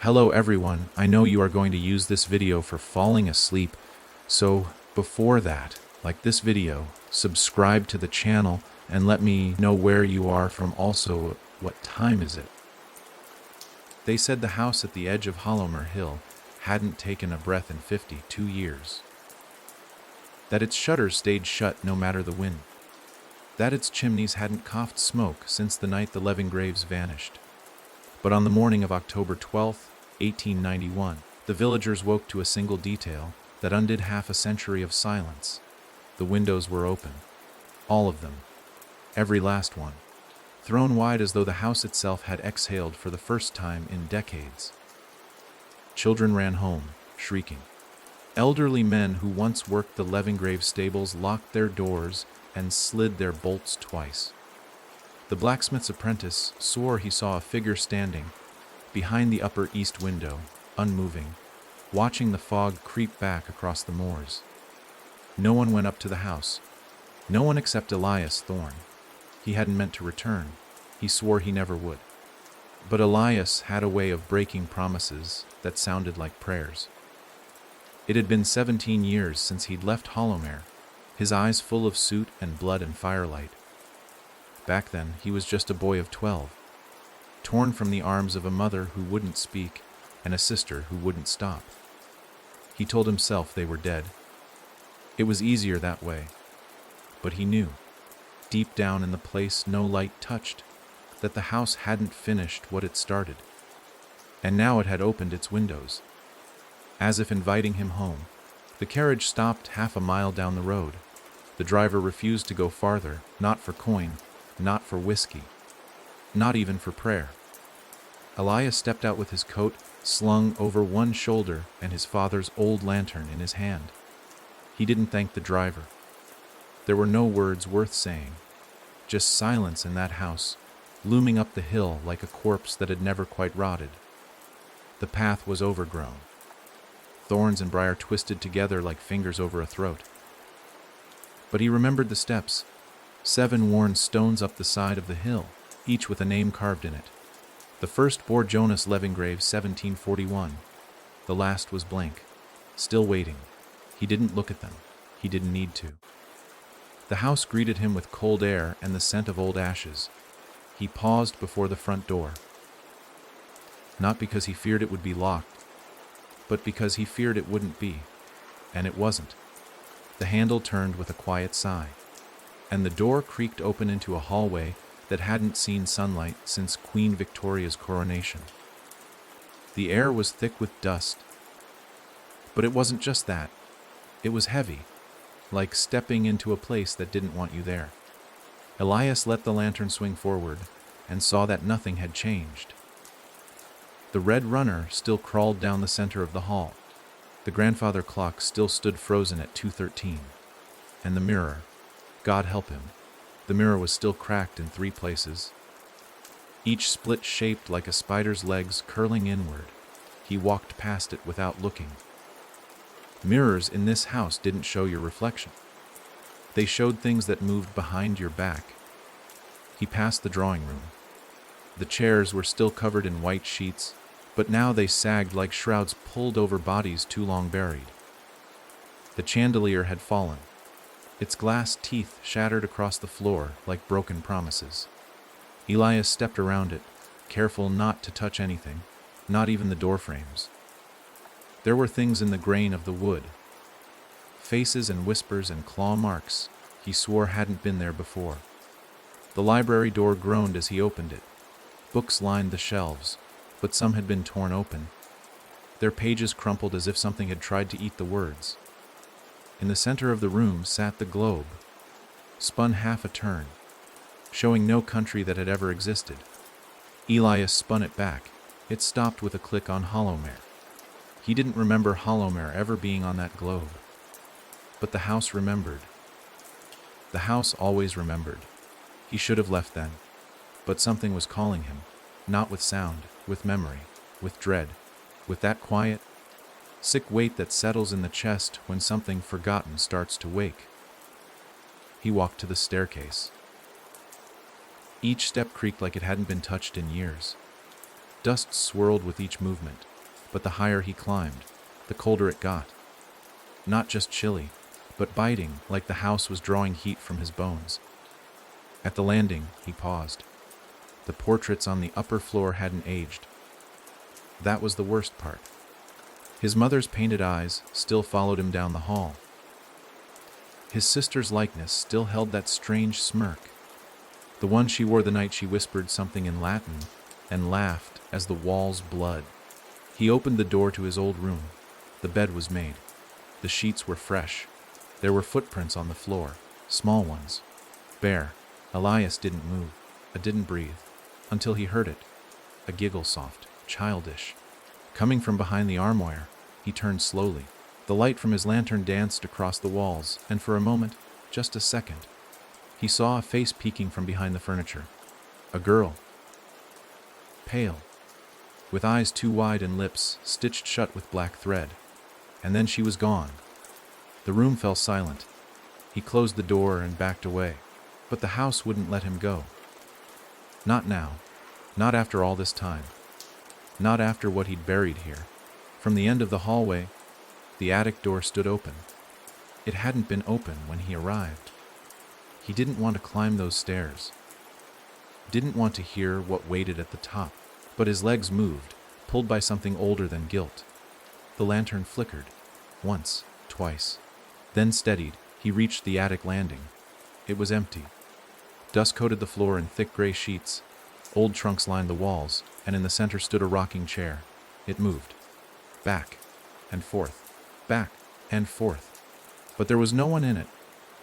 Hello everyone, I know you are going to use this video for falling asleep, so before that, like this video, subscribe to the channel and let me know where you are from, also what time is it. They said the house at the edge of Hollowmer Hill hadn't taken a breath in 52 years. That its shutters stayed shut no matter the wind. That its chimneys hadn't coughed smoke since the night the Levingraves vanished. But on the morning of October 12th, 1891, the villagers woke to a single detail that undid half a century of silence. The windows were open. All of them. Every last one. Thrown wide as though the house itself had exhaled for the first time in decades. Children ran home, shrieking. Elderly men who once worked the Levingrave stables locked their doors and slid their bolts twice. The blacksmith's apprentice swore he saw a figure standing behind the upper east window, unmoving, watching the fog creep back across the moors. No one went up to the house. No one except Elias Thorne. He hadn't meant to return. He swore he never would. But Elias had a way of breaking promises that sounded like prayers. It had been 17 years since he'd left Hollowmer, his eyes full of soot and blood and firelight. Back then, he was just a boy of 12, torn from the arms of a mother who wouldn't speak and a sister who wouldn't stop. He told himself they were dead. It was easier that way. But he knew, deep down in the place no light touched, that the house hadn't finished what it started. And now it had opened its windows. As if inviting him home, the carriage stopped half a mile down the road. The driver refused to go farther, not for coin, not for whiskey, not even for prayer. Elias stepped out with his coat slung over one shoulder and his father's old lantern in his hand. He didn't thank the driver. There were no words worth saying, just silence in that house, looming up the hill like a corpse that had never quite rotted. The path was overgrown. Thorns and briar twisted together like fingers over a throat. But he remembered the steps, 7 worn stones up the side of the hill, each with a name carved in it. The first bore Jonas Levingrave, 1741. The last was blank, still waiting. He didn't look at them. He didn't need to. The house greeted him with cold air and the scent of old ashes. He paused before the front door. Not because he feared it would be locked, but because he feared it wouldn't be. And it wasn't. The handle turned with a quiet sigh, and the door creaked open into a hallway that hadn't seen sunlight since Queen Victoria's coronation. The air was thick with dust. But it wasn't just that. It was heavy, like stepping into a place that didn't want you there. Elias let the lantern swing forward and saw that nothing had changed. The red runner still crawled down the center of the hall. The grandfather clock still stood frozen at 2:13. And the mirror, God help him, the mirror was still cracked in 3 places. Each split shaped like a spider's legs curling inward. He walked past it without looking. Mirrors in this house didn't show your reflection. They showed things that moved behind your back. He passed the drawing room. The chairs were still covered in white sheets, but now they sagged like shrouds pulled over bodies too long buried. The chandelier had fallen. Its glass teeth shattered across the floor like broken promises. Elias stepped around it, careful not to touch anything, not even the door frames. There were things in the grain of the wood. Faces and whispers and claw marks he swore hadn't been there before. The library door groaned as he opened it. Books lined the shelves, but some had been torn open. Their pages crumpled as if something had tried to eat the words. In the center of the room sat the globe, spun half a turn, showing no country that had ever existed. Elias spun it back. It stopped with a click on Hollowmer. He didn't remember Hollowmer ever being on that globe. But the house remembered. The house always remembered. He should have left then. But something was calling him, not with sound, with memory, with dread, with that quiet, sick weight that settles in the chest when something forgotten starts to wake. He walked to the staircase. Each step creaked like it hadn't been touched in years. Dust swirled with each movement. but the higher he climbed, the colder it got. Not just chilly, but biting, like the house was drawing heat from his bones. At the landing, he paused. The portraits on the upper floor hadn't aged. That was the worst part. His mother's painted eyes still followed him down the hall. His sister's likeness still held that strange smirk, the one she wore the night she whispered something in Latin and laughed as the walls bled. He opened the door to his old room. The bed was made. The sheets were fresh. There were footprints on the floor, small ones, bare. Elias didn't move, didn't breathe, until he heard it, a giggle soft, childish. Coming from behind the armoire, he turned slowly. The light from his lantern danced across the walls, and for a moment, just a second, he saw a face peeking from behind the furniture. A girl. Pale, with eyes too wide and lips stitched shut with black thread. And then she was gone. The room fell silent. He closed the door and backed away. But the house wouldn't let him go. Not now. Not after all this time. Not after what he'd buried here. From the end of the hallway, the attic door stood open. It hadn't been open when he arrived. He didn't want to climb those stairs. Didn't want to hear what waited at the top. But his legs moved, pulled by something older than guilt. The lantern flickered. Once, twice. Then steadied, he reached the attic landing. It was empty. Dust coated the floor in thick gray sheets. Old trunks lined the walls, and in the center stood a rocking chair. It moved. Back and forth. Back and forth. But there was no one in it,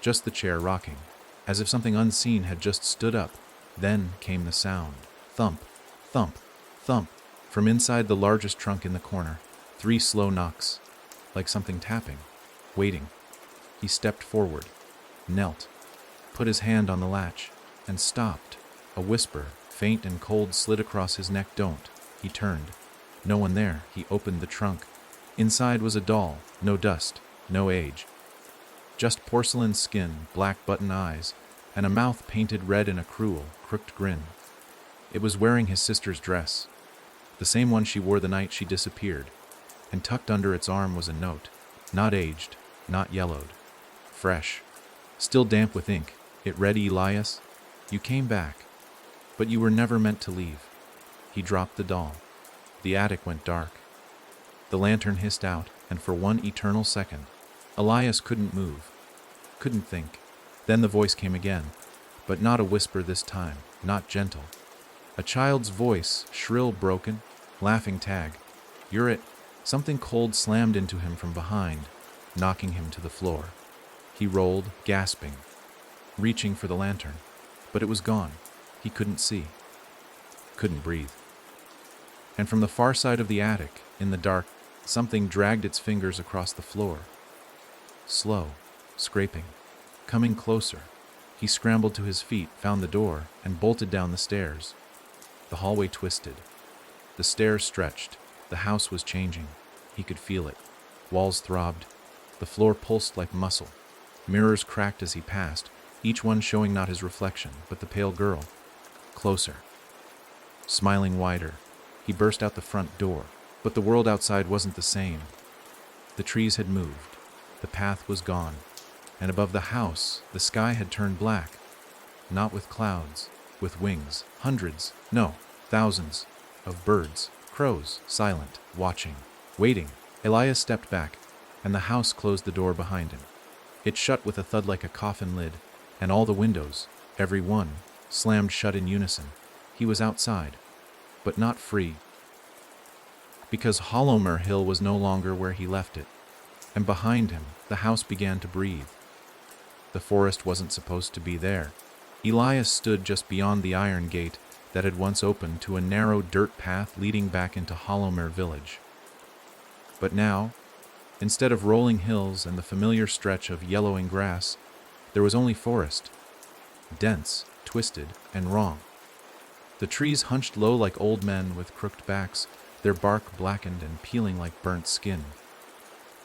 just the chair rocking, as if something unseen had just stood up. Then came the sound. Thump, thump, thump. From inside the largest trunk in the corner, 3 slow knocks, like something tapping, waiting. He stepped forward, knelt, put his hand on the latch, and stopped. A whisper, faint and cold, slid across his neck. Don't. He turned. No one there. He opened the trunk. Inside was a doll, no dust, no age. Just porcelain skin, black button eyes, and a mouth painted red in a cruel, crooked grin. It was wearing his sister's dress, the same one she wore the night she disappeared, and tucked under its arm was a note, not aged, not yellowed, fresh, still damp with ink. It read, "Elias, you came back, but you were never meant to leave." He dropped the doll. The attic went dark. The lantern hissed out, and for one eternal second, Elias couldn't move, couldn't think. Then the voice came again, but not a whisper this time, not gentle. A child's voice, shrill, broken, laughing. "Tag, you're it." Something cold slammed into him from behind, knocking him to the floor. He rolled, gasping, reaching for the lantern, but it was gone. He couldn't see, couldn't breathe. And from the far side of the attic, in the dark, something dragged its fingers across the floor. Slow, scraping, coming closer. He scrambled to his feet, found the door, and bolted down the stairs. The hallway twisted. The stairs stretched. The house was changing. He could feel it. Walls throbbed. The floor pulsed like muscle. Mirrors cracked as he passed, each one showing not his reflection, but the pale girl. Closer. Smiling wider, he burst out the front door. But the world outside wasn't the same. The trees had moved. The path was gone. And above the house, the sky had turned black. Not with clouds, with wings. Hundreds, no, thousands, of birds, crows, silent, watching, waiting. Elias stepped back, and the house closed the door behind him. It shut with a thud like a coffin lid, and all the windows, every one, slammed shut in unison. He was outside, but not free. Because Hollowmer Hill was no longer where he left it, and behind him, the house began to breathe. The forest wasn't supposed to be there. Elias stood just beyond the iron gate that had once opened to a narrow dirt path leading back into Hollowmer Village. But now, instead of rolling hills and the familiar stretch of yellowing grass, there was only forest, dense, twisted, and wrong. The trees hunched low like old men with crooked backs, their bark blackened and peeling like burnt skin.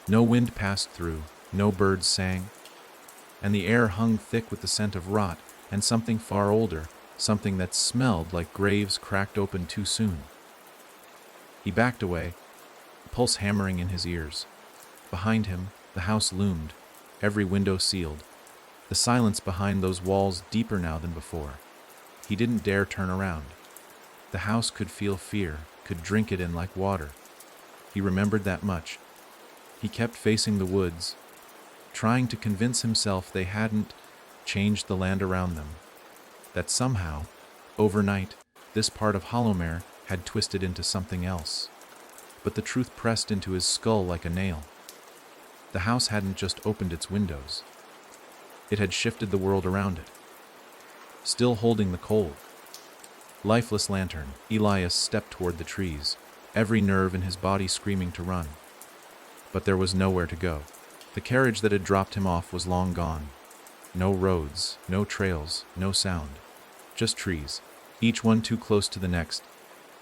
No wind passed through, no birds sang, and the air hung thick with the scent of rot and something far older, something that smelled like graves cracked open too soon. He backed away, pulse hammering in his ears. Behind him, the house loomed, every window sealed, the silence behind those walls deeper now than before. He didn't dare turn around. The house could feel fear, could drink it in like water. He remembered that much. He kept facing the woods, trying to convince himself they hadn't changed the land around them, that somehow, overnight, this part of Hollowmere had twisted into something else. But the truth pressed into his skull like a nail. The house hadn't just opened its windows. It had shifted the world around it. Still holding the cold, lifeless lantern, Elias stepped toward the trees, every nerve in his body screaming to run. But there was nowhere to go. The carriage that had dropped him off was long gone. No roads, no trails, no sound. Just trees, each one too close to the next,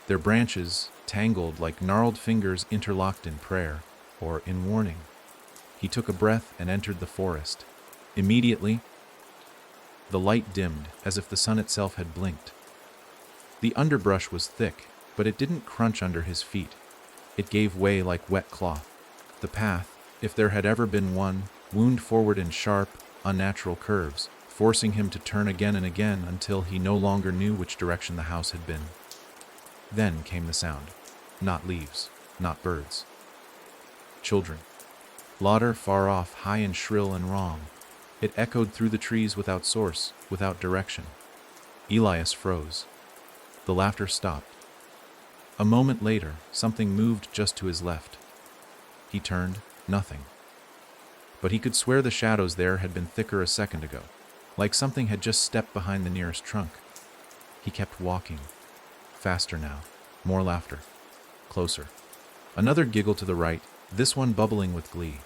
their branches tangled like gnarled fingers interlocked in prayer or in warning. He took a breath and entered the forest. Immediately, the light dimmed as if the sun itself had blinked. The underbrush was thick, but it didn't crunch under his feet. It gave way like wet cloth. The path, if there had ever been one, wound forward in sharp, unnatural curves, forcing him to turn again and again until he no longer knew which direction the house had been. Then came the sound. Not leaves, not birds. Children. Laughter far off, high and shrill and wrong. It echoed through the trees without source, without direction. Elias froze. The laughter stopped. A moment later, something moved just to his left. He turned, nothing. But he could swear the shadows there had been thicker a second ago, like something had just stepped behind the nearest trunk. He kept walking. Faster now. More laughter. Closer. Another giggle to the right, this one bubbling with glee.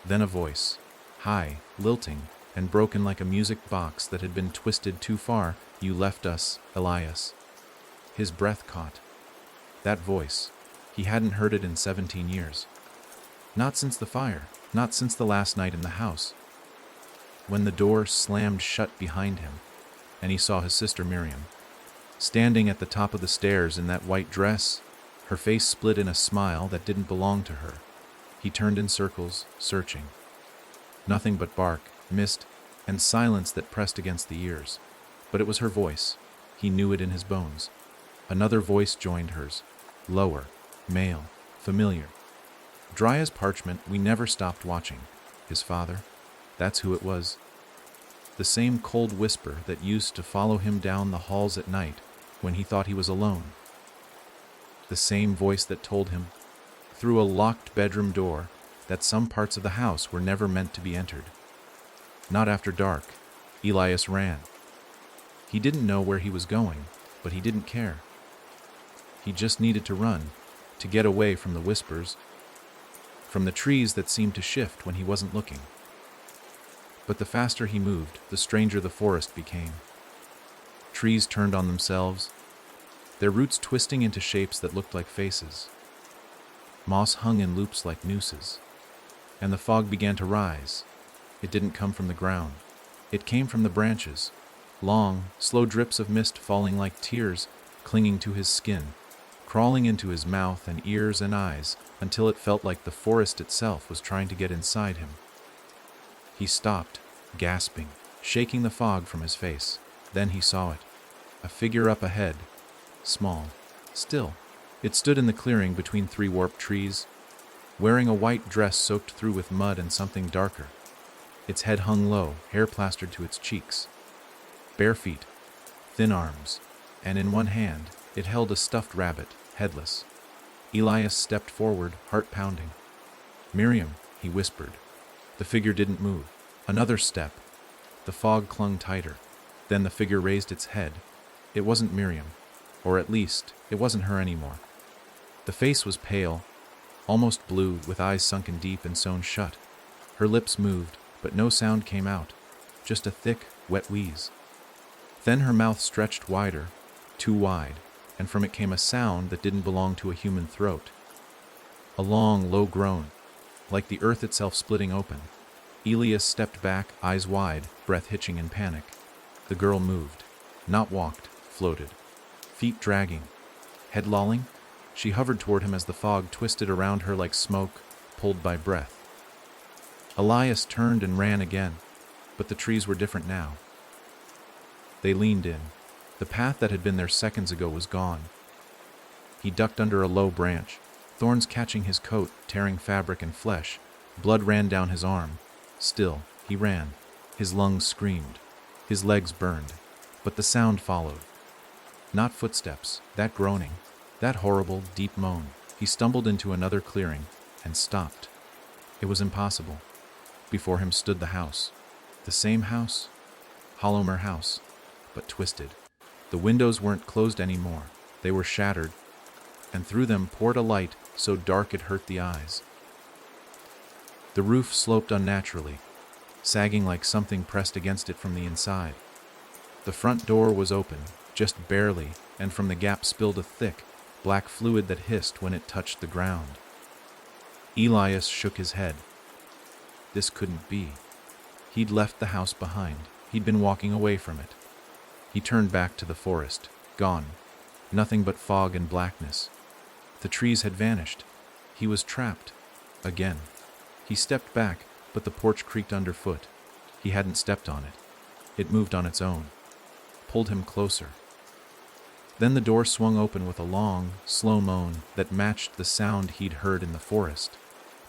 Then a voice, high, lilting, and broken like a music box that had been twisted too far. You left us, Elias. His breath caught. That voice. He hadn't heard it in 17 years. Not since the fire, not since the last night in the house. When the door slammed shut behind him, and he saw his sister Miriam, standing at the top of the stairs in that white dress, her face split in a smile that didn't belong to her. He turned in circles, searching. Nothing but bark, mist, and silence that pressed against the ears. But it was her voice. He knew it in his bones. Another voice joined hers. Lower, male, familiar. Dry as parchment, we never stopped watching. His father, that's who it was. The same cold whisper that used to follow him down the halls at night when he thought he was alone. The same voice that told him, through a locked bedroom door, that some parts of the house were never meant to be entered. Not after dark. Elias ran. He didn't know where he was going, but he didn't care. He just needed to run, to get away from the whispers, from the trees that seemed to shift when he wasn't looking. But the faster he moved, the stranger the forest became. Trees turned on themselves, their roots twisting into shapes that looked like faces. Moss hung in loops like nooses, and the fog began to rise. It didn't come from the ground. It came from the branches, long, slow drips of mist falling like tears, clinging to his skin, crawling into his mouth and ears and eyes until it felt like the forest itself was trying to get inside him. He stopped, gasping, shaking the fog from his face. Then he saw it. A figure up ahead, small, still. It stood in the clearing between three warped trees, wearing a white dress soaked through with mud and something darker. Its head hung low, hair plastered to its cheeks. Bare feet, thin arms, and in one hand, it held a stuffed rabbit, headless. Elias stepped forward, heart pounding. "Miriam," he whispered. The figure didn't move. Another step. The fog clung tighter. Then the figure raised its head. It wasn't Miriam, or at least, it wasn't her anymore. The face was pale, almost blue, with eyes sunken deep and sewn shut. Her lips moved, but no sound came out, just a thick, wet wheeze. Then her mouth stretched wider, too wide, and from it came a sound that didn't belong to a human throat. A long, low groan, like the earth itself splitting open. Elias stepped back, eyes wide, breath hitching in panic. The girl moved, not walked, floated, feet dragging, head lolling, She hovered toward him as the fog twisted around her like smoke pulled by breath. Elias turned and ran again, but the trees were different now. They leaned in. The path that had been there seconds ago was gone. He ducked under a low branch, thorns catching his coat, tearing fabric and flesh. Blood ran down his arm. Still, he ran. His lungs screamed. His legs burned. But the sound followed. Not footsteps, that groaning, that horrible, deep moan. He stumbled into another clearing and stopped. It was impossible. Before him stood the house. The same house? Hollomer House, but twisted. The windows weren't closed anymore. They were shattered, and through them poured a light so dark it hurt the eyes. The roof sloped unnaturally, sagging like something pressed against it from the inside. The front door was open, just barely, and from the gap spilled a thick, black fluid that hissed when it touched the ground. Elias shook his head. This couldn't be. He'd left the house behind. He'd been walking away from it. He turned back to the forest. Gone. Nothing but fog and blackness. The trees had vanished. He was trapped. Again. He stepped back, but the porch creaked underfoot. He hadn't stepped on it. It moved on its own. Pulled him closer. Then the door swung open with a long, slow moan that matched the sound he'd heard in the forest.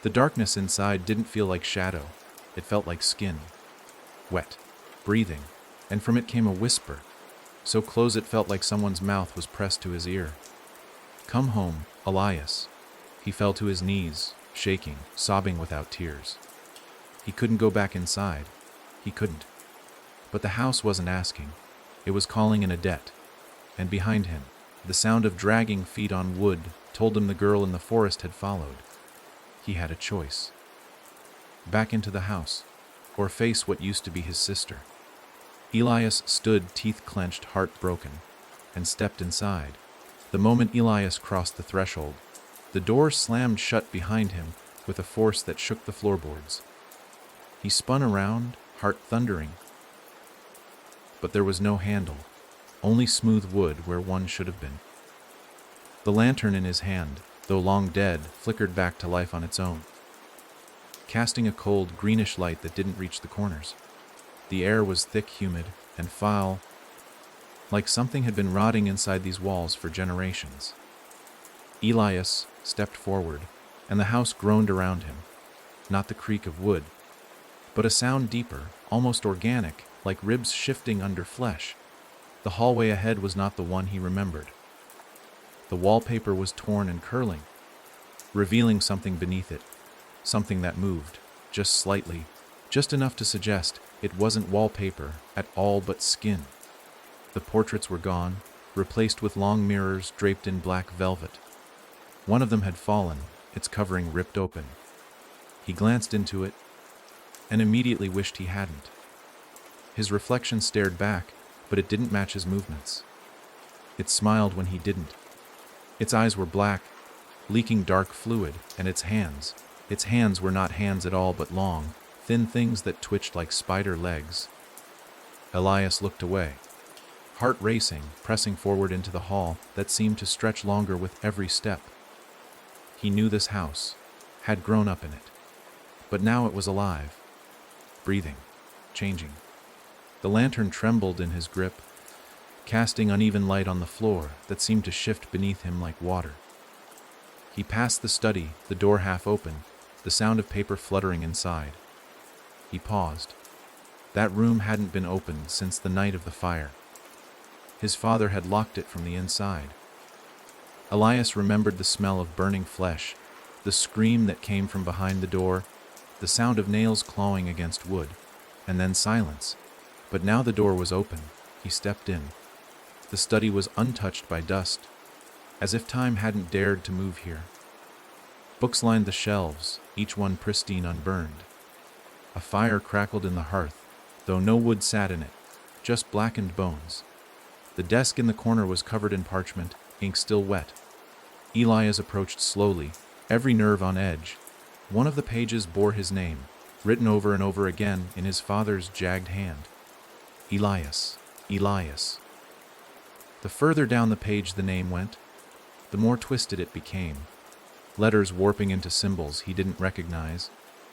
The darkness inside didn't feel like shadow. It felt like skin. Wet. Breathing. And from it came a whisper. So close it felt like someone's mouth was pressed to his ear. Come home, Elias. He fell to his knees, shaking, sobbing without tears. He couldn't go back inside. He couldn't. But the house wasn't asking. It was calling in a debt. And behind him, the sound of dragging feet on wood told him the girl in the forest had followed. He had a choice. Back into the house, or face what used to be his sister. Elias stood, teeth clenched, heart broken, and stepped inside. The moment Elias crossed the threshold, the door slammed shut behind him with a force that shook the floorboards. He spun around, heart thundering. But there was no handle, only smooth wood where one should have been. The lantern in his hand, though long dead, flickered back to life on its own, casting a cold, greenish light that didn't reach the corners. The air was thick, humid, and foul, like something had been rotting inside these walls for generations. Elias stepped forward, and the house groaned around him. Not the creak of wood, but a sound deeper, almost organic, like ribs shifting under flesh. The hallway ahead was not the one he remembered. The wallpaper was torn and curling, revealing something beneath it, something that moved, just slightly, just enough to suggest it wasn't wallpaper at all but skin. The portraits were gone, replaced with long mirrors draped in black velvet. One of them had fallen, its covering ripped open. He glanced into it, and immediately wished he hadn't. His reflection stared back, but it didn't match his movements. It smiled when he didn't. Its eyes were black, leaking dark fluid, and its hands were not hands at all but long, thin things that twitched like spider legs. Elias looked away, heart racing, pressing forward into the hall that seemed to stretch longer with every step. He knew this house, had grown up in it, but now it was alive, breathing, changing. The lantern trembled in his grip, casting uneven light on the floor that seemed to shift beneath him like water. He passed the study, the door half open, the sound of paper fluttering inside. He paused. That room hadn't been opened since the night of the fire. His father had locked it from the inside. Elias remembered the smell of burning flesh, the scream that came from behind the door, the sound of nails clawing against wood, and then silence. But now the door was open. He stepped in. The study was untouched by dust, as if time hadn't dared to move here. Books lined the shelves, each one pristine, unburned. A fire crackled in the hearth, though no wood sat in it, just blackened bones. The desk in the corner was covered in parchment, ink still wet. Elias approached slowly, every nerve on edge. One of the pages bore his name, written over and over again in his father's jagged hand. Elias, Elias. The further down the page the name went, the more twisted it became. Letters warping into symbols he didn't recognize,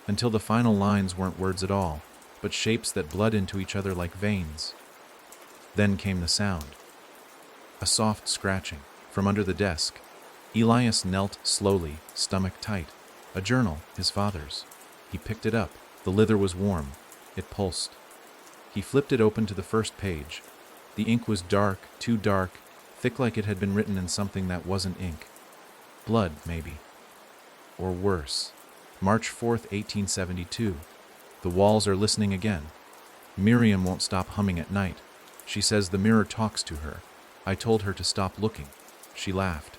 until the final lines weren't words at all, but shapes that bled into each other like veins. Then came the sound. A soft scratching from under the desk. Elias knelt slowly, stomach tight. A journal, his father's. He picked it up. The leather was warm. It pulsed. He flipped it open to the first page. The ink was dark, too dark, thick like it had been written in something that wasn't ink. Blood, maybe. Or worse. March 4th, 1872. The walls are listening again. Miriam won't stop humming at night. She says the mirror talks to her. I told her to stop looking. She laughed.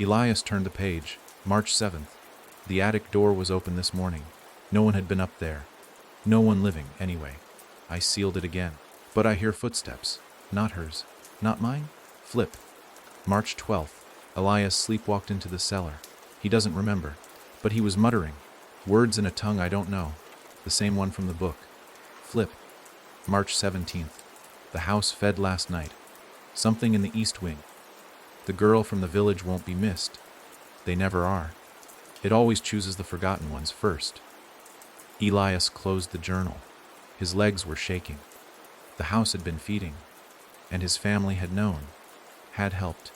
Elias turned the page. March 7th. The attic door was open this morning. No one had been up there. No one living, anyway. I sealed it again. But I hear footsteps. Not hers. Not mine? Flip. March 12th. Elias sleepwalked into the cellar. He doesn't remember. But he was muttering. Words in a tongue I don't know. The same one from the book. Flip. March 17th. The house fed last night. Something in the east wing. The girl from the village won't be missed. They never are. It always chooses the forgotten ones first. Elias closed the journal. His legs were shaking. The house had been feeding, and his family had known, had helped.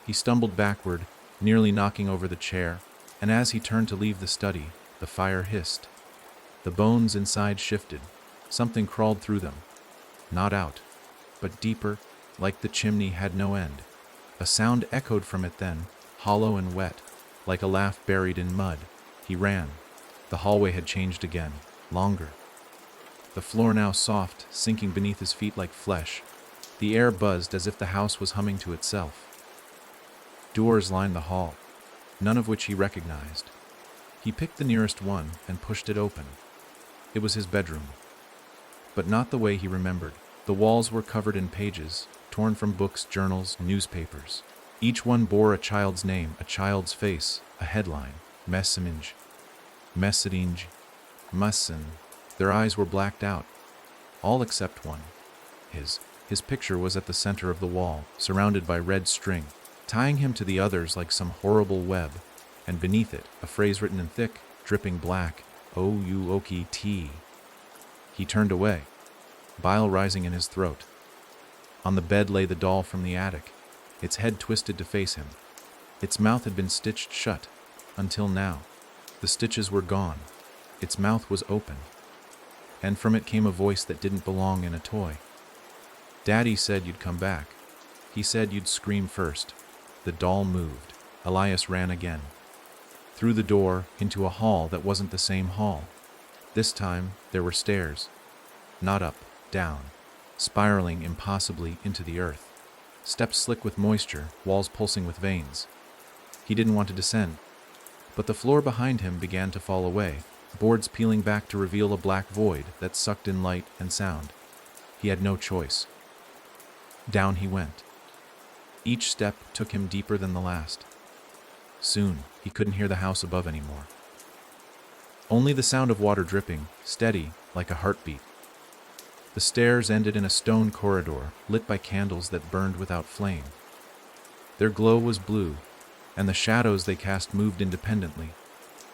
He stumbled backward, nearly knocking over the chair, and as he turned to leave the study, the fire hissed. The bones inside shifted. Something crawled through them. Not out, but deeper, like the chimney had no end. A sound echoed from it then, hollow and wet, like a laugh buried in mud. He ran. The hallway had changed again, longer. The floor now soft, sinking beneath his feet like flesh. The air buzzed as if the house was humming to itself. Doors lined the hall, none of which he recognized. He picked the nearest one and pushed it open. It was his bedroom. But not the way he remembered. The walls were covered in pages, torn from books, journals, newspapers. Each one bore a child's name, a child's face, a headline. Messenger. Messedinge. Mussin. Their eyes were blacked out. All except one. His picture was at the center of the wall, surrounded by red string, tying him to the others like some horrible web, and beneath it, a phrase written in thick, dripping black, O-U-O-K-T. He turned away, bile rising in his throat. On the bed lay the doll from the attic, its head twisted to face him. Its mouth had been stitched shut, until now. The stitches were gone. Its mouth was open. And from it came a voice that didn't belong in a toy. Daddy said you'd come back. He said you'd scream first. The doll moved. Elias ran again. Through the door, into a hall that wasn't the same hall. This time, there were stairs. Not up, down, spiraling impossibly into the earth. Steps slick with moisture, walls pulsing with veins. He didn't want to descend. But the floor behind him began to fall away, boards peeling back to reveal a black void that sucked in light and sound. He had no choice. Down he went. Each step took him deeper than the last. Soon, he couldn't hear the house above anymore. Only the sound of water dripping, steady, like a heartbeat. The stairs ended in a stone corridor, lit by candles that burned without flame. Their glow was blue, and the shadows they cast moved independently,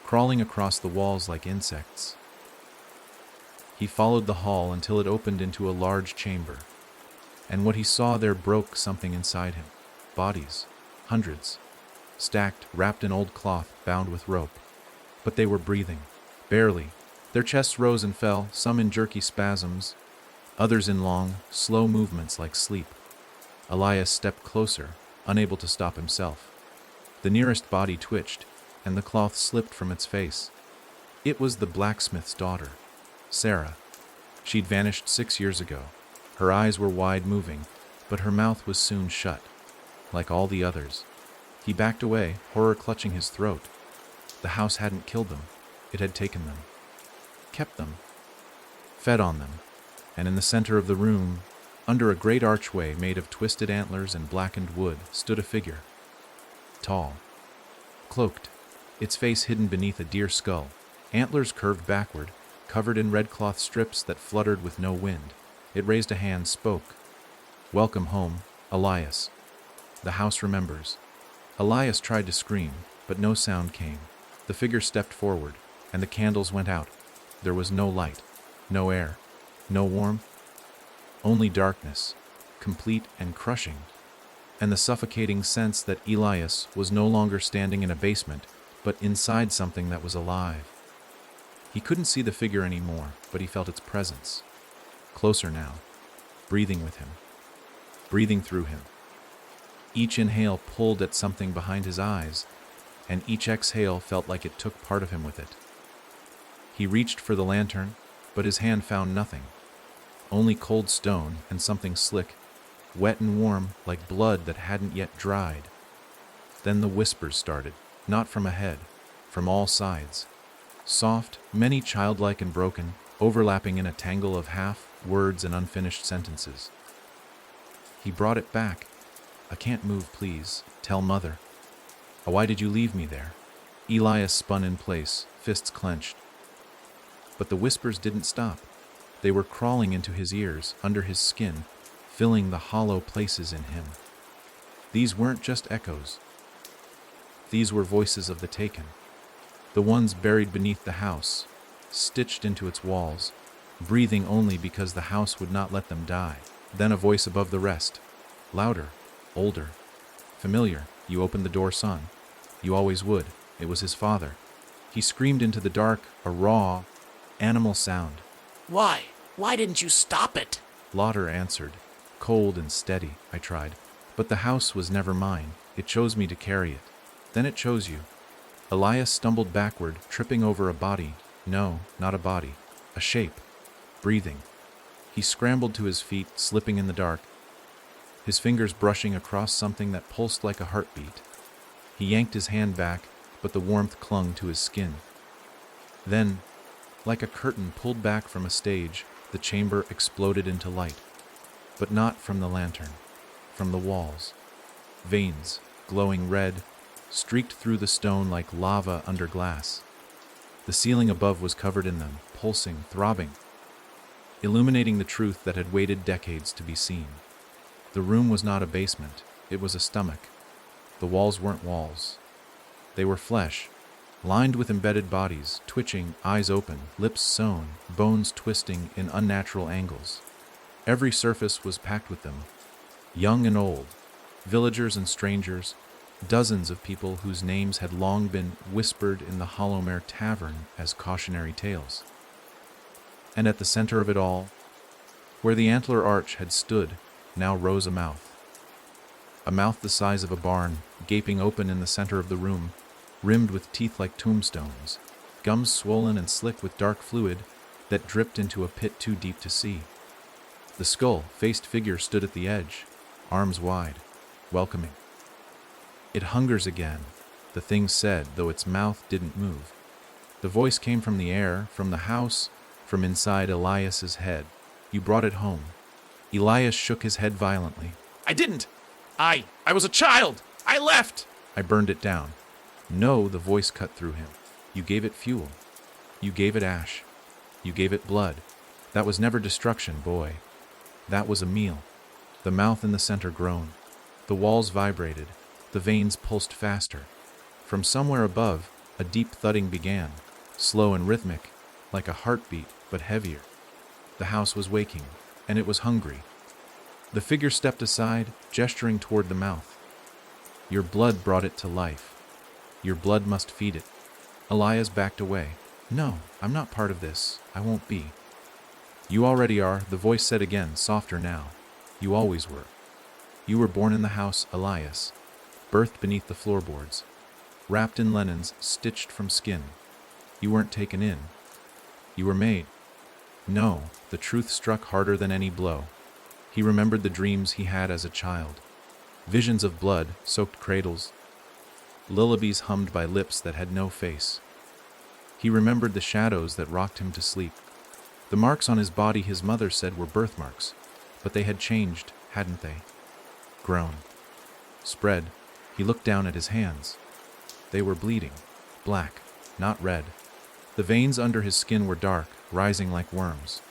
crawling across the walls like insects. He followed the hall until it opened into a large chamber, and what he saw there broke something inside him. Bodies, hundreds, stacked, wrapped in old cloth, bound with rope. But they were breathing, barely. Their chests rose and fell, some in jerky spasms, others in long, slow movements like sleep. Elias stepped closer, unable to stop himself. The nearest body twitched, and the cloth slipped from its face. It was the blacksmith's daughter, Sarah. She'd vanished 6 years ago. Her eyes were wide moving, but her mouth was soon shut, like all the others. He backed away, horror clutching his throat. The house hadn't killed them. It had taken them, kept them, fed on them. And in the center of the room, under a great archway made of twisted antlers and blackened wood, stood a figure. Tall, cloaked, its face hidden beneath a deer skull, antlers curved backward, covered in red cloth strips that fluttered with no wind. It raised a hand, spoke. "Welcome home, Elias. The house remembers. Elias tried to scream, but no sound came. The figure stepped forward, and the candles went out. There was no light, no air, no warmth, only darkness, complete and crushing, and the suffocating sense that Elias was no longer standing in a basement, but inside something that was alive. He couldn't see the figure anymore, but he felt its presence. Closer now, breathing with him, breathing through him. Each inhale pulled at something behind his eyes, and each exhale felt like it took part of him with it. He reached for the lantern, but his hand found nothing. Only cold stone and something slick, wet and warm like blood that hadn't yet dried. Then the whispers started, not from ahead, from all sides. Soft, many childlike and broken, overlapping in a tangle of half-words and unfinished sentences. He brought it back. "I can't move, please. Tell Mother." "Why did you leave me there?" Elias spun in place, fists clenched. But the whispers didn't stop. They were crawling into his ears, under his skin, filling the hollow places in him. These weren't just echoes. These were voices of the taken. The ones buried beneath the house, stitched into its walls, breathing only because the house would not let them die. Then a voice above the rest, louder, older, familiar. "You opened the door, son. You always would." It was his father. He screamed into the dark, a raw, animal sound. Why? Why didn't you stop it? Lauder answered, cold and steady. "I tried. But the house was never mine. It chose me to carry it. Then it chose you." Elias stumbled backward, tripping over a body. No, not a body. A shape. Breathing. He scrambled to his feet, slipping in the dark, his fingers brushing across something that pulsed like a heartbeat. He yanked his hand back, but the warmth clung to his skin. Then, like a curtain pulled back from a stage, the chamber exploded into light. But not from the lantern, from the walls. Veins, glowing red, streaked through the stone like lava under glass. The ceiling above was covered in them, pulsing, throbbing, illuminating the truth that had waited decades to be seen. The room was not a basement, it was a stomach. The walls weren't walls. They were flesh, lined with embedded bodies, twitching, eyes open, lips sewn, bones twisting in unnatural angles. Every surface was packed with them, young and old, villagers and strangers, dozens of people whose names had long been whispered in the Hollowmere Tavern as cautionary tales. And at the center of it all, where the antler arch had stood, now rose a mouth. A mouth the size of a barn, gaping open in the center of the room, rimmed with teeth like tombstones, gums swollen and slick with dark fluid that dripped into a pit too deep to see. The skull-faced figure stood at the edge, arms wide, welcoming. "It hungers again," the thing said, though its mouth didn't move. The voice came from the air, from the house, from inside Elias's head. "You brought it home." Elias shook his head violently. I didn't. I was a child. I left. "I burned it down." "No," the voice cut through him. "You gave it fuel. You gave it ash. You gave it blood. That was never destruction, boy. That was a meal." The mouth in the center groaned. The walls vibrated. The veins pulsed faster. From somewhere above, a deep thudding began, slow and rhythmic, like a heartbeat, but heavier. The house was waking, and it was hungry. The figure stepped aside, gesturing toward the mouth. "Your blood brought it to life. Your blood must feed it." Elias backed away. "No, I'm not part of this. I won't be." "You already are," the voice said again, softer now. "You always were. You were born in the house, Elias, birthed beneath the floorboards, wrapped in linens, stitched from skin. You weren't taken in. You were made." No, the truth struck harder than any blow. He remembered the dreams he had as a child. Visions of blood-soaked cradles, lullabies hummed by lips that had no face. He remembered the shadows that rocked him to sleep. The marks on his body his mother said were birthmarks, but they had changed, hadn't they? Grown. Spread. He looked down at his hands. They were bleeding. Black, not red. The veins under his skin were dark, rising like worms.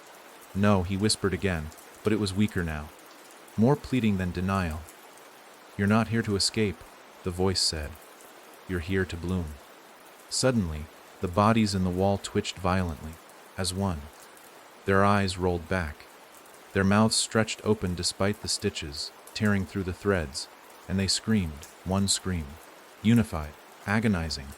"No," he whispered again, but it was weaker now. More pleading than denial. "You're not here to escape." the voice said. "You're here to bloom." Suddenly, the bodies in the wall twitched violently, as one. Their eyes rolled back. Their mouths stretched open despite the stitches, tearing through the threads, and they screamed, one scream, unified, agonizing.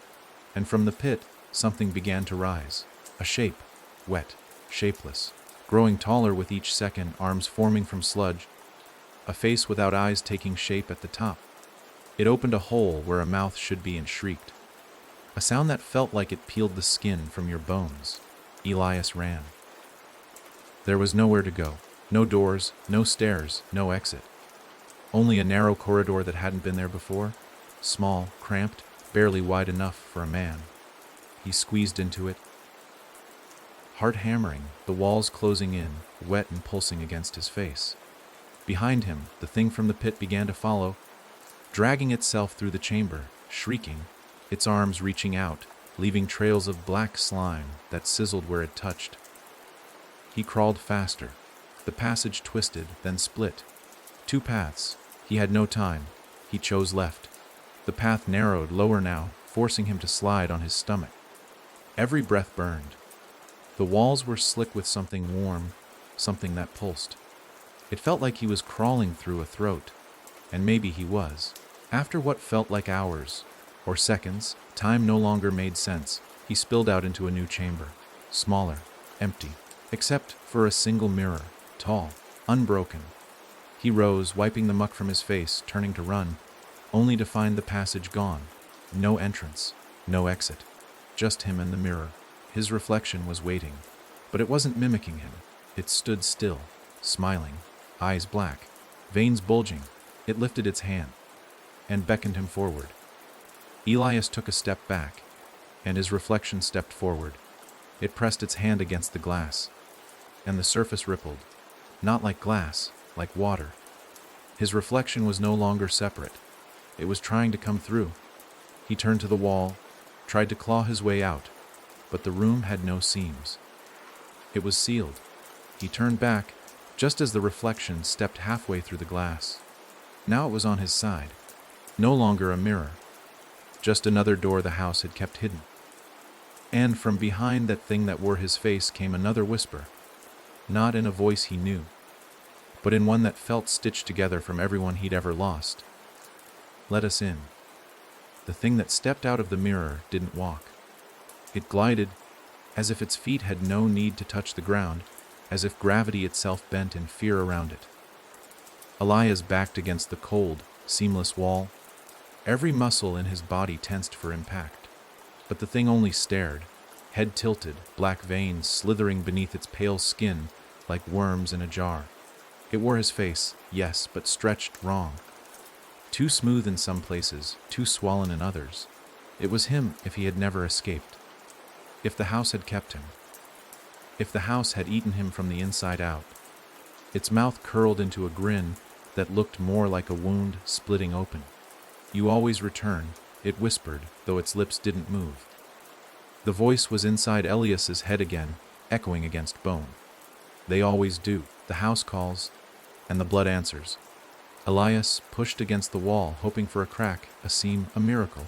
And from the pit, something began to rise. A shape, wet, shapeless, growing taller with each second, arms forming from sludge, a face without eyes taking shape at the top. It opened a hole where a mouth should be and shrieked. A sound that felt like it peeled the skin from your bones. Elias ran. There was nowhere to go. No doors, no stairs, no exit. Only a narrow corridor that hadn't been there before. Small, cramped, barely wide enough for a man. He squeezed into it. Heart hammering, the walls closing in, wet and pulsing against his face. Behind him, the thing from the pit began to follow, dragging itself through the chamber, shrieking, its arms reaching out, leaving trails of black slime that sizzled where it touched. He crawled faster. The passage twisted, then split. Two paths. He had no time. He chose left. The path narrowed, lower now, forcing him to slide on his stomach. Every breath burned. The walls were slick with something warm, something that pulsed. It felt like he was crawling through a throat, and maybe he was. After what felt like hours, or seconds, time no longer made sense. He spilled out into a new chamber, smaller, empty, except for a single mirror, tall, unbroken. He rose, wiping the muck from his face, turning to run, only to find the passage gone. No entrance, no exit, just him and the mirror. His reflection was waiting, but it wasn't mimicking him. It stood still, smiling, eyes black, veins bulging. It lifted its hand and beckoned him forward. Elias took a step back, and his reflection stepped forward. It pressed its hand against the glass, and the surface rippled, not like glass, like water. His reflection was no longer separate. It was trying to come through. He turned to the wall, tried to claw his way out, but the room had no seams. It was sealed. He turned back, just as the reflection stepped halfway through the glass. Now it was on his side. No longer a mirror, just another door the house had kept hidden. And from behind that thing that wore his face came another whisper, not in a voice he knew, but in one that felt stitched together from everyone he'd ever lost. "Let us in." The thing that stepped out of the mirror didn't walk. It glided, as if its feet had no need to touch the ground, as if gravity itself bent in fear around it. Elias backed against the cold, seamless wall. Every muscle in his body tensed for impact. But the thing only stared, head tilted, black veins slithering beneath its pale skin like worms in a jar. It wore his face, yes, but stretched wrong. Too smooth in some places, too swollen in others. It was him if he had never escaped. If the house had kept him. If the house had eaten him from the inside out. Its mouth curled into a grin that looked more like a wound splitting open. "You always return," it whispered, though its lips didn't move. The voice was inside Elias's head again, echoing against bone. "They always do. The house calls, and the blood answers." Elias pushed against the wall, hoping for a crack, a seam, a miracle.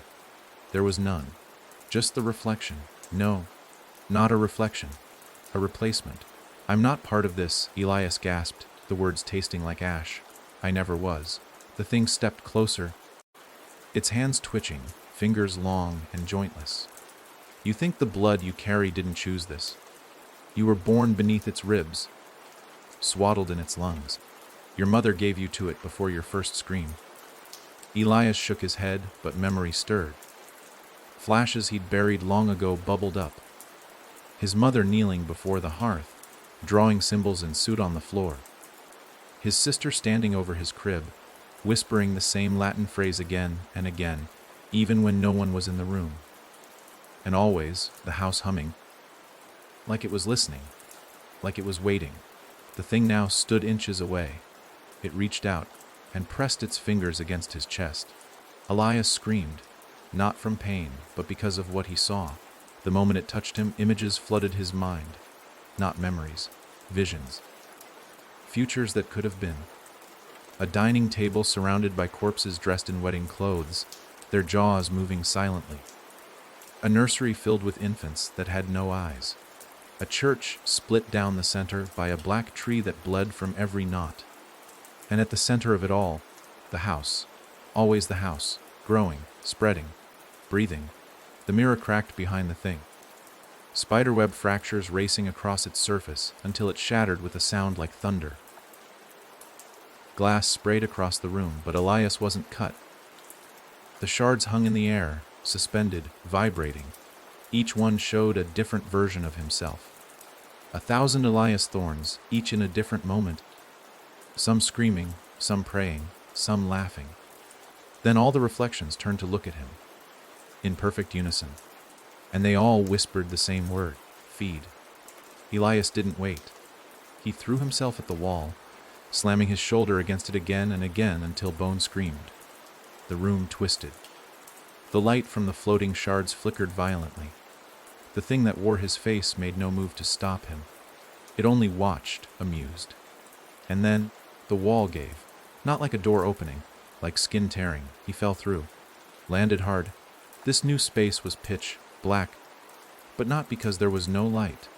There was none. Just the reflection. No, not a reflection. A replacement. "I'm not part of this," Elias gasped, the words tasting like ash. "I never was." The thing stepped closer, its hands twitching, fingers long and jointless. "You think the blood you carry didn't choose this? You were born beneath its ribs, swaddled in its lungs. Your mother gave you to it before your first scream." Elias shook his head, but memory stirred. Flashes he'd buried long ago bubbled up. His mother kneeling before the hearth, drawing symbols in suit on the floor. His sister standing over his crib, whispering the same Latin phrase again and again, even when no one was in the room. And always, the house humming. Like it was listening, like it was waiting. The thing now stood inches away. It reached out and pressed its fingers against his chest. Elias screamed, not from pain, but because of what he saw. The moment it touched him, images flooded his mind. Not memories, visions. Futures that could have been. A dining table surrounded by corpses dressed in wedding clothes, their jaws moving silently. A nursery filled with infants that had no eyes. A church split down the center by a black tree that bled from every knot. And at the center of it all, the house. Always the house, growing, spreading, breathing. The mirror cracked behind the thing. Spiderweb fractures racing across its surface until it shattered with a sound like thunder. Glass sprayed across the room, but Elias wasn't cut. The shards hung in the air, suspended, vibrating. Each one showed a different version of himself. 1,000 Elias thorns, each in a different moment. Some screaming, some praying, some laughing. Then all the reflections turned to look at him, in perfect unison. And they all whispered the same word, feed. Elias didn't wait. He threw himself at the wall, slamming his shoulder against it again and again until Bone screamed. The room twisted. The light from the floating shards flickered violently. The thing that wore his face made no move to stop him. It only watched, amused. And then, the wall gave. Not like a door opening, like skin tearing. He fell through. Landed hard. This new space was pitch black, but not because there was no light.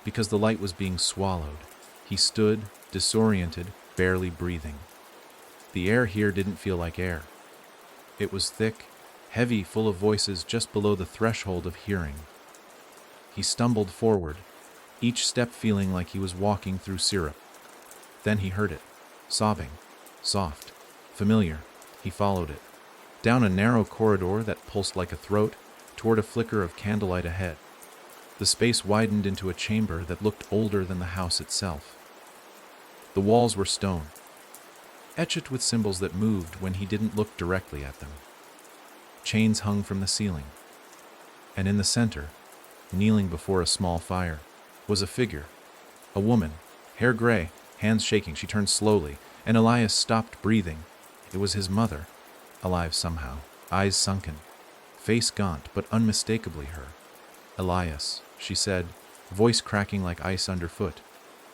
Because the light was being swallowed. He stood, disoriented, barely breathing. The air here didn't feel like air. It was thick, heavy, full of voices just below the threshold of hearing. He stumbled forward, each step feeling like he was walking through syrup. Then he heard it, sobbing, soft, familiar. He followed it, down a narrow corridor that pulsed like a throat, toward a flicker of candlelight ahead. The space widened into a chamber that looked older than the house itself. The walls were stone, etched with symbols that moved when he didn't look directly at them. Chains hung from the ceiling. And in the center, kneeling before a small fire, was a figure. A woman, hair gray, hands shaking. She turned slowly, and Elias stopped breathing. It was his mother, alive somehow, eyes sunken, face gaunt but unmistakably her. "Elias," she said, voice cracking like ice underfoot.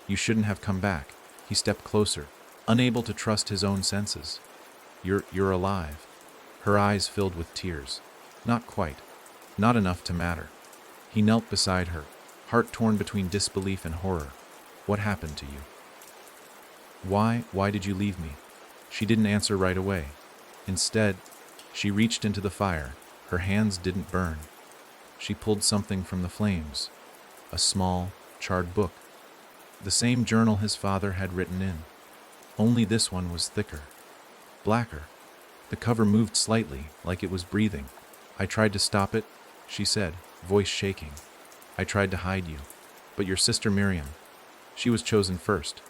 "You shouldn't have come back." He stepped closer, unable to trust his own senses. You're alive." Her eyes filled with tears. Not quite. Not enough to matter. He knelt beside her, heart torn between disbelief and horror. "What happened to you? Why did you leave me?" She didn't answer right away. Instead, she reached into the fire. Her hands didn't burn. She pulled something from the flames. A small, charred book. The same journal his father had written in. Only this one was thicker. Blacker. The cover moved slightly, like it was breathing. "I tried to stop it," she said, voice shaking. "I tried to hide you. But your sister Miriam, she was chosen first.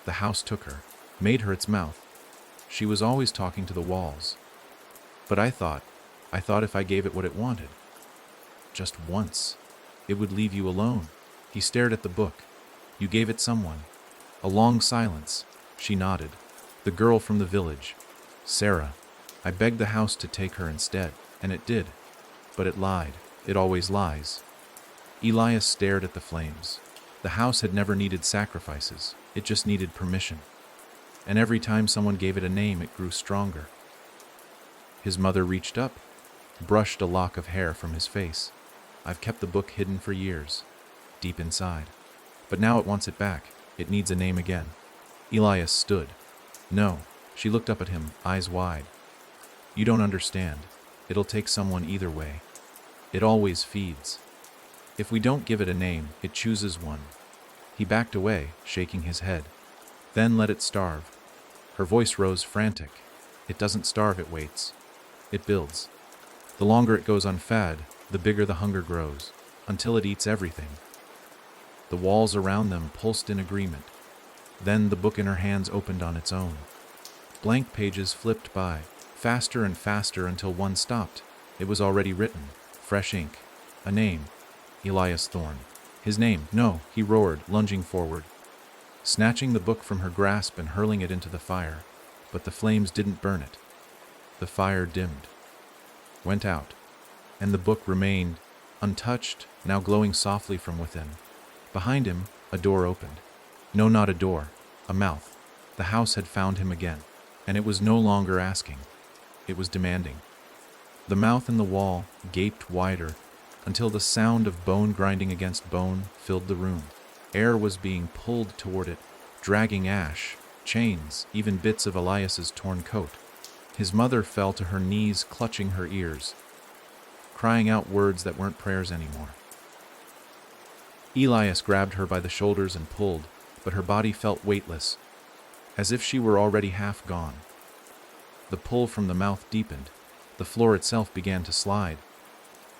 The house took her, made her its mouth. She was always talking to the walls. But I thought if I gave it what it wanted, just once, it would leave you alone." He stared at the book. "You gave it someone." A long silence. She nodded. "The girl from the village, Sarah. I begged the house to take her instead, and it did. But it lied. It always lies." Elias stared at the flames. The house had never needed sacrifices. It just needed permission. And every time someone gave it a name, it grew stronger. His mother reached up, brushed a lock of hair from his face. "I've kept the book hidden for years, deep inside. But now it wants it back. It needs a name again." Elias stood. "No." She looked up at him, eyes wide. "You don't understand. It'll take someone either way. It always feeds. If we don't give it a name, it chooses one." He backed away, shaking his head. "Then let it starve." Her voice rose frantic. "It doesn't starve, it waits. It builds. The longer it goes unfed, the bigger the hunger grows, until it eats everything." The walls around them pulsed in agreement. Then the book in her hands opened on its own. Blank pages flipped by, faster and faster until one stopped. It was already written. Fresh ink. A name. Elias Thorne. His name. "No," he roared, lunging forward, snatching the book from her grasp and hurling it into the fire. But the flames didn't burn it. The fire dimmed, went out, and the book remained, untouched, now glowing softly from within. Behind him, a door opened. No, not a door, a mouth. The house had found him again, and it was no longer asking. It was demanding. The mouth in the wall gaped wider until the sound of bone grinding against bone filled the room. Air was being pulled toward it, dragging ash, chains, even bits of Elias's torn coat. His mother fell to her knees, clutching her ears, crying out words that weren't prayers anymore. Elias grabbed her by the shoulders and pulled, but her body felt weightless, as if she were already half gone. The pull from the mouth deepened. The floor itself began to slide,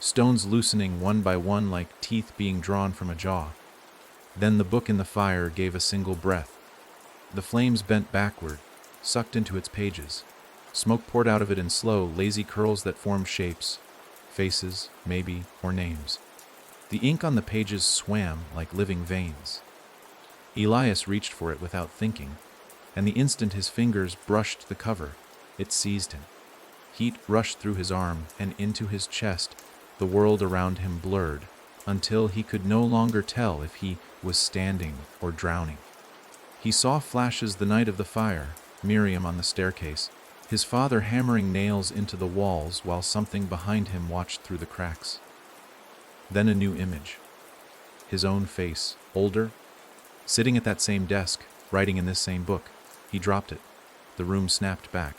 stones loosening one by one like teeth being drawn from a jaw. Then the book in the fire gave a single breath. The flames bent backward, sucked into its pages. Smoke poured out of it in slow, lazy curls that formed shapes, faces, maybe, or names. The ink on the pages swam like living veins. Elias reached for it without thinking, and the instant his fingers brushed the cover, it seized him. Heat rushed through his arm and into his chest. The world around him blurred, until he could no longer tell if he was standing or drowning. He saw flashes the night of the fire, Miriam on the staircase, his father hammering nails into the walls while something behind him watched through the cracks. Then a new image. His own face, older, sitting at that same desk, writing in this same book. He dropped it. The room snapped back.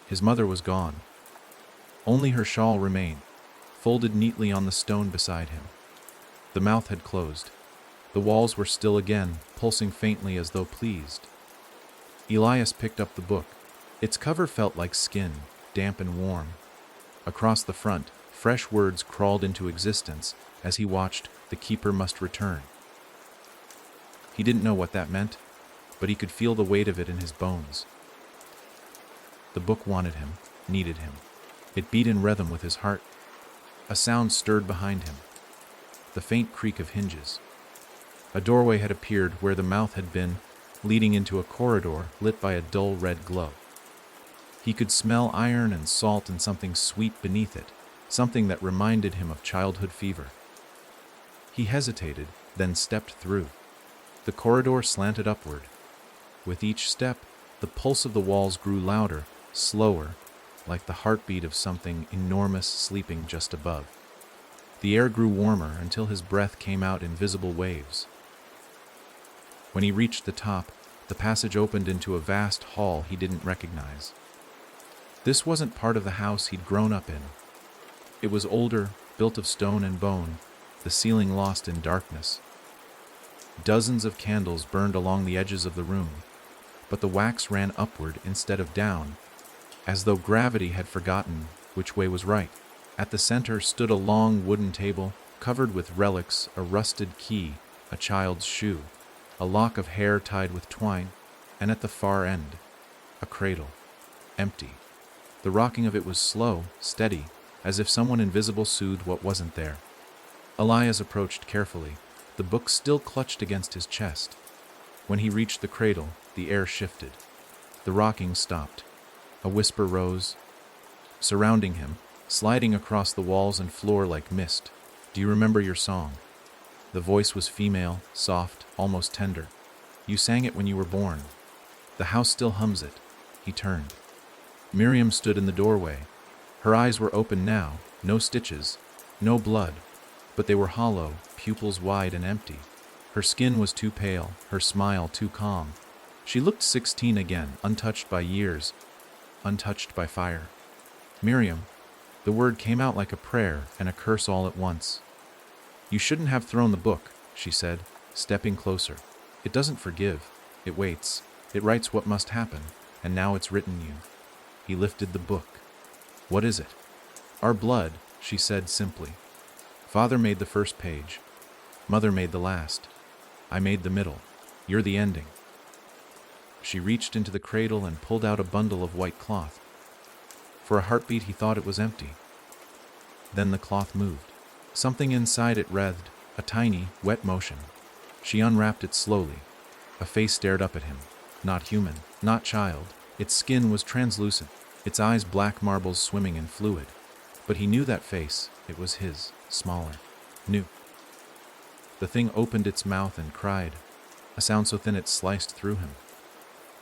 His mother was gone. Only her shawl remained, folded neatly on the stone beside him. The mouth had closed. The walls were still again, pulsing faintly as though pleased. Elias picked up the book. Its cover felt like skin, damp and warm. Across the front, fresh words crawled into existence as he watched "The Keeper Must Return." He didn't know what that meant, but he could feel the weight of it in his bones. The book wanted him, needed him. It beat in rhythm with his heart. A sound stirred behind him. The faint creak of hinges. A doorway had appeared where the mouth had been, leading into a corridor lit by a dull red glow. He could smell iron and salt and something sweet beneath it, something that reminded him of childhood fever. He hesitated, then stepped through. The corridor slanted upward. With each step, the pulse of the walls grew louder, slower, like the heartbeat of something enormous sleeping just above. The air grew warmer until his breath came out in visible waves. When he reached the top, the passage opened into a vast hall he didn't recognize. This wasn't part of the house he'd grown up in. It was older, built of stone and bone, the ceiling lost in darkness. Dozens of candles burned along the edges of the room, but the wax ran upward instead of down, as though gravity had forgotten which way was right. At the center stood a long wooden table, covered with relics, a rusted key, a child's shoe, a lock of hair tied with twine, and at the far end, a cradle, empty. The rocking of it was slow, steady, as if someone invisible soothed what wasn't there. Elias approached carefully, the book still clutched against his chest. When he reached the cradle, the air shifted. The rocking stopped. A whisper rose, surrounding him, sliding across the walls and floor like mist. "Do you remember your song?" The voice was female, soft, almost tender. "You sang it when you were born. The house still hums it." He turned. Miriam stood in the doorway. Her eyes were open now, no stitches, no blood, but they were hollow, pupils wide and empty. Her skin was too pale, her smile too calm. She looked 16 again, untouched by years, untouched by fire. "Miriam," the word came out like a prayer and a curse all at once. "You shouldn't have thrown the book," she said, stepping closer. "It doesn't forgive. It waits. It writes what must happen, and now it's written you." He lifted the book. "What is it?" "Our blood," she said simply. "Father made the first page. Mother made the last. I made the middle. You're the ending." She reached into the cradle and pulled out a bundle of white cloth. For a heartbeat he thought it was empty. Then the cloth moved. Something inside it writhed, a tiny, wet motion. She unwrapped it slowly. A face stared up at him. Not human, not child. Its skin was translucent, its eyes black marbles swimming in fluid. But he knew that face. It was his, smaller, new. The thing opened its mouth and cried, a sound so thin it sliced through him.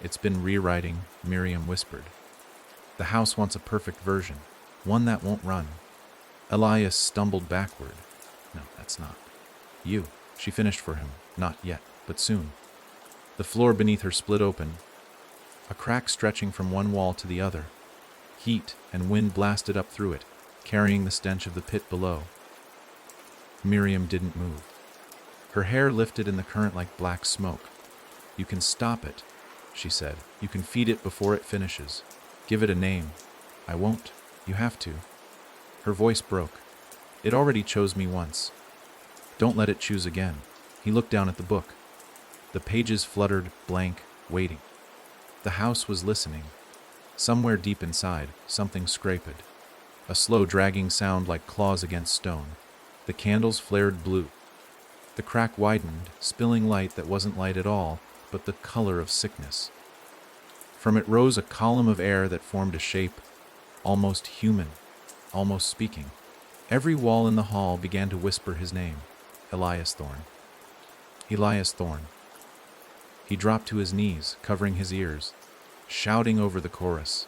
"It's been rewriting," Miriam whispered. "The house wants a perfect version. One that won't run. Elias stumbled backward. No, that's not. You. She finished for him. Not yet, but soon. The floor beneath her split open, a crack stretching from one wall to the other. Heat and wind blasted up through it, carrying the stench of the pit below. Miriam didn't move. Her hair lifted in the current like black smoke. You can stop it, she said. You can feed it before it finishes. Give it a name. I won't. You have to. Her voice broke. It already chose me once. Don't let it choose again. He looked down at the book. The pages fluttered, blank, waiting. The house was listening. Somewhere deep inside, something scraped. A slow dragging sound like claws against stone. The candles flared blue. The crack widened, spilling light that wasn't light at all, but the color of sickness. From it rose a column of air that formed a shape, almost human, almost speaking. Every wall in the hall began to whisper his name, Elias Thorne. Elias Thorne. He dropped to his knees, covering his ears, shouting over the chorus.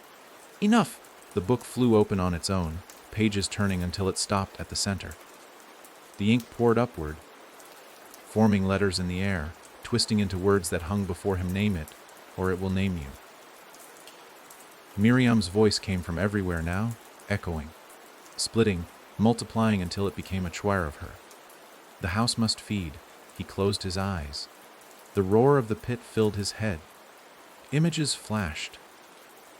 Enough! The book flew open on its own, pages turning until it stopped at the center. The ink poured upward, forming letters in the air, twisting into words that hung before him. Name it, or it will name you. Miriam's voice came from everywhere now, echoing, splitting, multiplying until it became a choir of her. The house must feed. He closed his eyes. The roar of the pit filled his head. Images flashed.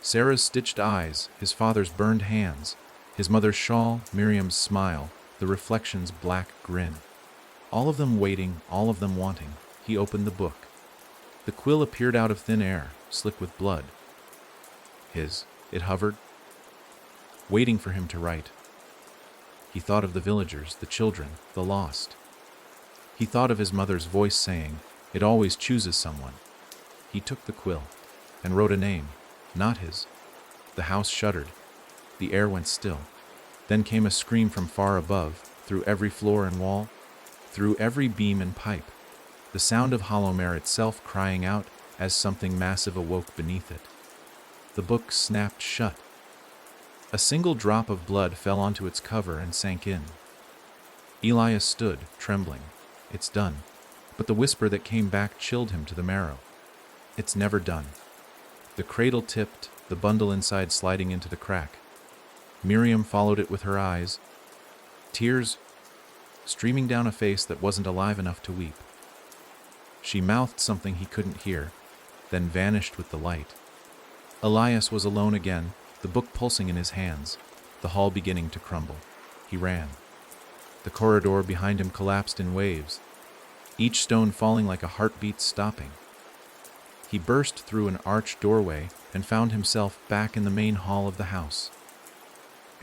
Sarah's stitched eyes, his father's burned hands, his mother's shawl, Miriam's smile, the reflection's black grin. All of them waiting, all of them wanting. He opened the book. The quill appeared out of thin air, slick with blood. It hovered, waiting for him to write. He thought of the villagers, the children, the lost. He thought of his mother's voice saying, "It always chooses someone." He took the quill and wrote a name, not his. The house shuddered. The air went still. Then came a scream from far above, through every floor and wall, through every beam and pipe. The sound of Hollowmere itself crying out as something massive awoke beneath it. The book snapped shut. A single drop of blood fell onto its cover and sank in. Elias stood, trembling. It's done. But the whisper that came back chilled him to the marrow. It's never done. The cradle tipped, the bundle inside sliding into the crack. Miriam followed it with her eyes, tears streaming down a face that wasn't alive enough to weep. She mouthed something he couldn't hear, then vanished with the light. Elias was alone again, the book pulsing in his hands, the hall beginning to crumble. He ran. The corridor behind him collapsed in waves, each stone falling like a heartbeat stopping. He burst through an arched doorway and found himself back in the main hall of the house.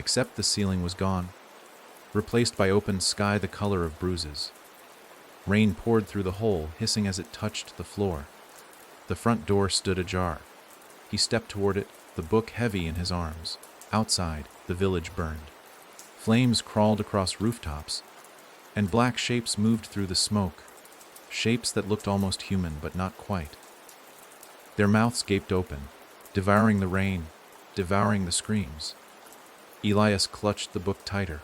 Except the ceiling was gone, replaced by open sky the color of bruises. Rain poured through the hole, hissing as it touched the floor. The front door stood ajar. He stepped toward it, the book heavy in his arms. Outside, the village burned. Flames crawled across rooftops, and black shapes moved through the smoke, shapes that looked almost human but not quite. Their mouths gaped open, devouring the rain, devouring the screams. Elias clutched the book tighter.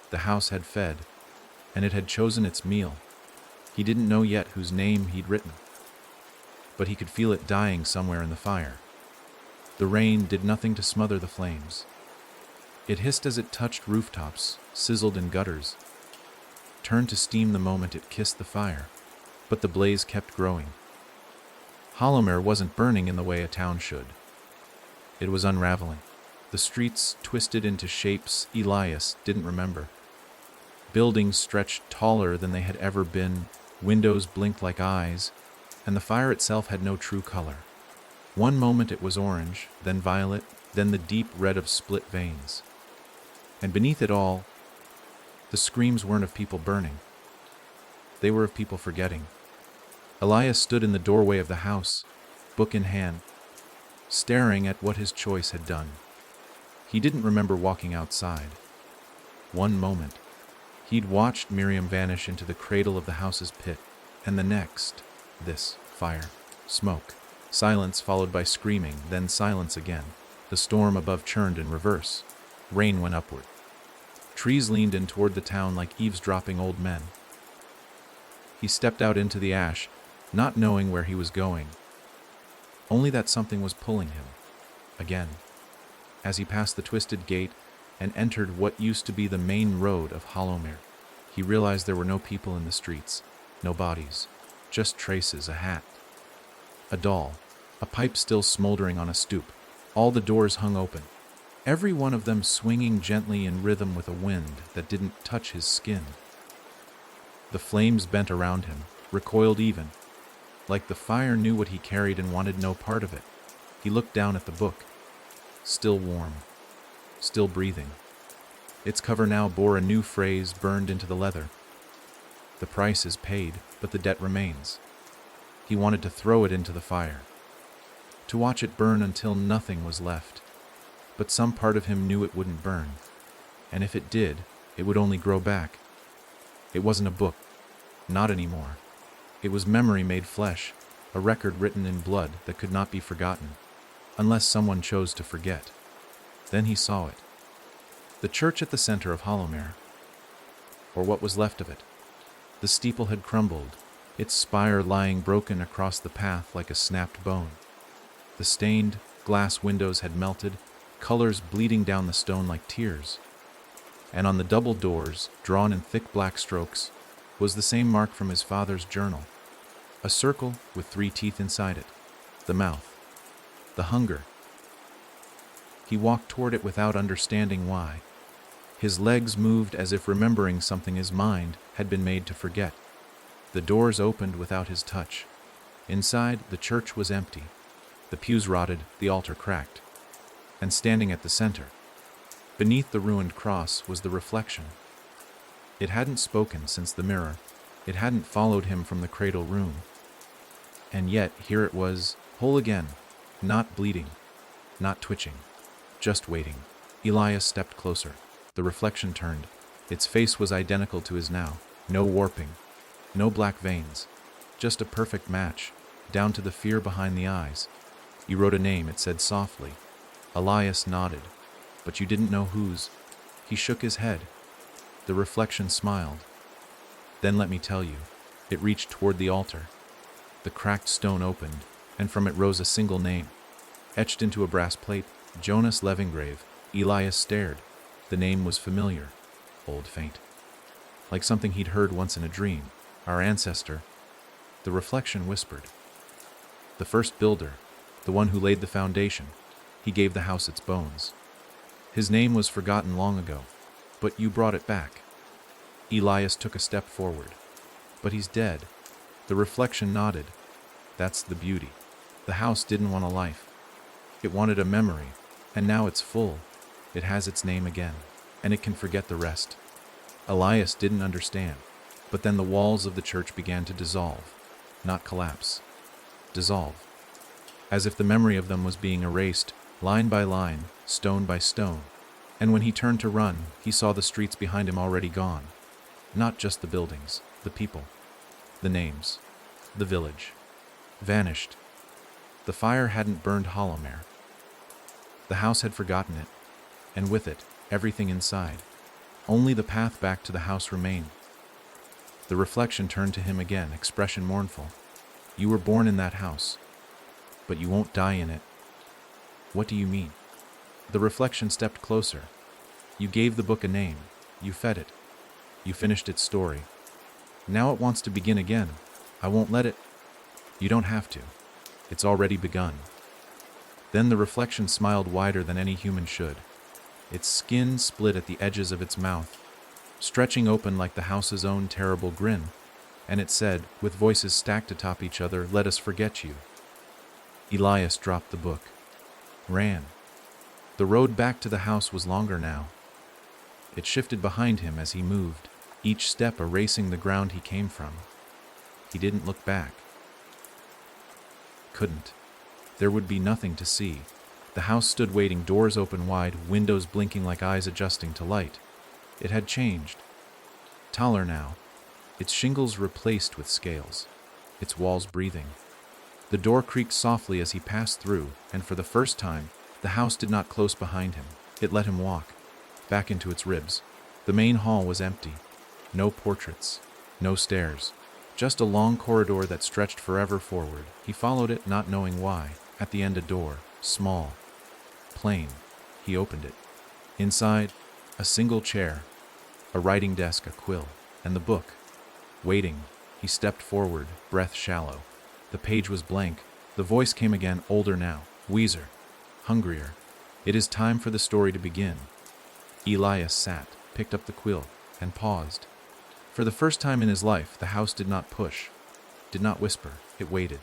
The house had fed, and it had chosen its meal. He didn't know yet whose name he'd written, but he could feel it dying somewhere in the fire. The rain did nothing to smother the flames. It hissed as it touched rooftops, sizzled in gutters, turned to steam the moment it kissed the fire, but the blaze kept growing. Hollowmere wasn't burning in the way a town should. It was unraveling. The streets twisted into shapes Elias didn't remember. Buildings stretched taller than they had ever been, windows blinked like eyes, and the fire itself had no true color. One moment it was orange, then violet, then the deep red of split veins. And beneath it all, the screams weren't of people burning. They were of people forgetting. Elias stood in the doorway of the house, book in hand, staring at what his choice had done. He didn't remember walking outside. One moment, he'd watched Miriam vanish into the cradle of the house's pit, and the next, this, fire, smoke, silence followed by screaming, then silence again. The storm above churned in reverse. Rain went upward. Trees leaned in toward the town like eavesdropping old men. He stepped out into the ash, not knowing where he was going. Only that something was pulling him. Again. As he passed the twisted gate and entered what used to be the main road of Hollowmere, he realized there were no people in the streets, no bodies, just traces, a hat, a doll, a pipe still smoldering on a stoop. All the doors hung open, every one of them swinging gently in rhythm with a wind that didn't touch his skin. The flames bent around him, recoiled even, like the fire knew what he carried and wanted no part of it. He looked down at the book, still warm, still breathing. Its cover now bore a new phrase burned into the leather. The price is paid, but the debt remains. He wanted to throw it into the fire, to watch it burn until nothing was left. But some part of him knew it wouldn't burn, and if it did, it would only grow back. It wasn't a book, not anymore. It was memory made flesh, a record written in blood that could not be forgotten, unless someone chose to forget. Then he saw it. The church at the center of Hollowmere, or what was left of it. The steeple had crumbled, its spire lying broken across the path like a snapped bone. The stained glass windows had melted, colors bleeding down the stone like tears. And on the double doors, drawn in thick black strokes, was the same mark from his father's journal. A circle with 3 teeth inside it. The mouth. The hunger. He walked toward it without understanding why. His legs moved as if remembering something his mind had been made to forget. The doors opened without his touch. Inside, the church was empty. The pews rotted, the altar cracked. And standing at the center, beneath the ruined cross, was the reflection. It hadn't spoken since the mirror. It hadn't followed him from the cradle room. And yet, here it was, whole again, not bleeding, not twitching, just waiting. Elias stepped closer. The reflection turned. Its face was identical to his now. No warping, no black veins, just a perfect match, down to the fear behind the eyes. You wrote a name, it said softly. Elias nodded. But you didn't know whose. He shook his head. The reflection smiled. Then let me tell you. It reached toward the altar. The cracked stone opened, and from it rose a single name. Etched into a brass plate, Jonas Levingrave. Elias stared. The name was familiar, old, faint, like something he'd heard once in a dream. Our ancestor. The reflection whispered. The first builder, the one who laid the foundation. He gave the house its bones. His name was forgotten long ago, but you brought it back. Elias took a step forward. But he's dead. The reflection nodded. That's the beauty. The house didn't want a life. It wanted a memory, and now it's full. It has its name again, and it can forget the rest. Elias didn't understand, but then the walls of the church began to dissolve, not collapse. Dissolve. As if the memory of them was being erased, line by line, stone by stone. And when he turned to run, he saw the streets behind him already gone. Not just the buildings, the people, the names, the village. Vanished. The fire hadn't burned Hollowmere. The house had forgotten it, and with it, everything inside. Only the path back to the house remained. The reflection turned to him again, expression mournful. You were born in that house, but you won't die in it. What do you mean? The reflection stepped closer. You gave the book a name. You fed it. You finished its story. Now it wants to begin again. I won't let it. You don't have to. It's already begun. Then the reflection smiled wider than any human should. Its skin split at the edges of its mouth, stretching open like the house's own terrible grin, and it said, with voices stacked atop each other, "Let us forget you." Elias dropped the book. Ran. The road back to the house was longer now. It shifted behind him as he moved, each step erasing the ground he came from. He didn't look back. Couldn't. There would be nothing to see. The house stood waiting, doors open wide, windows blinking like eyes adjusting to light. It had changed. Taller now, its shingles replaced with scales, its walls breathing. The door creaked softly as he passed through, and for the first time, the house did not close behind him. It let him walk. back into its ribs. The main hall was empty. No portraits, no stairs. Just a long corridor that stretched forever forward. He followed it, not knowing why. At the end a door, small, plain. He opened it. Inside, a single chair, a writing desk, a quill, and the book. Waiting, he stepped forward, breath shallow. The page was blank. The voice came again, older now, wheezer, hungrier. It is time for the story to begin. Elias sat, picked up the quill, and paused. For the first time in his life, the house did not push, did not whisper, it waited.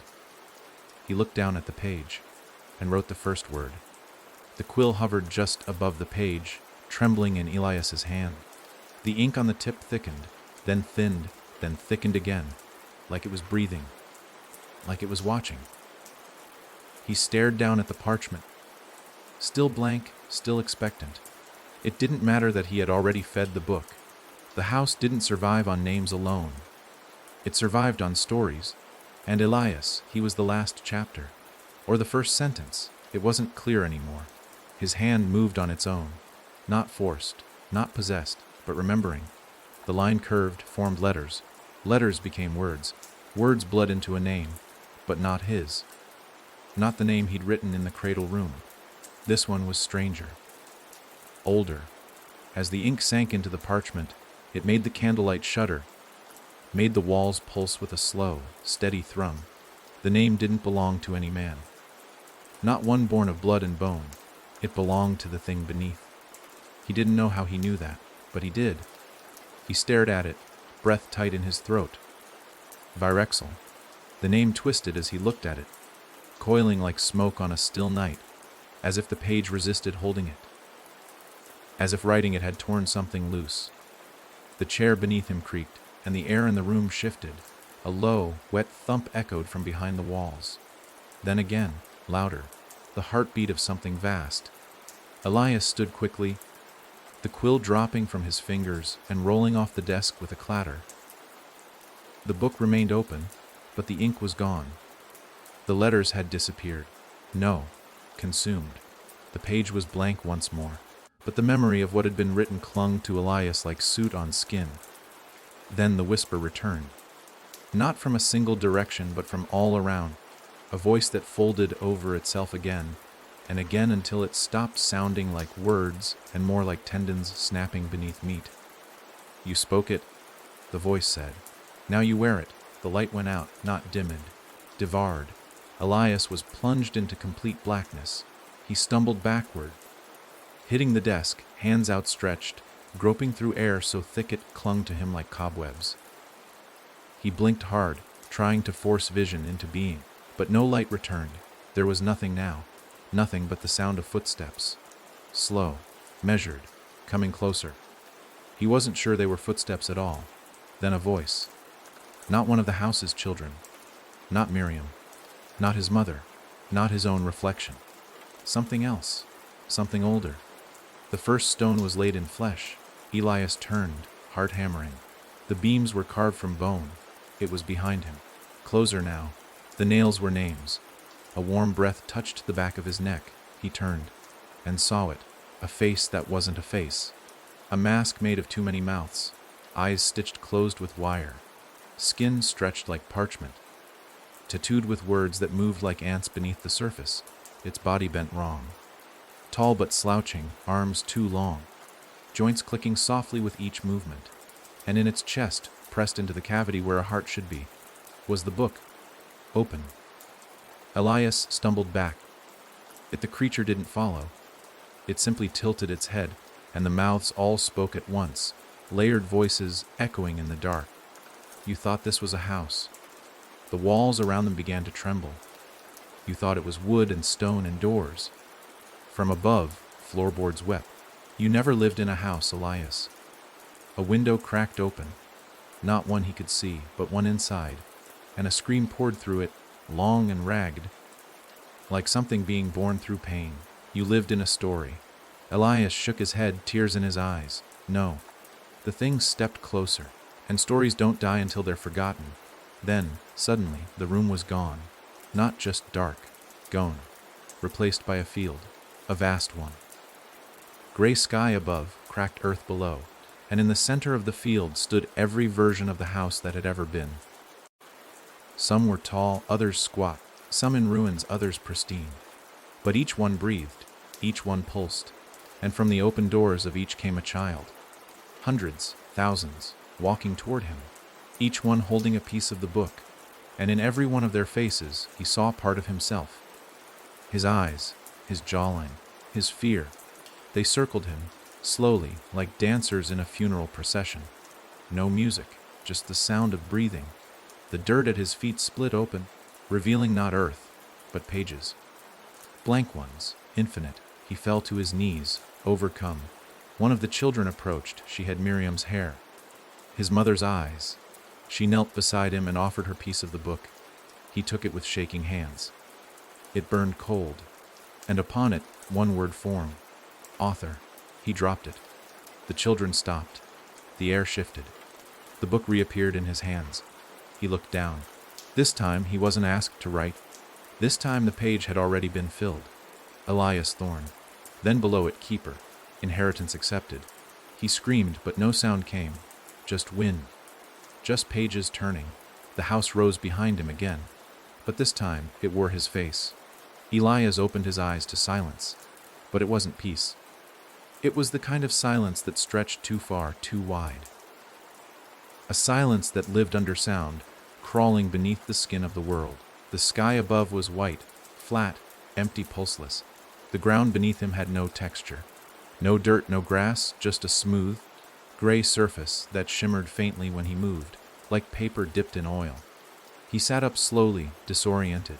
He looked down at the page and wrote the first word. The quill hovered just above the page, trembling in Elias's hand. The ink on the tip thickened, then thinned, then thickened again, like it was breathing, like it was watching. He stared down at the parchment, still blank, still expectant. It didn't matter that he had already fed the book. The house didn't survive on names alone. It survived on stories. And Elias, he was the last chapter. Or the first sentence. It wasn't clear anymore. His hand moved on its own. Not forced, not possessed, but remembering. The line curved, formed letters. Letters became words. Words bled into a name, but not his. Not the name he'd written in the cradle room. This one was stranger. Older. As the ink sank into the parchment, it made the candlelight shudder, made the walls pulse with a slow, steady thrum. The name didn't belong to any man. Not one born of blood and bone. It belonged to the thing beneath. He didn't know how he knew that, but he did. He stared at it, breath tight in his throat. Virexel. The name twisted as he looked at it, coiling like smoke on a still night, as if the page resisted holding it, as if writing it had torn something loose. The chair beneath him creaked, and the air in the room shifted. A low, wet thump echoed from behind the walls. Then again, louder, the heartbeat of something vast. Elias stood quickly, the quill dropping from his fingers and rolling off the desk with a clatter. The book remained open, but the ink was gone. The letters had disappeared. No, consumed. The page was blank once more, but the memory of what had been written clung to Elias like soot on skin. Then the whisper returned. Not from a single direction, but from all around. A voice that folded over itself again and again until it stopped sounding like words and more like tendons snapping beneath meat. You spoke it, the voice said. Now you wear it. The light went out, not dimmed, devoured. Elias was plunged into complete blackness. He stumbled backward, hitting the desk, hands outstretched, groping through air so thick it clung to him like cobwebs. He blinked hard, trying to force vision into being, but no light returned. There was nothing now, nothing but the sound of footsteps. Slow, measured, coming closer. He wasn't sure they were footsteps at all. Then a voice. Not one of the house's children. Not Miriam. Not his mother. Not his own reflection. Something else. Something older. The first stone was laid in flesh. Elias turned, heart hammering. The beams were carved from bone. It was behind him. Closer now. The nails were names. A warm breath touched the back of his neck. He turned and saw it. A face that wasn't a face. A mask made of too many mouths. Eyes stitched closed with wire. Skin stretched like parchment. Tattooed with words that moved like ants beneath the surface. Its body bent wrong. Tall but slouching, arms too long. Joints clicking softly with each movement. And in its chest, pressed into the cavity where a heart should be, was the book. Open. Elias stumbled back. Yet the creature didn't follow. It simply tilted its head, and the mouths all spoke at once, layered voices echoing in the dark. You thought this was a house. The walls around them began to tremble. You thought it was wood and stone and doors. From above, floorboards wept. You never lived in a house, Elias. A window cracked open, not one he could see, but one inside, and a scream poured through it, long and ragged, like something being born through pain. You lived in a story. Elias shook his head, tears in his eyes. No. The thing stepped closer, and stories don't die until they're forgotten. Then, suddenly, the room was gone. Not just dark, gone, replaced by a field, a vast one. Gray sky above, cracked earth below, and in the center of the field stood every version of the house that had ever been. Some were tall, others squat, some in ruins, others pristine. But each one breathed, each one pulsed, and from the open doors of each came a child. Hundreds, thousands, walking toward him, each one holding a piece of the book, and in every one of their faces he saw part of himself. His eyes, his jawline, his fear, they circled him, slowly, like dancers in a funeral procession. No music, just the sound of breathing. The dirt at his feet split open, revealing not earth, but pages. Blank ones, infinite. He fell to his knees, overcome. One of the children approached. She had Miriam's hair. His mother's eyes. She knelt beside him and offered her piece of the book. He took it with shaking hands. It burned cold, and upon it, one word formed. Author. He dropped it. The children stopped. The air shifted. The book reappeared in his hands. He looked down. This time he wasn't asked to write. This time the page had already been filled. Elias Thorne. Then below it, Keeper. Inheritance accepted. He screamed, but no sound came. Just wind. Just pages turning. The house rose behind him again. But this time it wore his face. Elias opened his eyes to silence. But it wasn't peace. It was the kind of silence that stretched too far, too wide. A silence that lived under sound, crawling beneath the skin of the world. The sky above was white, flat, empty, pulseless. The ground beneath him had no texture. No dirt, no grass, just a smooth, gray surface that shimmered faintly when he moved, like paper dipped in oil. He sat up slowly, disoriented,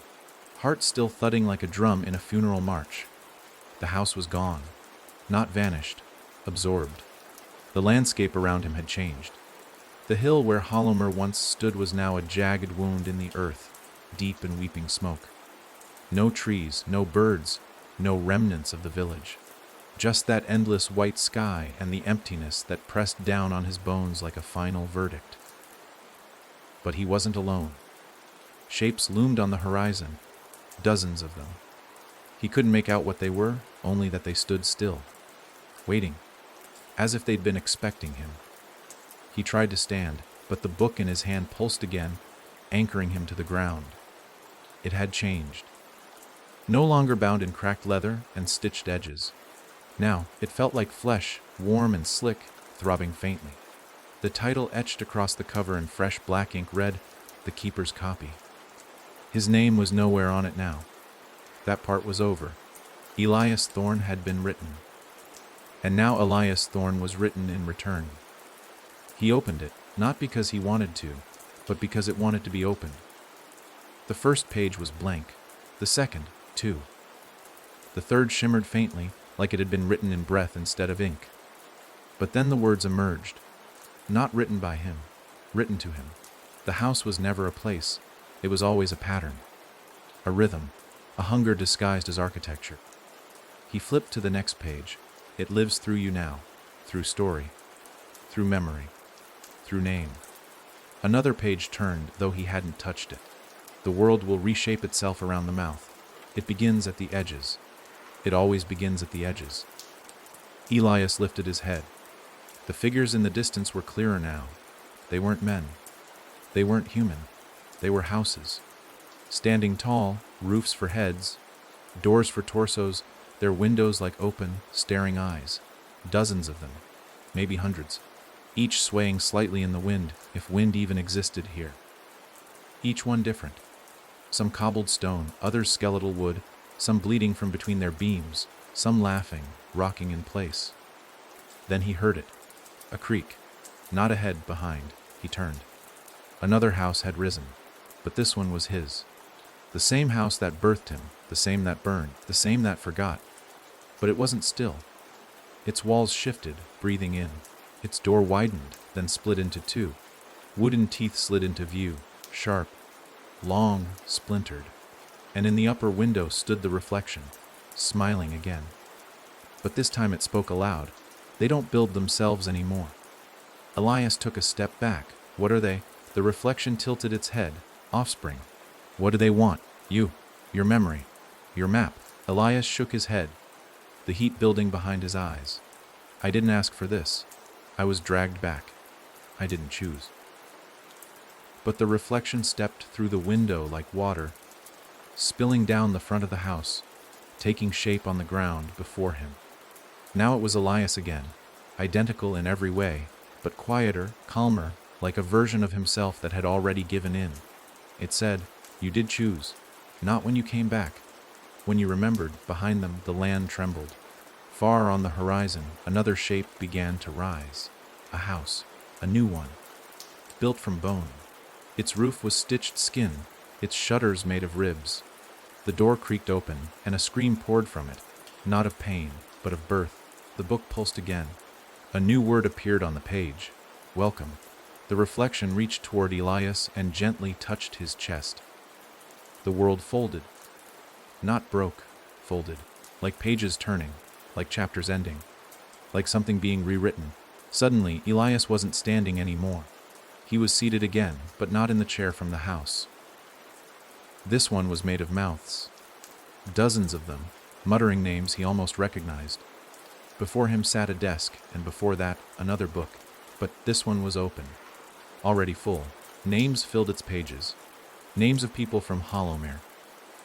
heart still thudding like a drum in a funeral march. The house was gone. Not vanished, absorbed. The landscape around him had changed. The hill where Hollomer once stood was now a jagged wound in the earth, deep in weeping smoke. No trees, no birds, no remnants of the village. Just that endless white sky and the emptiness that pressed down on his bones like a final verdict. But he wasn't alone. Shapes loomed on the horizon, dozens of them. He couldn't make out what they were, only that they stood still, waiting, as if they'd been expecting him. He tried to stand, but the book in his hand pulsed again, anchoring him to the ground. It had changed. No longer bound in cracked leather and stitched edges. Now, it felt like flesh, warm and slick, throbbing faintly. The title etched across the cover in fresh black ink read, "The Keeper's Copy." His name was nowhere on it now. That part was over. Elias Thorne had been written. And now Elias Thorne was written in return. He opened it, not because he wanted to, but because it wanted to be opened. The first page was blank. The second, too. The third shimmered faintly, like it had been written in breath instead of ink. But then the words emerged. Not written by him, written to him. The house was never a place. It was always a pattern. A rhythm. A hunger disguised as architecture. He flipped to the next page. It lives through you now, through story, through memory, through name. Another page turned, though he hadn't touched it. The world will reshape itself around the mouth. It begins at the edges. It always begins at the edges. Elias lifted his head. The figures in the distance were clearer now. They weren't men. They weren't human. They were houses. Standing tall, roofs for heads, doors for torsos, their windows like open, staring eyes. Dozens of them, maybe hundreds, each swaying slightly in the wind, if wind even existed here. Each one different. Some cobbled stone, others skeletal wood, some bleeding from between their beams, some laughing, rocking in place. Then he heard it. A creak. Not ahead, behind. He turned. Another house had risen, but this one was his. The same house that birthed him, the same that burned, the same that forgot. But it wasn't still. Its walls shifted, breathing in. Its door widened, then split into two. Wooden teeth slid into view, sharp, long, splintered. And in the upper window stood the reflection, smiling again. But this time it spoke aloud. They don't build themselves anymore. Elias took a step back. What are they? The reflection tilted its head. Offspring. What do they want? You. Your memory. Your map. Elias shook his head, the heat building behind his eyes. I didn't ask for this. I was dragged back. I didn't choose. But the reflection stepped through the window like water, spilling down the front of the house, taking shape on the ground before him. Now it was Elias again, identical in every way, but quieter, calmer, like a version of himself that had already given in. It said, "You did choose. Not when you came back." When you remembered, behind them the land trembled. Far on the horizon, another shape began to rise. A house, a new one, built from bone. Its roof was stitched skin, its shutters made of ribs. The door creaked open, and a scream poured from it, not of pain, but of birth. The book pulsed again. A new word appeared on the page. Welcome. The reflection reached toward Elias and gently touched his chest. The world folded. Not broke, folded. Like pages turning, like chapters ending, like something being rewritten. Suddenly, Elias wasn't standing anymore. He was seated again, but not in the chair from the house. This one was made of mouths. Dozens of them, muttering names he almost recognized. Before him sat a desk, and before that, another book. But this one was open, already full. Names filled its pages. Names of people from Hollowmere.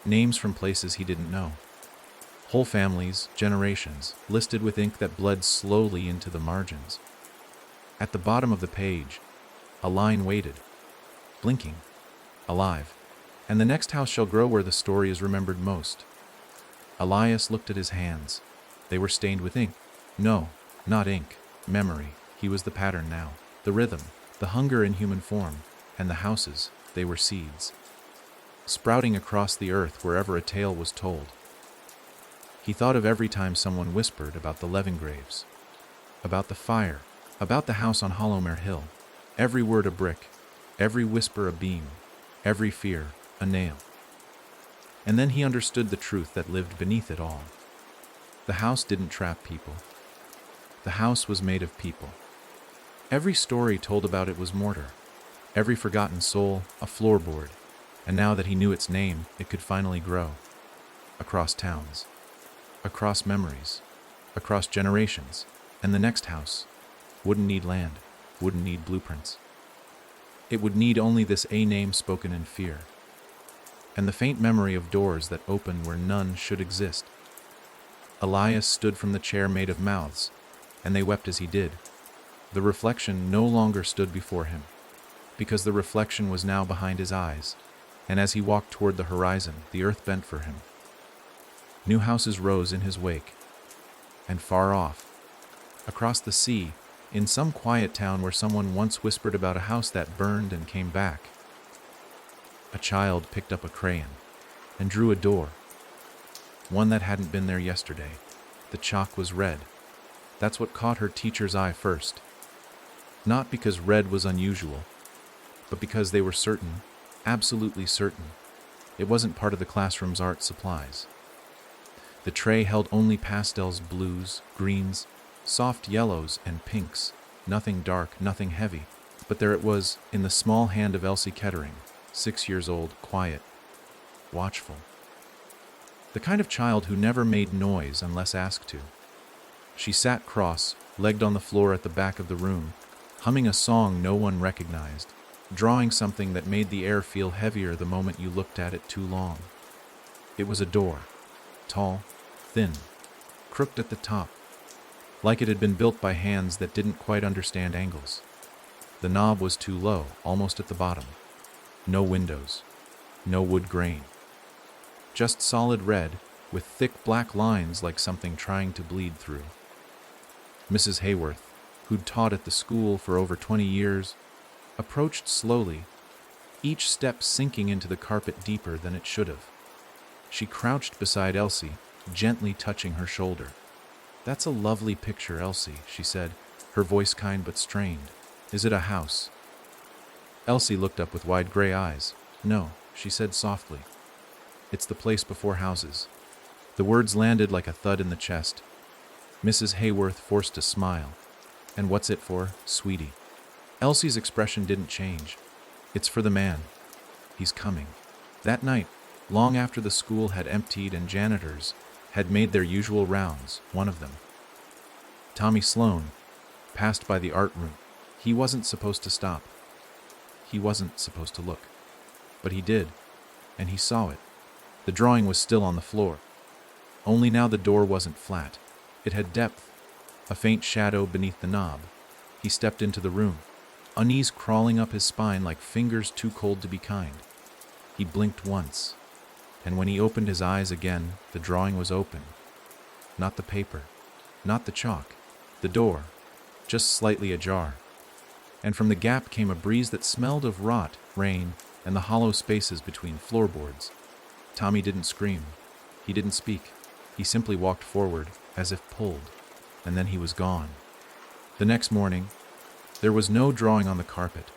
Names from places he didn't know. Whole families, generations, listed with ink that bled slowly into the margins. At the bottom of the page, a line waited, blinking, alive. And the next house shall grow where the story is remembered most. Elias looked at his hands. They were stained with ink. No, not ink, memory. He was the pattern now. The rhythm, the hunger in human form, and the houses, they were seeds, sprouting across the earth wherever a tale was told. He thought of every time someone whispered about the Levengraves, about the fire, about the house on Hollowmere Hill. Every word a brick, every whisper a beam, every fear a nail. And then he understood the truth that lived beneath it all. The house didn't trap people. The house was made of people. Every story told about it was mortar, every forgotten soul a floorboard, and now that he knew its name, it could finally grow. Across towns, across memories, across generations, and the next house wouldn't need land, wouldn't need blueprints. It would need only this A name spoken in fear, and the faint memory of doors that open where none should exist. Elias stood from the chair made of mouths, and they wept as he did. The reflection no longer stood before him, because the reflection was now behind his eyes, and as he walked toward the horizon, the earth bent for him. New houses rose in his wake, and far off, across the sea, in some quiet town where someone once whispered about a house that burned and came back, a child picked up a crayon and drew a door, one that hadn't been there yesterday. The chalk was red. That's what caught her teacher's eye first. Not because red was unusual, but because they were certain, absolutely certain, it wasn't part of the classroom's art supplies. The tray held only pastels, blues, greens, soft yellows and pinks, nothing dark, nothing heavy. But there it was, in the small hand of Elsie Kettering, 6 years old, quiet, watchful. The kind of child who never made noise unless asked to. She sat cross-legged on the floor at the back of the room, humming a song no one recognized, drawing something that made the air feel heavier the moment you looked at it too long. It was a door, tall, thin, crooked at the top, like it had been built by hands that didn't quite understand angles. The knob was too low, almost at the bottom. No windows, no wood grain. Just solid red, with thick black lines like something trying to bleed through. Mrs. Hayworth, who'd taught at the school for over 20 years, approached slowly, each step sinking into the carpet deeper than it should have. She crouched beside Elsie, gently touching her shoulder. "That's a lovely picture, Elsie," she said, her voice kind but strained. "Is it a house?" Elsie looked up with wide gray eyes. "No," she said softly. "It's the place before houses." The words landed like a thud in the chest. Mrs. Hayworth forced a smile. "And what's it for, sweetie?" Elsie's expression didn't change. "It's for the man. He's coming." That night, long after the school had emptied and janitors had made their usual rounds, one of them, Tommy Sloan passed by the art room. He wasn't supposed to stop. He wasn't supposed to look. But he did, and he saw it. The drawing was still on the floor. Only now the door wasn't flat. It had depth, a faint shadow beneath the knob. He stepped into the room, unease crawling up his spine like fingers too cold to be kind. He blinked once, and when he opened his eyes again, the drawing was open. Not the paper, not the chalk, the door, just slightly ajar. And from the gap came a breeze that smelled of rot, rain, and the hollow spaces between floorboards. Tommy didn't scream. He didn't speak. He simply walked forward, as if pulled, and then he was gone. The next morning, there was no drawing on the carpet,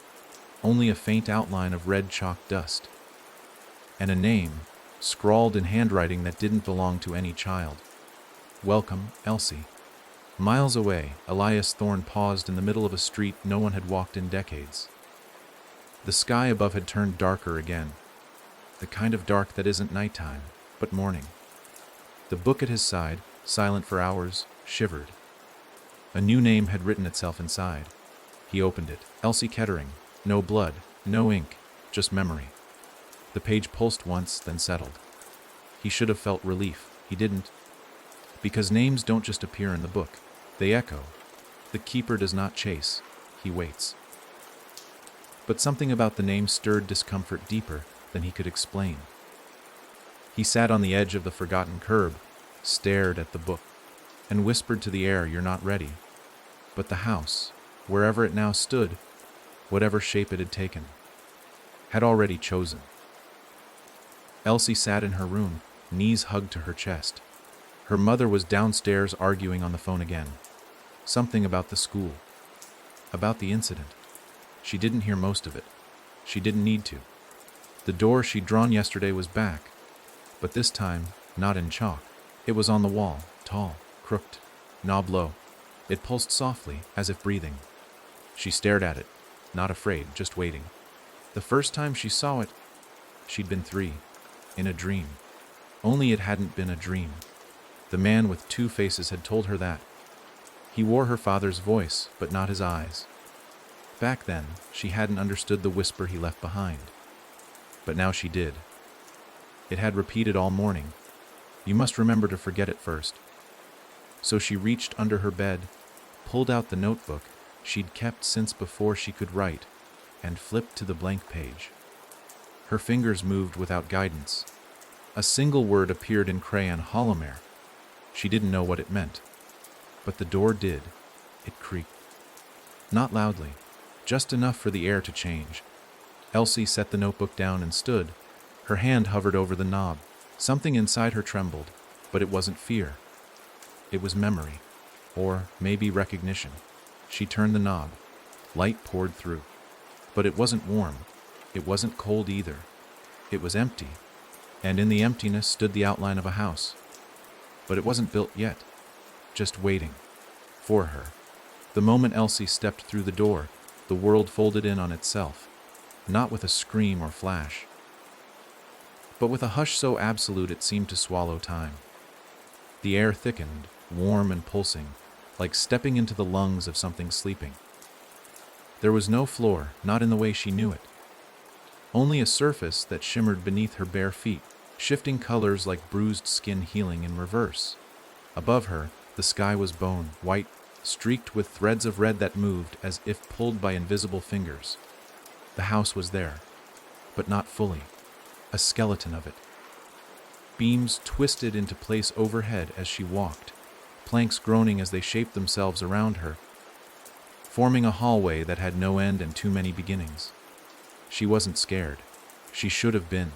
only a faint outline of red chalk dust, and a name, scrawled in handwriting that didn't belong to any child. Welcome, Elsie. Miles away, Elias Thorne paused in the middle of a street no one had walked in decades. The sky above had turned darker again, the kind of dark that isn't nighttime, but morning. The book at his side, silent for hours, shivered. A new name had written itself inside. He opened it. Elsie Kettering. No blood, no ink, just memory. The page pulsed once, then settled. He should have felt relief. He didn't. Because names don't just appear in the book. They echo. The keeper does not chase. He waits. But something about the name stirred discomfort deeper than he could explain. He sat on the edge of the forgotten curb, stared at the book, and whispered to the air, "You're not ready." But the house, wherever it now stood, whatever shape it had taken, had already chosen. Elsie sat in her room, knees hugged to her chest. Her mother was downstairs arguing on the phone again. Something about the school. About the incident. She didn't hear most of it. She didn't need to. The door she'd drawn yesterday was back, but this time, not in chalk. It was on the wall, tall, crooked, knob low. It pulsed softly, as if breathing. She stared at it, not afraid, just waiting. The first time she saw it, she'd been 3, in a dream. Only it hadn't been a dream. The man with 2 faces had told her that. He wore her father's voice, but not his eyes. Back then, she hadn't understood the whisper he left behind. But now she did. It had repeated all morning. You must remember to forget it first. So she reached under her bed, pulled out the notebook she'd kept since before she could write, and flipped to the blank page. Her fingers moved without guidance. A single word appeared in crayon: Holomer. She didn't know what it meant. But the door did. It creaked. Not loudly, just enough for the air to change. Elsie set the notebook down and stood. Her hand hovered over the knob. Something inside her trembled, but it wasn't fear. It was memory, or maybe recognition. She turned the knob. Light poured through. But it wasn't warm. It wasn't cold either. It was empty, and in the emptiness stood the outline of a house. But it wasn't built yet, just waiting. For her. The moment Elsie stepped through the door, the world folded in on itself, not with a scream or flash, but with a hush so absolute it seemed to swallow time. The air thickened, warm and pulsing, like stepping into the lungs of something sleeping. There was no floor, not in the way she knew it. Only a surface that shimmered beneath her bare feet, shifting colors like bruised skin healing in reverse. Above her, the sky was bone, white, streaked with threads of red that moved as if pulled by invisible fingers. The house was there, but not fully. A skeleton of it. Beams twisted into place overhead as she walked, planks groaning as they shaped themselves around her, forming a hallway that had no end and too many beginnings. She wasn't scared. She should have been.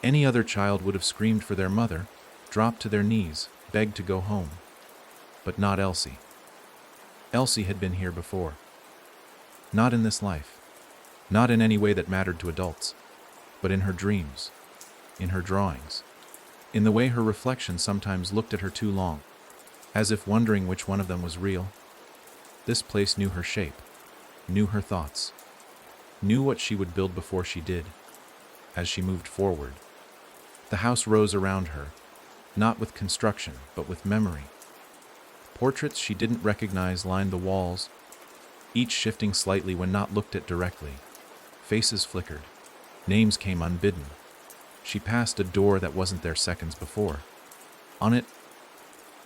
Any other child would have screamed for their mother, dropped to their knees, begged to go home. But not Elsie. Elsie had been here before. Not in this life. Not in any way that mattered to adults. But in her dreams. In her drawings. In the way her reflection sometimes looked at her too long, as if wondering which one of them was real. This place knew her shape, knew her thoughts, knew what she would build before she did, as she moved forward. The house rose around her, not with construction, but with memory. Portraits she didn't recognize lined the walls, each shifting slightly when not looked at directly. Faces flickered. Names came unbidden. She passed a door that wasn't there seconds before. On it,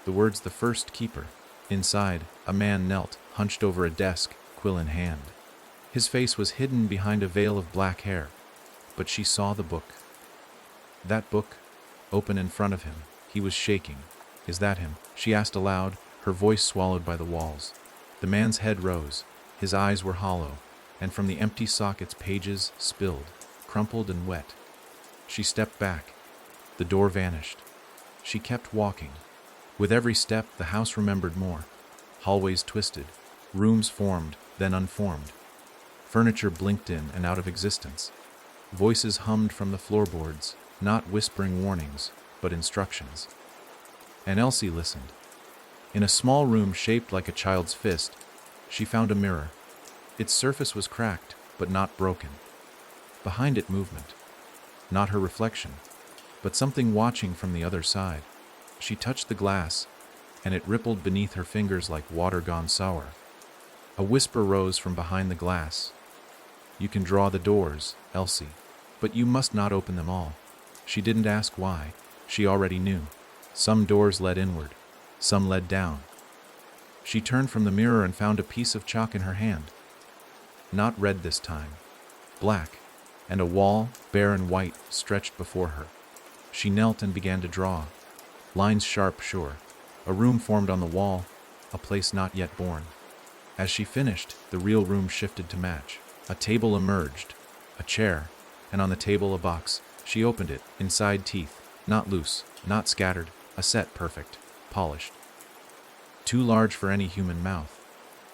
the words "the first keeper." Inside, a man knelt, hunched over a desk, quill in hand. His face was hidden behind a veil of black hair, but she saw the book. That book, open in front of him. He was shaking. "Is that him?" she asked aloud, her voice swallowed by the walls. The man's head rose. His eyes were hollow, and from the empty sockets pages spilled, crumpled and wet. She stepped back. The door vanished. She kept walking. With every step, the house remembered more. Hallways twisted, rooms formed, then unformed. Furniture blinked in and out of existence. Voices hummed from the floorboards, not whispering warnings, but instructions. And Elsie listened. In a small room shaped like a child's fist, she found a mirror. Its surface was cracked, but not broken. Behind it, movement. Not her reflection, but something watching from the other side. She touched the glass, and it rippled beneath her fingers like water gone sour. A whisper rose from behind the glass. "You can draw the doors, Elsie, but you must not open them all." She didn't ask why. She already knew. Some doors led inward, some led down. She turned from the mirror and found a piece of chalk in her hand. Not red this time. Black, and a wall, bare and white, stretched before her. She knelt and began to draw. Lines sharp, sure. A room formed on the wall, a place not yet born. As she finished, the real room shifted to match. A table emerged, a chair, and on the table a box. She opened it, inside teeth, not loose, not scattered, a set perfect, polished. Too large for any human mouth.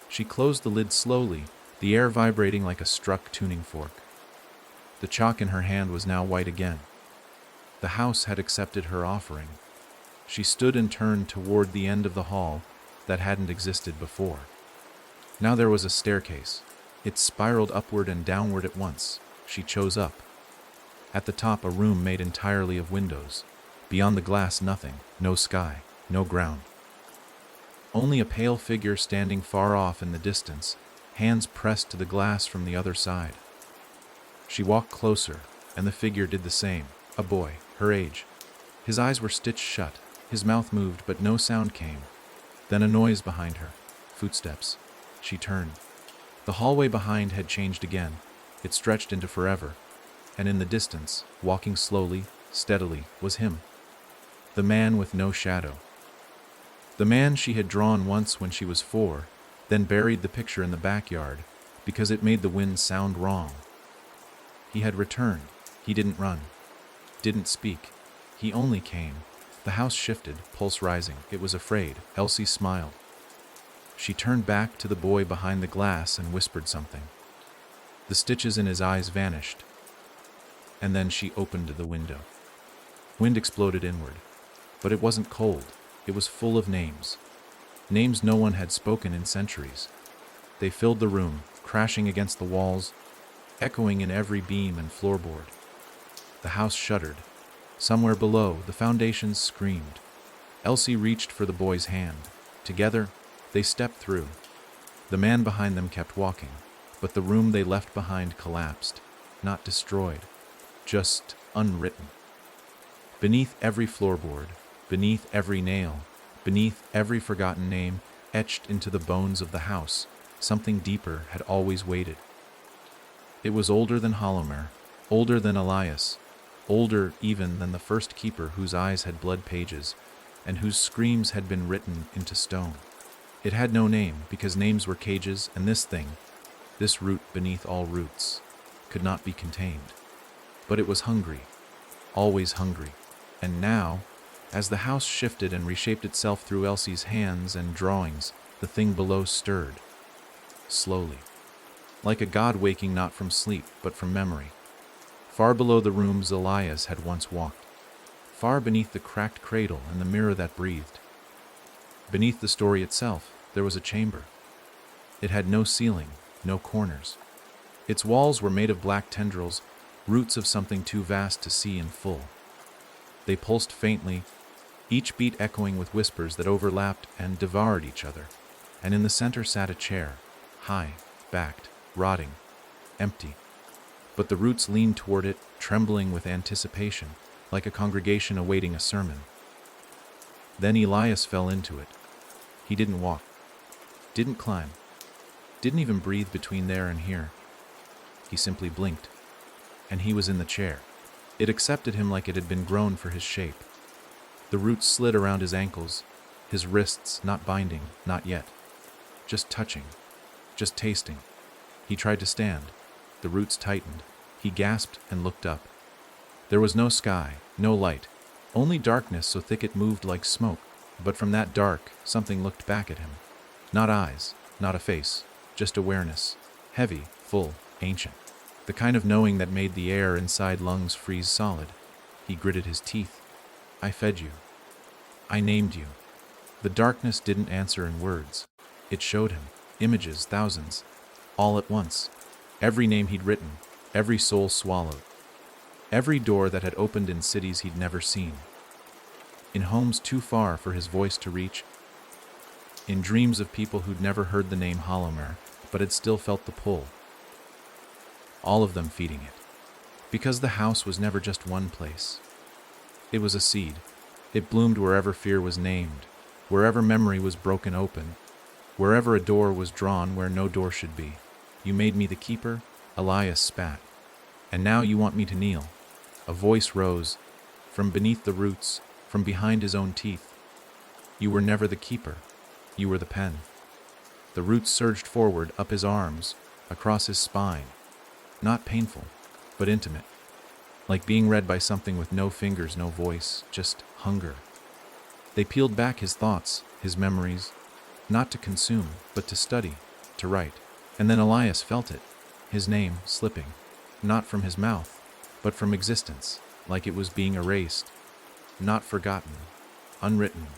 She closed the lid slowly, the air vibrating like a struck tuning fork. The chalk in her hand was now white again. The house had accepted her offering. She stood and turned toward the end of the hall that hadn't existed before. Now there was a staircase. It spiraled upward and downward at once. She chose up. At the top, a room made entirely of windows. Beyond the glass, nothing. No sky, no ground. Only a pale figure standing far off in the distance, hands pressed to the glass from the other side. She walked closer, and the figure did the same. A boy, her age. His eyes were stitched shut. His mouth moved, but no sound came. Then a noise behind her. Footsteps. She turned. The hallway behind had changed again. It stretched into forever. And in the distance, walking slowly, steadily, was him. The man with no shadow. The man she had drawn once when she was 4, then buried the picture in the backyard because it made the wind sound wrong. He had returned. He didn't run. Didn't speak. He only came. The house shifted, pulse rising. It was afraid. Elsie smiled. She turned back to the boy behind the glass and whispered something. The stitches in his eyes vanished. And then she opened the window. Wind exploded inward. But it wasn't cold. It was full of names. Names no one had spoken in centuries. They filled the room, crashing against the walls, echoing in every beam and floorboard. The house shuddered. Somewhere below, the foundations screamed. Elsie reached for the boy's hand. Together, they stepped through. The man behind them kept walking, but the room they left behind collapsed, not destroyed, just unwritten. Beneath every floorboard, beneath every nail, beneath every forgotten name, etched into the bones of the house, something deeper had always waited. It was older than Holomer, older than Elias, older even than the first keeper whose eyes had blood pages, and whose screams had been written into stone. It had no name, because names were cages, and this thing, this root beneath all roots, could not be contained. But it was hungry, always hungry. And now, as the house shifted and reshaped itself through Elsie's hands and drawings, the thing below stirred, slowly, like a god waking not from sleep, but from memory. Far below the rooms Elias had once walked, far beneath the cracked cradle and the mirror that breathed. Beneath the story itself, there was a chamber. It had no ceiling, no corners. Its walls were made of black tendrils, roots of something too vast to see in full. They pulsed faintly, each beat echoing with whispers that overlapped and devoured each other. And in the center sat a chair, high, backed, rotting, empty. But the roots leaned toward it, trembling with anticipation, like a congregation awaiting a sermon. Then Elias fell into it. He didn't walk, didn't climb, didn't even breathe between there and here. He simply blinked, and he was in the chair. It accepted him like it had been grown for his shape. The roots slid around his ankles, his wrists not binding, not yet. Just touching, just tasting. He tried to stand. The roots tightened. He gasped and looked up. There was no sky, no light, only darkness so thick it moved like smoke. But from that dark, something looked back at him. Not eyes, not a face, just awareness. Heavy, full, ancient. The kind of knowing that made the air inside lungs freeze solid. He gritted his teeth. I fed you. I named you. The darkness didn't answer in words. It showed him. Images, thousands. All at once. Every name he'd written. Every soul swallowed. Every door that had opened in cities he'd never seen. In homes too far for his voice to reach. In dreams of people who'd never heard the name Holomer, but had still felt the pull. All of them feeding it. Because the house was never just one place. It was a seed. It bloomed wherever fear was named, wherever memory was broken open, wherever a door was drawn where no door should be. You made me the keeper, Elias spat. And now you want me to kneel. A voice rose, from beneath the roots, from behind his own teeth. You were never the keeper. You were the pen. The roots surged forward, up his arms, across his spine. Not painful, but intimate. Like being read by something with no fingers, no voice, just hunger. They peeled back his thoughts, his memories, not to consume, but to study, to write. And then Elias felt it, his name slipping, not from his mouth, but from existence, like it was being erased. Not forgotten, unwritten.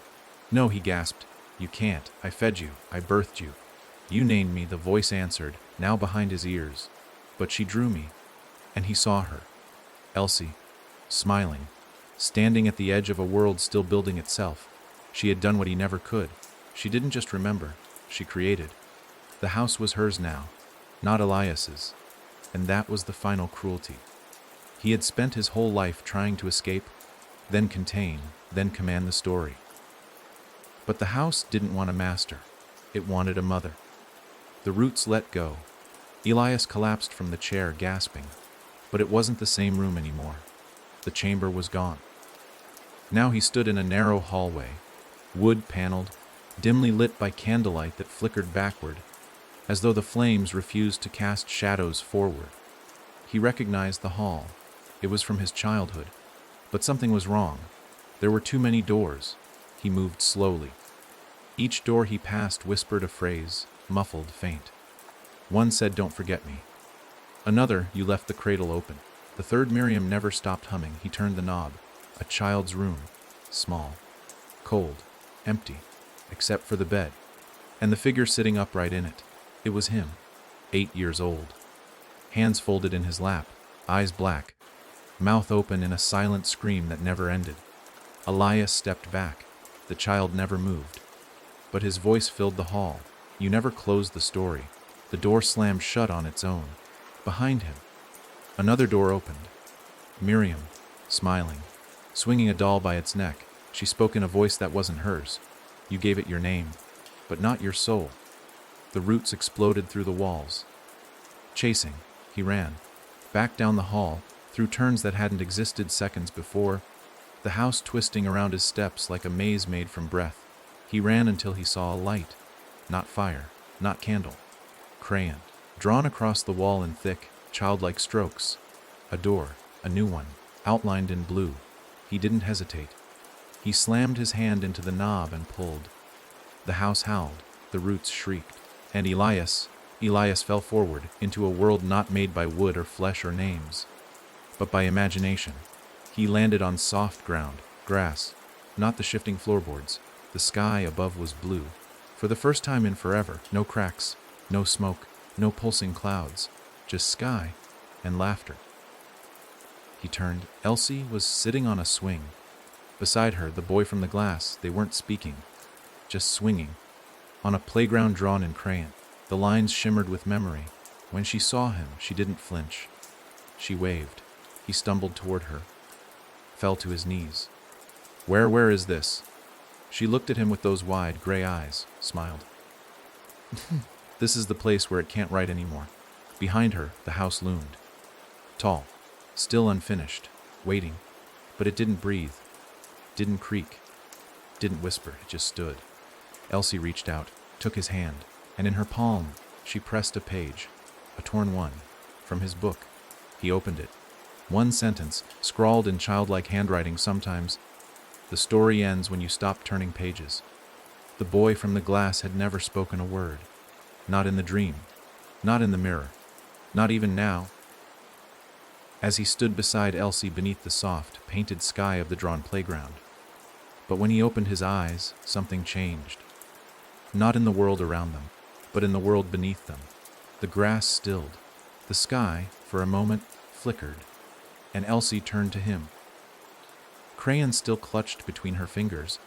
No, he gasped. You can't. I fed you. I birthed you. You named me, the voice answered, now behind his ears. But she drew me, and he saw her. Elsie, smiling, standing at the edge of a world still building itself. She had done what he never could. She didn't just remember, she created. The house was hers now, not Elias's. And that was the final cruelty. He had spent his whole life trying to escape, then contain, then command the story. But the house didn't want a master. It wanted a mother. The roots let go. Elias collapsed from the chair, gasping. But it wasn't the same room anymore. The chamber was gone. Now he stood in a narrow hallway, wood-paneled, dimly lit by candlelight that flickered backward, as though the flames refused to cast shadows forward. He recognized the hall. It was from his childhood. But something was wrong. There were too many doors. He moved slowly. Each door he passed whispered a phrase, muffled, faint. One said, "Don't forget me." Another, "You left the cradle open." The third, Miriam never stopped humming. He turned the knob. A child's room. Small. Cold. Empty. Except for the bed. And the figure sitting upright in it. It was him. 8 years old. Hands folded in his lap. Eyes black. Mouth open in a silent scream that never ended. Elias stepped back. The child never moved. But his voice filled the hall. You never closed the story. The door slammed shut on its own. Behind him. Another door opened. Miriam, smiling, swinging a doll by its neck. She spoke in a voice that wasn't hers. You gave it your name, but not your soul. The roots exploded through the walls. Chasing, he ran. Back down the hall, through turns that hadn't existed seconds before, the house twisting around his steps like a maze made from breath. He ran until he saw a light. Not fire, not candle. Crayon, drawn across the wall in thick, childlike strokes. A door, a new one, outlined in blue. He didn't hesitate. He slammed his hand into the knob and pulled. The house howled, the roots shrieked, and Elias fell forward into a world not made by wood or flesh or names, but by imagination. He landed on soft ground, grass, not the shifting floorboards. The sky above was blue. For the first time in forever, no cracks, no smoke, no pulsing clouds, just sky and laughter. He turned. Elsie was sitting on a swing, Beside her, the boy from the glass, they weren't speaking, just swinging. On a playground drawn in crayon, the lines shimmered with memory. When she saw him, she didn't flinch. She waved. He stumbled toward her, fell to his knees. Where is this? She looked at him with those wide, gray eyes, smiled. This is the place where it can't write anymore. Behind her, the house loomed. Tall, still unfinished, waiting, but it didn't breathe, didn't creak, didn't whisper, it just stood. Elsie reached out, took his hand, and in her palm, she pressed a page, a torn one, from his book. He opened it. One sentence, scrawled in childlike handwriting sometimes. The story ends when you stop turning pages. The boy from the glass had never spoken a word. Not in the dream, not in the mirror, not even now. As he stood beside Elsie beneath the soft, painted sky of the drawn playground. But when he opened his eyes, something changed. Not in the world around them, but in the world beneath them. The grass stilled. The sky, for a moment, flickered, and Elsie turned to him. Crayon still clutched between her fingers,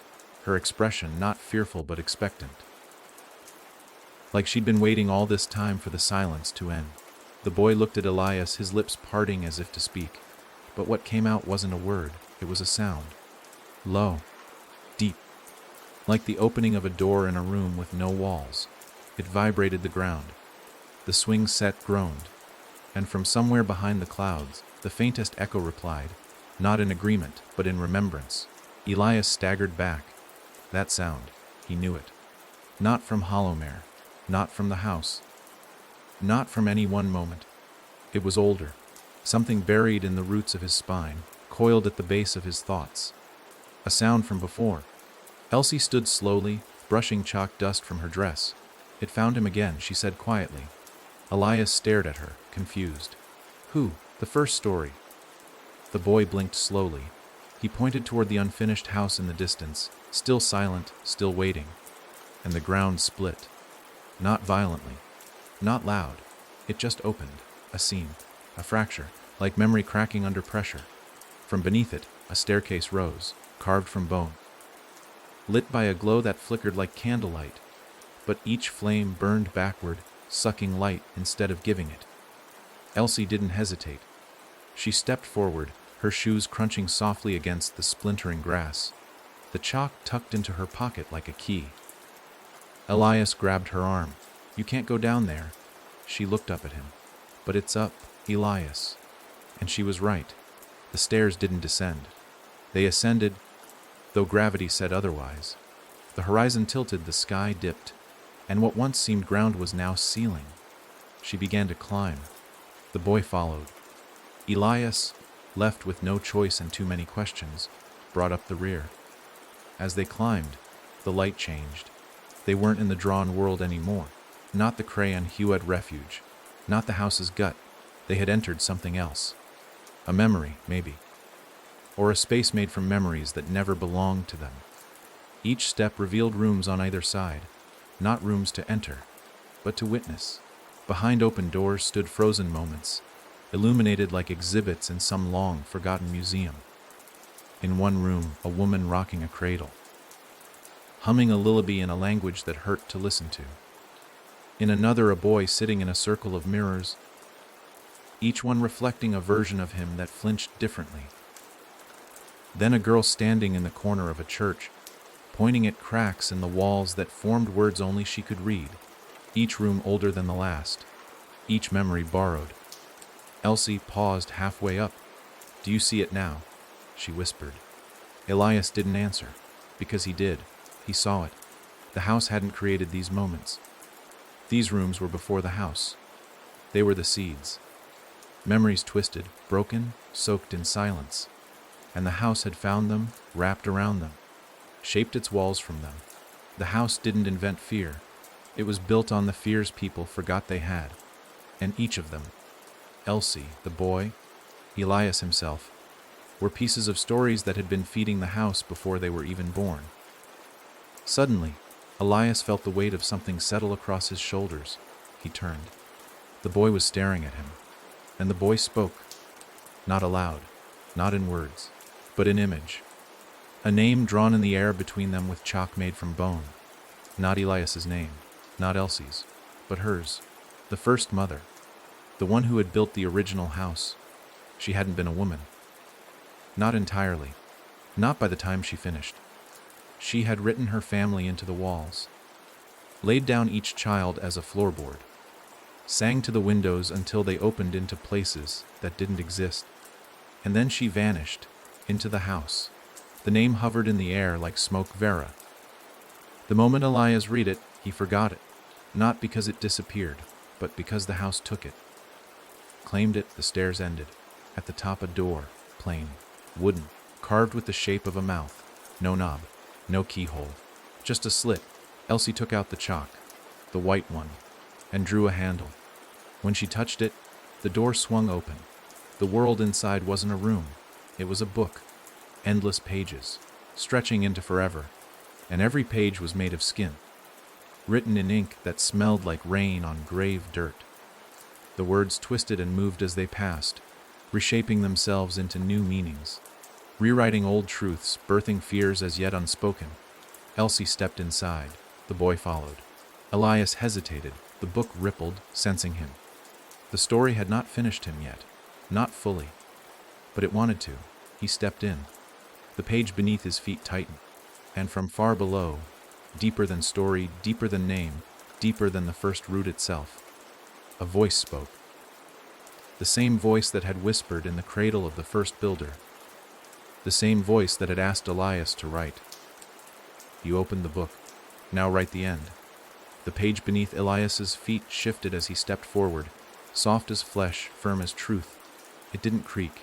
her expression not fearful but expectant. Like she'd been waiting all this time for the silence to end. The boy looked at Elias, his lips parting as if to speak, but what came out wasn't a word, it was a sound. Low, deep, like the opening of a door in a room with no walls. It vibrated the ground. The swing set groaned, and from somewhere behind the clouds, the faintest echo replied, not in agreement, but in remembrance. Elias staggered back. That sound, he knew it. Not from Hollowmere, not from the house, not from any one moment. It was older, something buried in the roots of his spine, coiled at the base of his thoughts. A sound from before. Elsie stood slowly, brushing chalk dust from her dress. It found him again, she said quietly. Elias stared at her, confused. Who? The first story. The boy blinked slowly. He pointed toward the unfinished house in the distance, still silent, still waiting. And the ground split. Not violently, not loud. It just opened, a seam, a fracture, like memory cracking under pressure. From beneath it, a staircase rose, carved from bone, lit by a glow that flickered like candlelight, but each flame burned backward, sucking light instead of giving it. Elsie didn't hesitate. She stepped forward, her shoes crunching softly against the splintering grass, the chalk tucked into her pocket like a key. Elias grabbed her arm. You can't go down there. She looked up at him. But it's up, Elias. And she was right. The stairs didn't descend. They ascended, though gravity said otherwise. The horizon tilted, the sky dipped, and what once seemed ground was now ceiling. She began to climb. The boy followed. Elias, left with no choice and too many questions, brought up the rear. As they climbed, the light changed. They weren't in the drawn world anymore. Not the crayon-hued refuge. Not the house's gut. They had entered something else. A memory, maybe. Or a space made from memories that never belonged to them. Each step revealed rooms on either side. Not rooms to enter, but to witness. Behind open doors stood frozen moments, illuminated like exhibits in some long-forgotten museum. In one room, a woman rocking a cradle, humming a lullaby in a language that hurt to listen to. In another, a boy sitting in a circle of mirrors, each one reflecting a version of him that flinched differently. Then a girl standing in the corner of a church, pointing at cracks in the walls that formed words only she could read, each room older than the last, each memory borrowed. Elsie paused halfway up. Do you see it now? She whispered. Elias didn't answer, because he did. He saw it. The house hadn't created these moments. These rooms were before the house. They were the seeds. Memories twisted, broken, soaked in silence. And the house had found them, wrapped around them, shaped its walls from them. The house didn't invent fear. It was built on the fears people forgot they had. And each of them, Elsie, the boy, Elias himself, were pieces of stories that had been feeding the house before they were even born. Suddenly, Elias felt the weight of something settle across his shoulders. He turned. The boy was staring at him. And the boy spoke. Not aloud, not in words, but in image. A name drawn in the air between them with chalk made from bone. Not Elias's name, not Elsie's, but hers. The first mother. The one who had built the original house. She hadn't been a woman. Not entirely. Not by the time she finished. She had written her family into the walls. Laid down each child as a floorboard. Sang to the windows until they opened into places that didn't exist. And then she vanished into the house. The name hovered in the air like smoke. Vera. The moment Elias read it, he forgot it. Not because it disappeared, but because the house took it. Claimed it. The stairs ended. At the top a door, plain, wooden, carved with the shape of a mouth. No knob, no keyhole, just a slit. Elsie took out the chalk, the white one, and drew a handle. When she touched it, the door swung open. The world inside wasn't a room. It was a book. Endless pages, stretching into forever, and every page was made of skin, written in ink that smelled like rain on grave dirt. The words twisted and moved as they passed, reshaping themselves into new meanings, rewriting old truths, birthing fears as yet unspoken. Elsie stepped inside. The boy followed. Elias hesitated. The book rippled, sensing him. The story had not finished him yet, not fully, but it wanted to. He stepped in. The page beneath his feet tightened, and from far below, deeper than story, deeper than name, deeper than the first root itself, a voice spoke. The same voice that had whispered in the cradle of the first builder. The same voice that had asked Elias to write. You opened the book. Now write the end. The page beneath Elias's feet shifted as he stepped forward, soft as flesh, firm as truth. It didn't creak.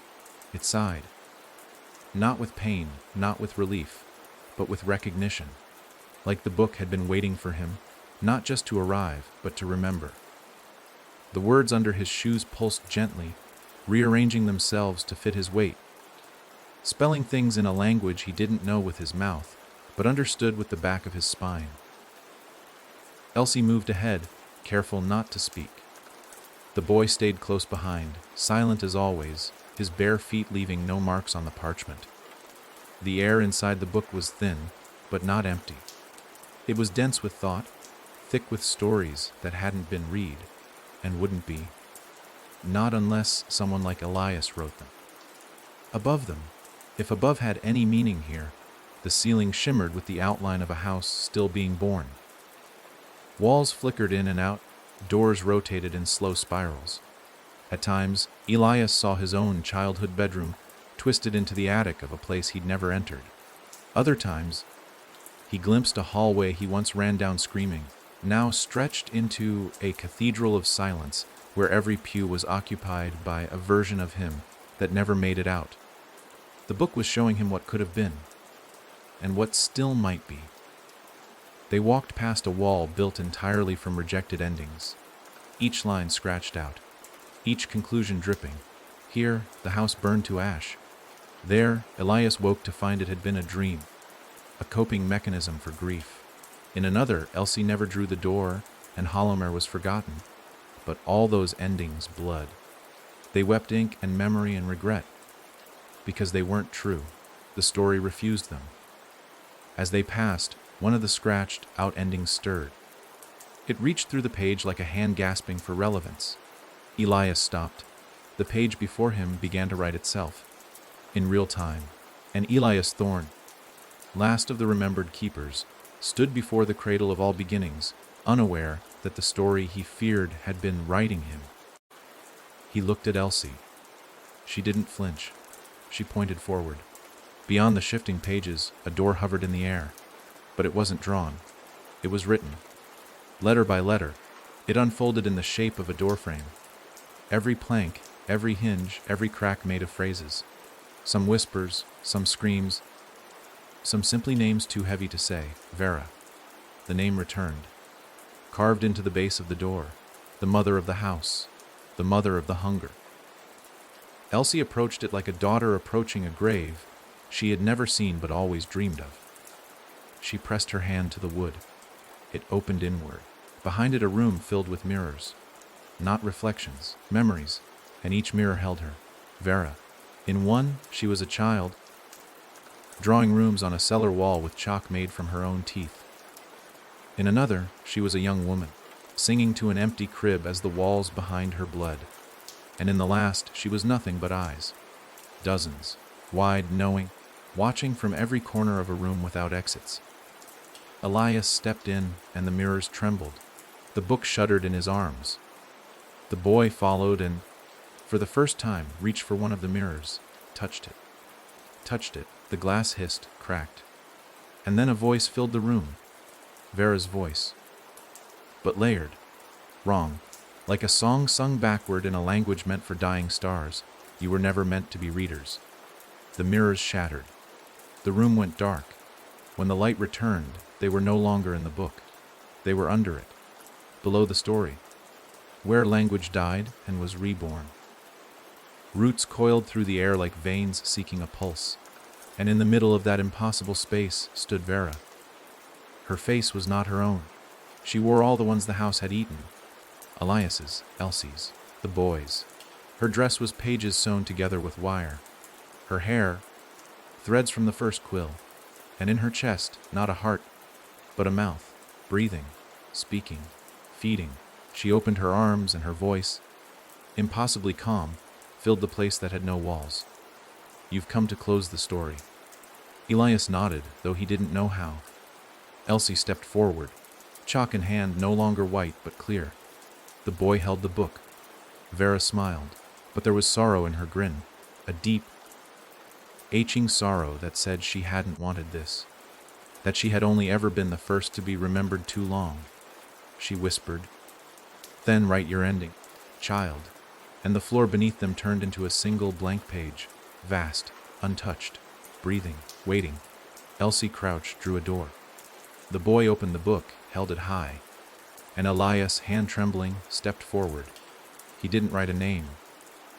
It sighed. Not with pain, not with relief, but with recognition. Like the book had been waiting for him, not just to arrive, but to remember. The words under his shoes pulsed gently, rearranging themselves to fit his weight, spelling things in a language he didn't know with his mouth, but understood with the back of his spine. Elsie moved ahead, careful not to speak. The boy stayed close behind, silent as always, his bare feet leaving no marks on the parchment. The air inside the book was thin, but not empty. It was dense with thought, thick with stories that hadn't been read, and wouldn't be. Not unless someone like Elias wrote them. Above them, if above had any meaning here, the ceiling shimmered with the outline of a house still being born. Walls flickered in and out, doors rotated in slow spirals. At times, Elias saw his own childhood bedroom twisted into the attic of a place he'd never entered. Other times, he glimpsed a hallway he once ran down screaming, now stretched into a cathedral of silence where every pew was occupied by a version of him that never made it out. The book was showing him what could have been, and what still might be. They walked past a wall built entirely from rejected endings, each line scratched out, each conclusion dripping. Here, the house burned to ash. There, Elias woke to find it had been a dream, a coping mechanism for grief. In another, Elsie never drew the door, and Holomer was forgotten. But all those endings, blood. They wept ink and memory and regret, because they weren't true. The story refused them. As they passed, one of the scratched out endings stirred. It reached through the page like a hand gasping for relevance. Elias stopped. The page before him began to write itself, in real time, and Elias Thorne, last of the remembered keepers, stood before the cradle of all beginnings, unaware that the story he feared had been writing him. He looked at Elsie. She didn't flinch. She pointed forward. Beyond the shifting pages, a door hovered in the air, but it wasn't drawn. It was written. Letter by letter, it unfolded in the shape of a doorframe. Every plank, every hinge, every crack made of phrases. Some whispers, some screams, some simply names too heavy to say. Vera. The name returned. Carved into the base of the door. The mother of the house. The mother of the hunger. Elsie approached it like a daughter approaching a grave she had never seen but always dreamed of. She pressed her hand to the wood. It opened inward. Behind it a room filled with mirrors. Not reflections, memories, and each mirror held her. Vera. In one, she was a child. drawing rooms on a cellar wall with chalk made from her own teeth. In another, she was a young woman, singing to an empty crib as the walls behind her bled. And in the last, she was nothing but eyes. Dozens, wide, knowing, watching from every corner of a room without exits. Elias stepped in, and the mirrors trembled. The book shuddered in his arms. The boy followed and, for the first time, reached for one of the mirrors, touched it. Touched it, the glass hissed, cracked. And then a voice filled the room. Vera's voice. But layered. Wrong. Like a song sung backward in a language meant for dying stars. You were never meant to be readers. The mirrors shattered. The room went dark. When the light returned, they were no longer in the book. They were under it. Below the story. Where language died and was reborn. Roots coiled through the air like veins seeking a pulse. And in the middle of that impossible space stood Vera. Her face was not her own. She wore all the ones the house had eaten. Elias's, Elsie's, the boys'. Her dress was pages sewn together with wire. Her hair, threads from the first quill. And in her chest, not a heart, but a mouth, breathing, speaking, feeding. She opened her arms and her voice, impossibly calm, filled the place that had no walls. You've come to close the story. Elias nodded, though he didn't know how. Elsie stepped forward, chalk in hand, no longer white but clear. The boy held the book. Vera smiled, but there was sorrow in her grin, a deep, aching sorrow that said she hadn't wanted this, that she had only ever been the first to be remembered too long. She whispered, "Then write your ending, child," and the floor beneath them turned into a single blank page, vast, untouched, breathing, waiting. Elsie crouched, drew a door. The boy opened the book, held it high, and Elias, hand trembling, stepped forward. He didn't write a name.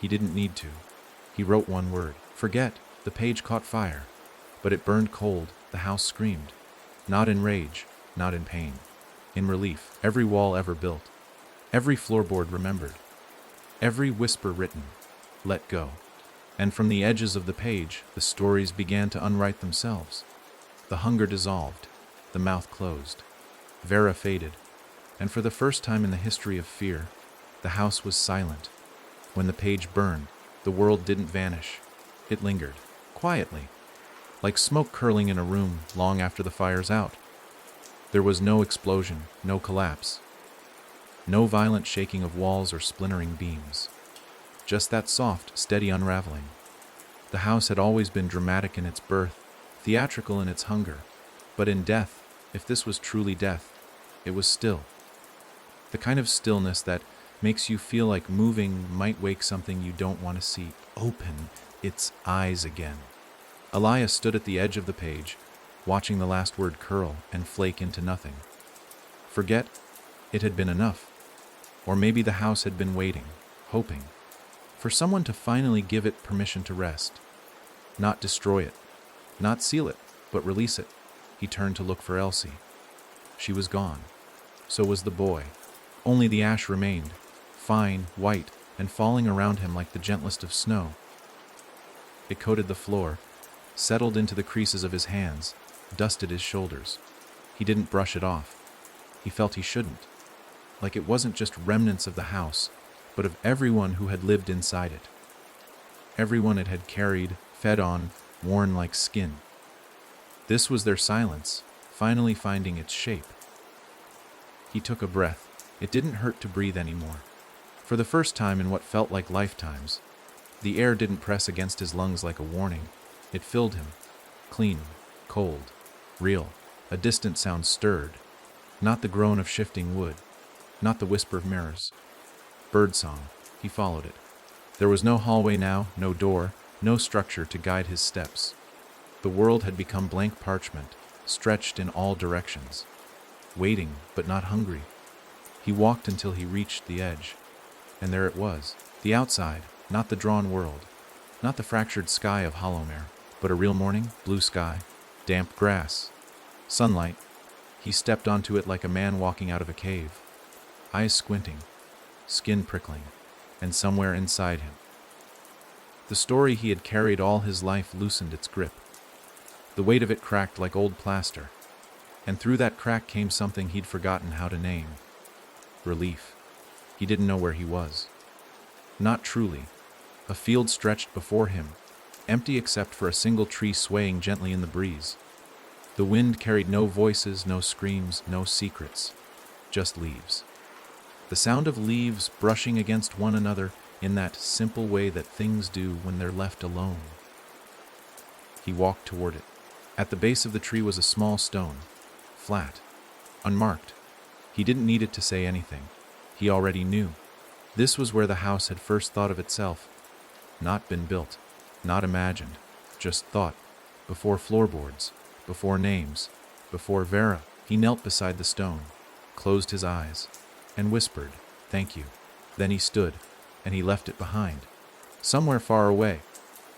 He didn't need to. He wrote one word. Forget. The page caught fire, but it burned cold. The house screamed. Not in rage, not in pain. In relief. Every wall ever built. Every floorboard remembered. Every whisper written. Let go. And from the edges of the page, the stories began to unwrite themselves. The hunger dissolved. The mouth closed. Vera faded. And for the first time in the history of fear, the house was silent. When the page burned, the world didn't vanish. It lingered, quietly, like smoke curling in a room long after the fire's out. There was no explosion, no collapse, no violent shaking of walls or splintering beams. Just that soft, steady unraveling. The house had always been dramatic in its birth, theatrical in its hunger, but in death, if this was truly death, it was still. The kind of stillness that makes you feel like moving might wake something you don't want to see open its eyes again. Elias stood at the edge of the page, watching the last word curl and flake into nothing. Forget, it had been enough. Or maybe the house had been waiting, hoping, for someone to finally give it permission to rest. Not destroy it, not seal it, but release it. He turned to look for Elsie. She was gone. So was the boy. Only the ash remained, fine, white, and falling around him like the gentlest of snow. It coated the floor, settled into the creases of his hands, dusted his shoulders. He didn't brush it off. He felt he shouldn't. Like it wasn't just remnants of the house, but of everyone who had lived inside it. Everyone it had carried, fed on, worn like skin. This was their silence, finally finding its shape. He took a breath. It didn't hurt to breathe anymore. For the first time in what felt like lifetimes, the air didn't press against his lungs like a warning. It filled him. Clean, cold, real. A distant sound stirred. Not the groan of shifting wood. Not the whisper of mirrors. Birdsong. He followed it. There was no hallway now, no door, no structure to guide his steps. The world had become blank parchment, stretched in all directions. Waiting, but not hungry. He walked until he reached the edge. And there it was. The outside, not the drawn world. Not the fractured sky of Hollowmere, but a real morning, blue sky, damp grass, sunlight. He stepped onto it like a man walking out of a cave. Eyes squinting, skin prickling, and somewhere inside him, the story he had carried all his life loosened its grip. The weight of it cracked like old plaster, and through that crack came something he'd forgotten how to name. Relief. He didn't know where he was. Not truly. A field stretched before him, empty except for a single tree swaying gently in the breeze. The wind carried no voices, no screams, no secrets, just leaves. The sound of leaves brushing against one another in that simple way that things do when they're left alone. He walked toward it. At the base of the tree was a small stone, flat, unmarked. He didn't need it to say anything. He already knew. This was where the house had first thought of itself. Not been built, not imagined, just thought, before floorboards, before names, before Vera. He knelt beside the stone, closed his eyes, and whispered, "Thank you." Then he stood, and he left it behind. Somewhere far away,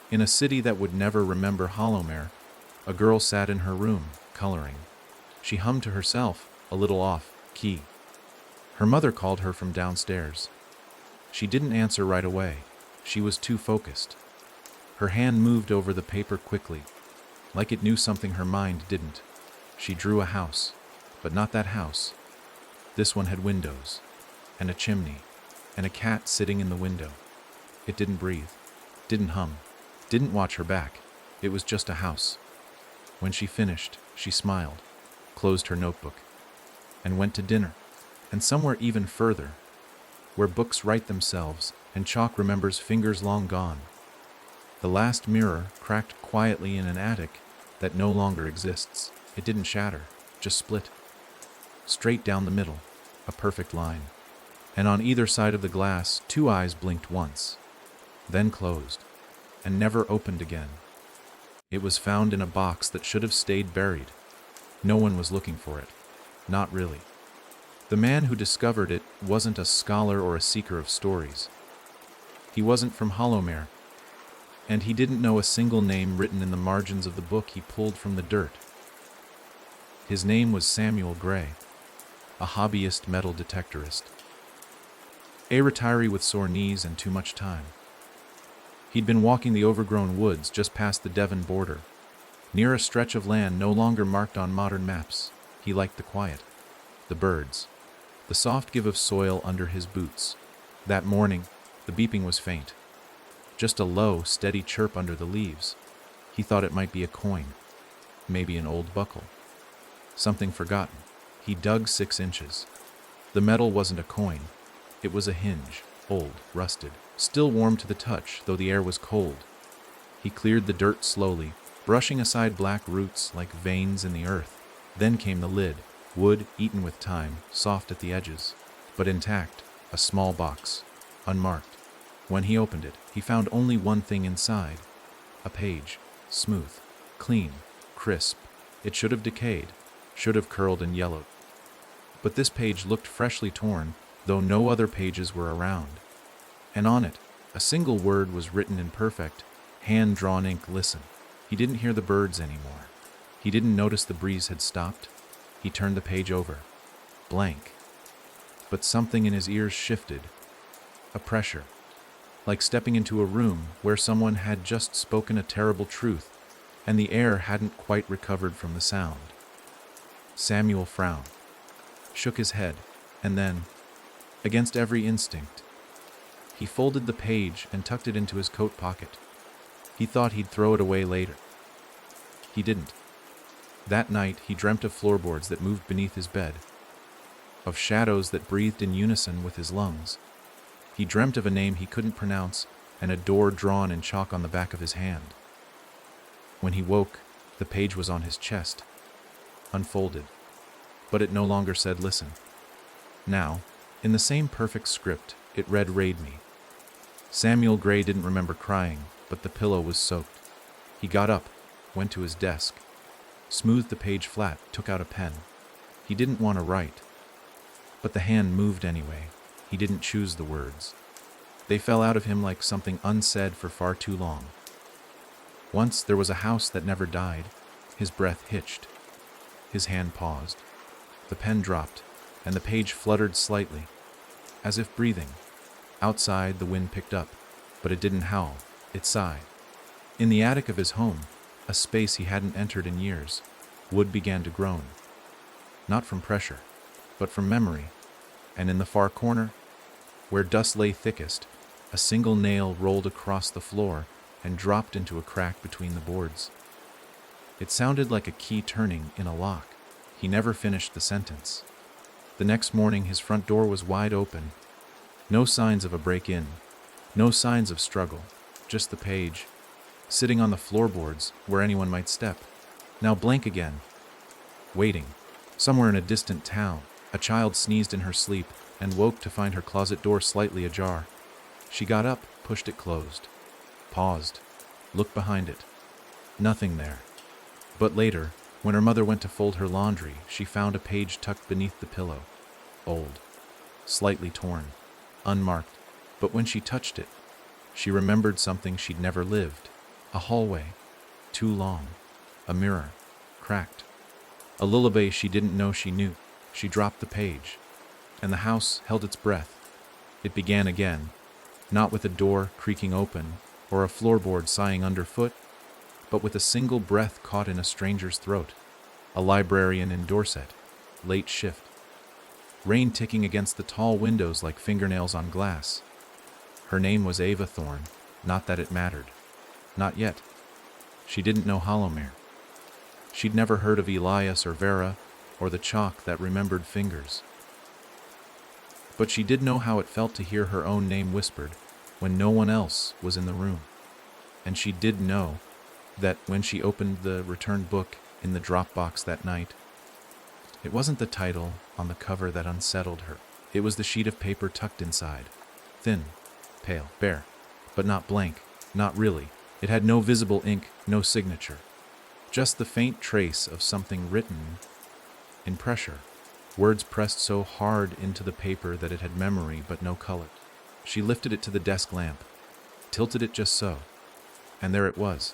in a city that would never remember Hollowmere, a girl sat in her room, coloring. She hummed to herself, a little off key. Her mother called her from downstairs. She didn't answer right away. She was too focused. Her hand moved over the paper quickly, like it knew something her mind didn't. She drew a house, but not that house. This one had windows, and a chimney, and a cat sitting in the window. It didn't breathe, didn't hum, didn't watch her back. It was just a house. When she finished, she smiled, closed her notebook, and went to dinner, and somewhere even further, where books write themselves and chalk remembers fingers long gone. The last mirror cracked quietly in an attic that no longer exists. It didn't shatter, just split. Straight down the middle, a perfect line. And on either side of the glass, two eyes blinked once, then closed, and never opened again. It was found in a box that should have stayed buried. No one was looking for it. Not really. The man who discovered it wasn't a scholar or a seeker of stories. He wasn't from Hollowmere, and he didn't know a single name written in the margins of the book he pulled from the dirt. His name was Samuel Gray, a hobbyist metal detectorist. A retiree with sore knees and too much time. He'd been walking the overgrown woods just past the Devon border, near a stretch of land no longer marked on modern maps. He liked the quiet, the birds, the soft give of soil under his boots. That morning, the beeping was faint, just a low, steady chirp under the leaves. He thought it might be a coin, maybe an old buckle, something forgotten. He dug 6 inches. The metal wasn't a coin. It was a hinge, old, rusted, still warm to the touch, though the air was cold. He cleared the dirt slowly, brushing aside black roots like veins in the earth. Then came the lid, wood eaten with time, soft at the edges, but intact, a small box, unmarked. When he opened it, he found only one thing inside, a page, smooth, clean, crisp. It should have decayed, should have curled and yellowed. But this page looked freshly torn, though no other pages were around. And on it, a single word was written in perfect, hand-drawn ink. Listen. He didn't hear the birds anymore. He didn't notice the breeze had stopped. He turned the page over. Blank. But something in his ears shifted. A pressure. Like stepping into a room where someone had just spoken a terrible truth, and the air hadn't quite recovered from the sound. Samuel frowned, shook his head, and then, against every instinct, he folded the page and tucked it into his coat pocket. He thought he'd throw it away later. He didn't. That night, he dreamt of floorboards that moved beneath his bed, of shadows that breathed in unison with his lungs. He dreamt of a name he couldn't pronounce and a door drawn in chalk on the back of his hand. When he woke, the page was on his chest, unfolded, but it no longer said listen. Now, in the same perfect script, it read raid me. Samuel Gray didn't remember crying, but the pillow was soaked. He got up, went to his desk, smoothed the page flat, took out a pen. He didn't want to write, but the hand moved anyway. He didn't choose the words. They fell out of him like something unsaid for far too long. Once there was a house that never died. His breath hitched. His hand paused. The pen dropped, and the page fluttered slightly, as if breathing. Outside, the wind picked up, but it didn't howl. It sighed. In the attic of his home, a space he hadn't entered in years. Wood began to groan. Not from pressure, but from memory. And in the far corner, where dust lay thickest, a single nail rolled across the floor and dropped into a crack between the boards. It sounded like a key turning in a lock. He never finished the sentence. The next morning his front door was wide open. No signs of a break-in. No signs of struggle. Just the page, sitting on the floorboards where anyone might step. Now blank again. Waiting. Somewhere in a distant town, a child sneezed in her sleep and woke to find her closet door slightly ajar. She got up, pushed it closed, paused, looked behind it. Nothing there. But later, when her mother went to fold her laundry, she found a page tucked beneath the pillow. Old, slightly torn, unmarked. But when she touched it, she remembered something she'd never lived. A hallway, too long. A mirror, cracked. A lullaby she didn't know she knew. She dropped the page, and the house held its breath. It began again, not with a door creaking open or a floorboard sighing underfoot, but with a single breath caught in a stranger's throat. A librarian in Dorset, late shift. Rain ticking against the tall windows like fingernails on glass. Her name was Ava Thorne, not that it mattered. Not yet. She didn't know Hollowmere. She'd never heard of Elias or Vera or the chalk that remembered fingers. But she did know how it felt to hear her own name whispered when no one else was in the room. And she did know that when she opened the returned book in the drop box that night, it wasn't the title on the cover that unsettled her. It was the sheet of paper tucked inside. Thin, pale, bare, but not blank, not really. It had no visible ink, no signature. Just the faint trace of something written in pressure. Words pressed so hard into the paper that it had memory but no color. She lifted it to the desk lamp, tilted it just so, and there it was.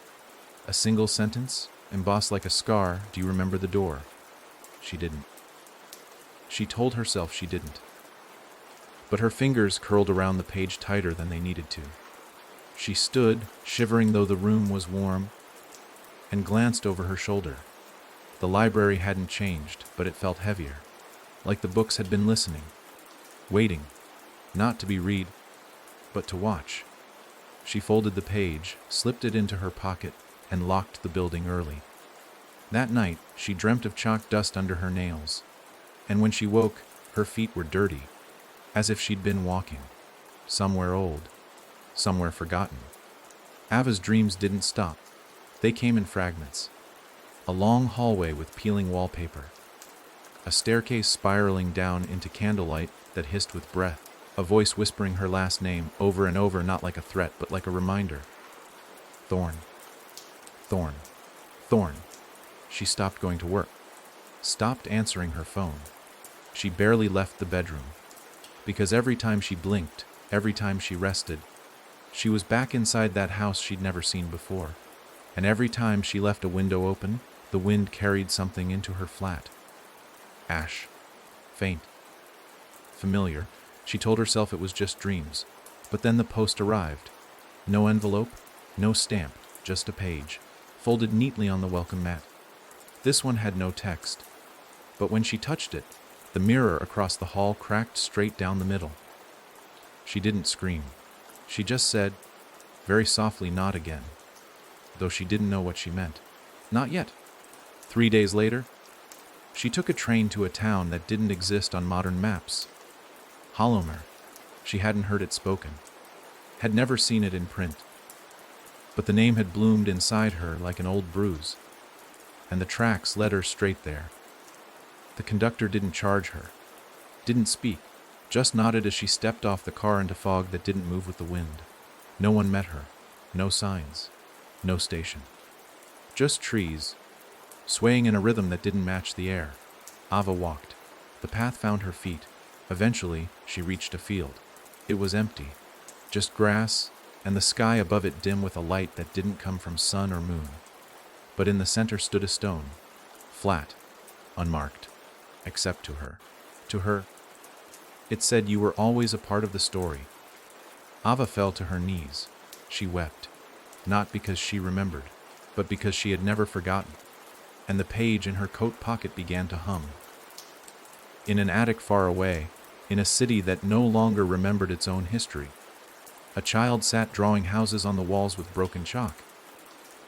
A single sentence, embossed like a scar. Do you remember the door? She didn't. She told herself she didn't. But her fingers curled around the page tighter than they needed to. She stood, shivering though the room was warm, and glanced over her shoulder. The library hadn't changed, but it felt heavier, like the books had been listening, waiting, not to be read, but to watch. She folded the page, slipped it into her pocket, and locked the building early. That night, she dreamt of chalk dust under her nails, and when she woke, her feet were dirty, as if she'd been walking, somewhere old, somewhere forgotten. Ava's dreams didn't stop. They came in fragments. A long hallway with peeling wallpaper. A staircase spiraling down into candlelight that hissed with breath. A voice whispering her last name over and over, not like a threat, but like a reminder. Thorne. Thorne. Thorne. She stopped going to work. Stopped answering her phone. She barely left the bedroom. Because every time she blinked, every time she rested, she was back inside that house she'd never seen before. And every time she left a window open, the wind carried something into her flat. Ash. Faint. Familiar. She told herself it was just dreams. But then the post arrived. No envelope, no stamp, just a page, folded neatly on the welcome mat. This one had no text. But when she touched it, the mirror across the hall cracked straight down the middle. She didn't scream. She just said, very softly, not again. Though she didn't know what she meant. Not yet. 3 days later, she took a train to a town that didn't exist on modern maps. Hollowmere. She hadn't heard it spoken, had never seen it in print. But the name had bloomed inside her like an old bruise, and the tracks led her straight there. The conductor didn't charge her, didn't speak, just nodded as she stepped off the car into fog that didn't move with the wind. No one met her, no signs, no station. Just trees, swaying in a rhythm that didn't match the air. Ava walked. The path found her feet. Eventually, she reached a field. It was empty, just grass, and the sky above it dim with a light that didn't come from sun or moon. But in the center stood a stone, flat, unmarked, except to her. To her, it said, "You were always a part of the story." Ava fell to her knees. She wept, not because she remembered, but because she had never forgotten, and the page in her coat pocket began to hum. In an attic far away, in a city that no longer remembered its own history, a child sat drawing houses on the walls with broken chalk,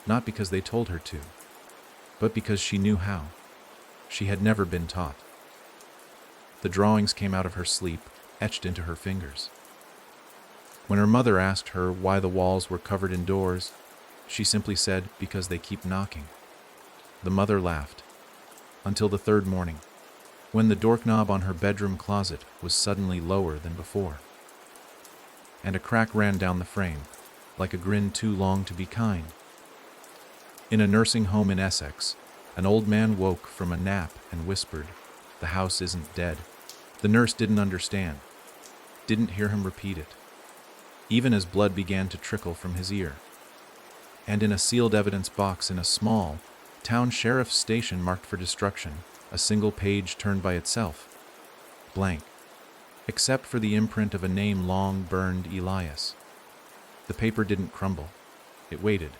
not because they told her to, but because she knew how. She had never been taught. The drawings came out of her sleep, etched into her fingers. When her mother asked her why the walls were covered in doors, she simply said, because they keep knocking. The mother laughed, until the third morning, when the doorknob on her bedroom closet was suddenly lower than before, and a crack ran down the frame, like a grin too long to be kind. In a nursing home in Essex, an old man woke from a nap and whispered, "The house isn't dead." The nurse didn't understand, didn't hear him repeat it, even as blood began to trickle from his ear. And in a sealed evidence box in a small town sheriff's station marked for destruction, a single page turned by itself, blank, except for the imprint of a name long burned, Elias. The paper didn't crumble. It waited,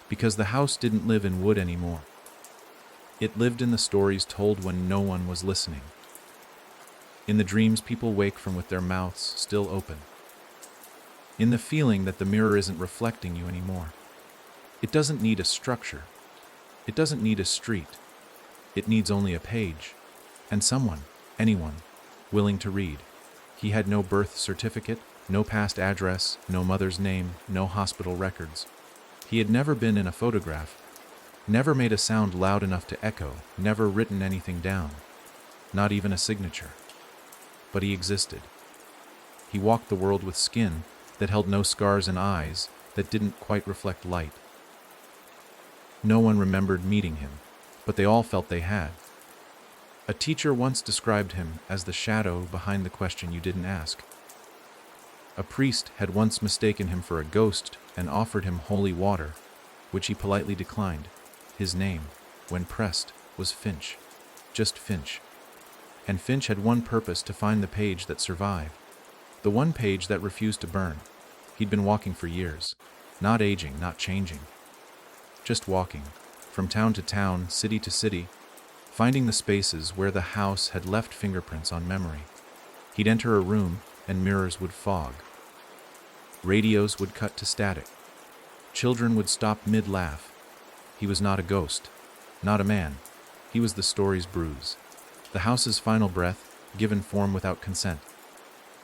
because the house didn't live in wood anymore. It lived in the stories told when no one was listening, in the dreams people wake from with their mouths still open, in the feeling that the mirror isn't reflecting you anymore. It doesn't need a structure. It doesn't need a street. It needs only a page, and someone, anyone, willing to read. He had no birth certificate, no past address, no mother's name, no hospital records. He had never been in a photograph, never made a sound loud enough to echo, never written anything down, not even a signature. But he existed. He walked the world with skin that held no scars and eyes that didn't quite reflect light. No one remembered meeting him, but they all felt they had. A teacher once described him as the shadow behind the question you didn't ask. A priest had once mistaken him for a ghost and offered him holy water, which he politely declined. His name, when pressed, was Finch. Just Finch. And Finch had one purpose: to find the page that survived. The one page that refused to burn. He'd been walking for years, not aging, not changing. Just walking, from town to town, city to city, finding the spaces where the house had left fingerprints on memory. He'd enter a room and mirrors would fog. Radios would cut to static. Children would stop mid-laugh. He was not a ghost, not a man. He was the story's bruise, the house's final breath, given form without consent.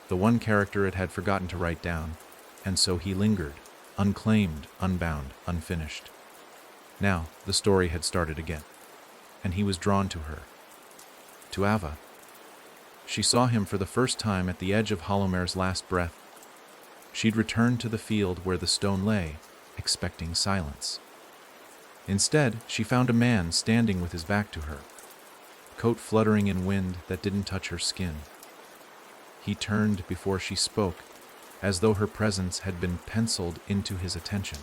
The one character it had forgotten to write down, and so he lingered, unclaimed, unbound, unfinished. Now, the story had started again, and he was drawn to her. To Ava. She saw him for the first time at the edge of Hollowmare's last breath. She'd returned to the field where the stone lay, expecting silence. Instead, she found a man standing with his back to her, coat fluttering in wind that didn't touch her skin. He turned before she spoke, as though her presence had been penciled into his attention.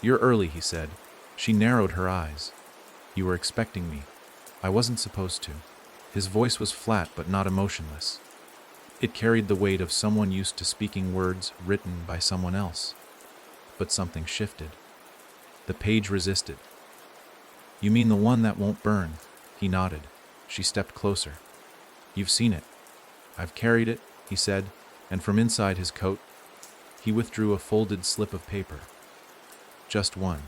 "You're early," he said. She narrowed her eyes. "You were expecting me. I wasn't supposed to." His voice was flat but not emotionless. It carried the weight of someone used to speaking words written by someone else. But something shifted. The page resisted. "You mean the one that won't burn?" He nodded. She stepped closer. "You've seen it." "I've carried it," he said, and from inside his coat, he withdrew a folded slip of paper. Just one.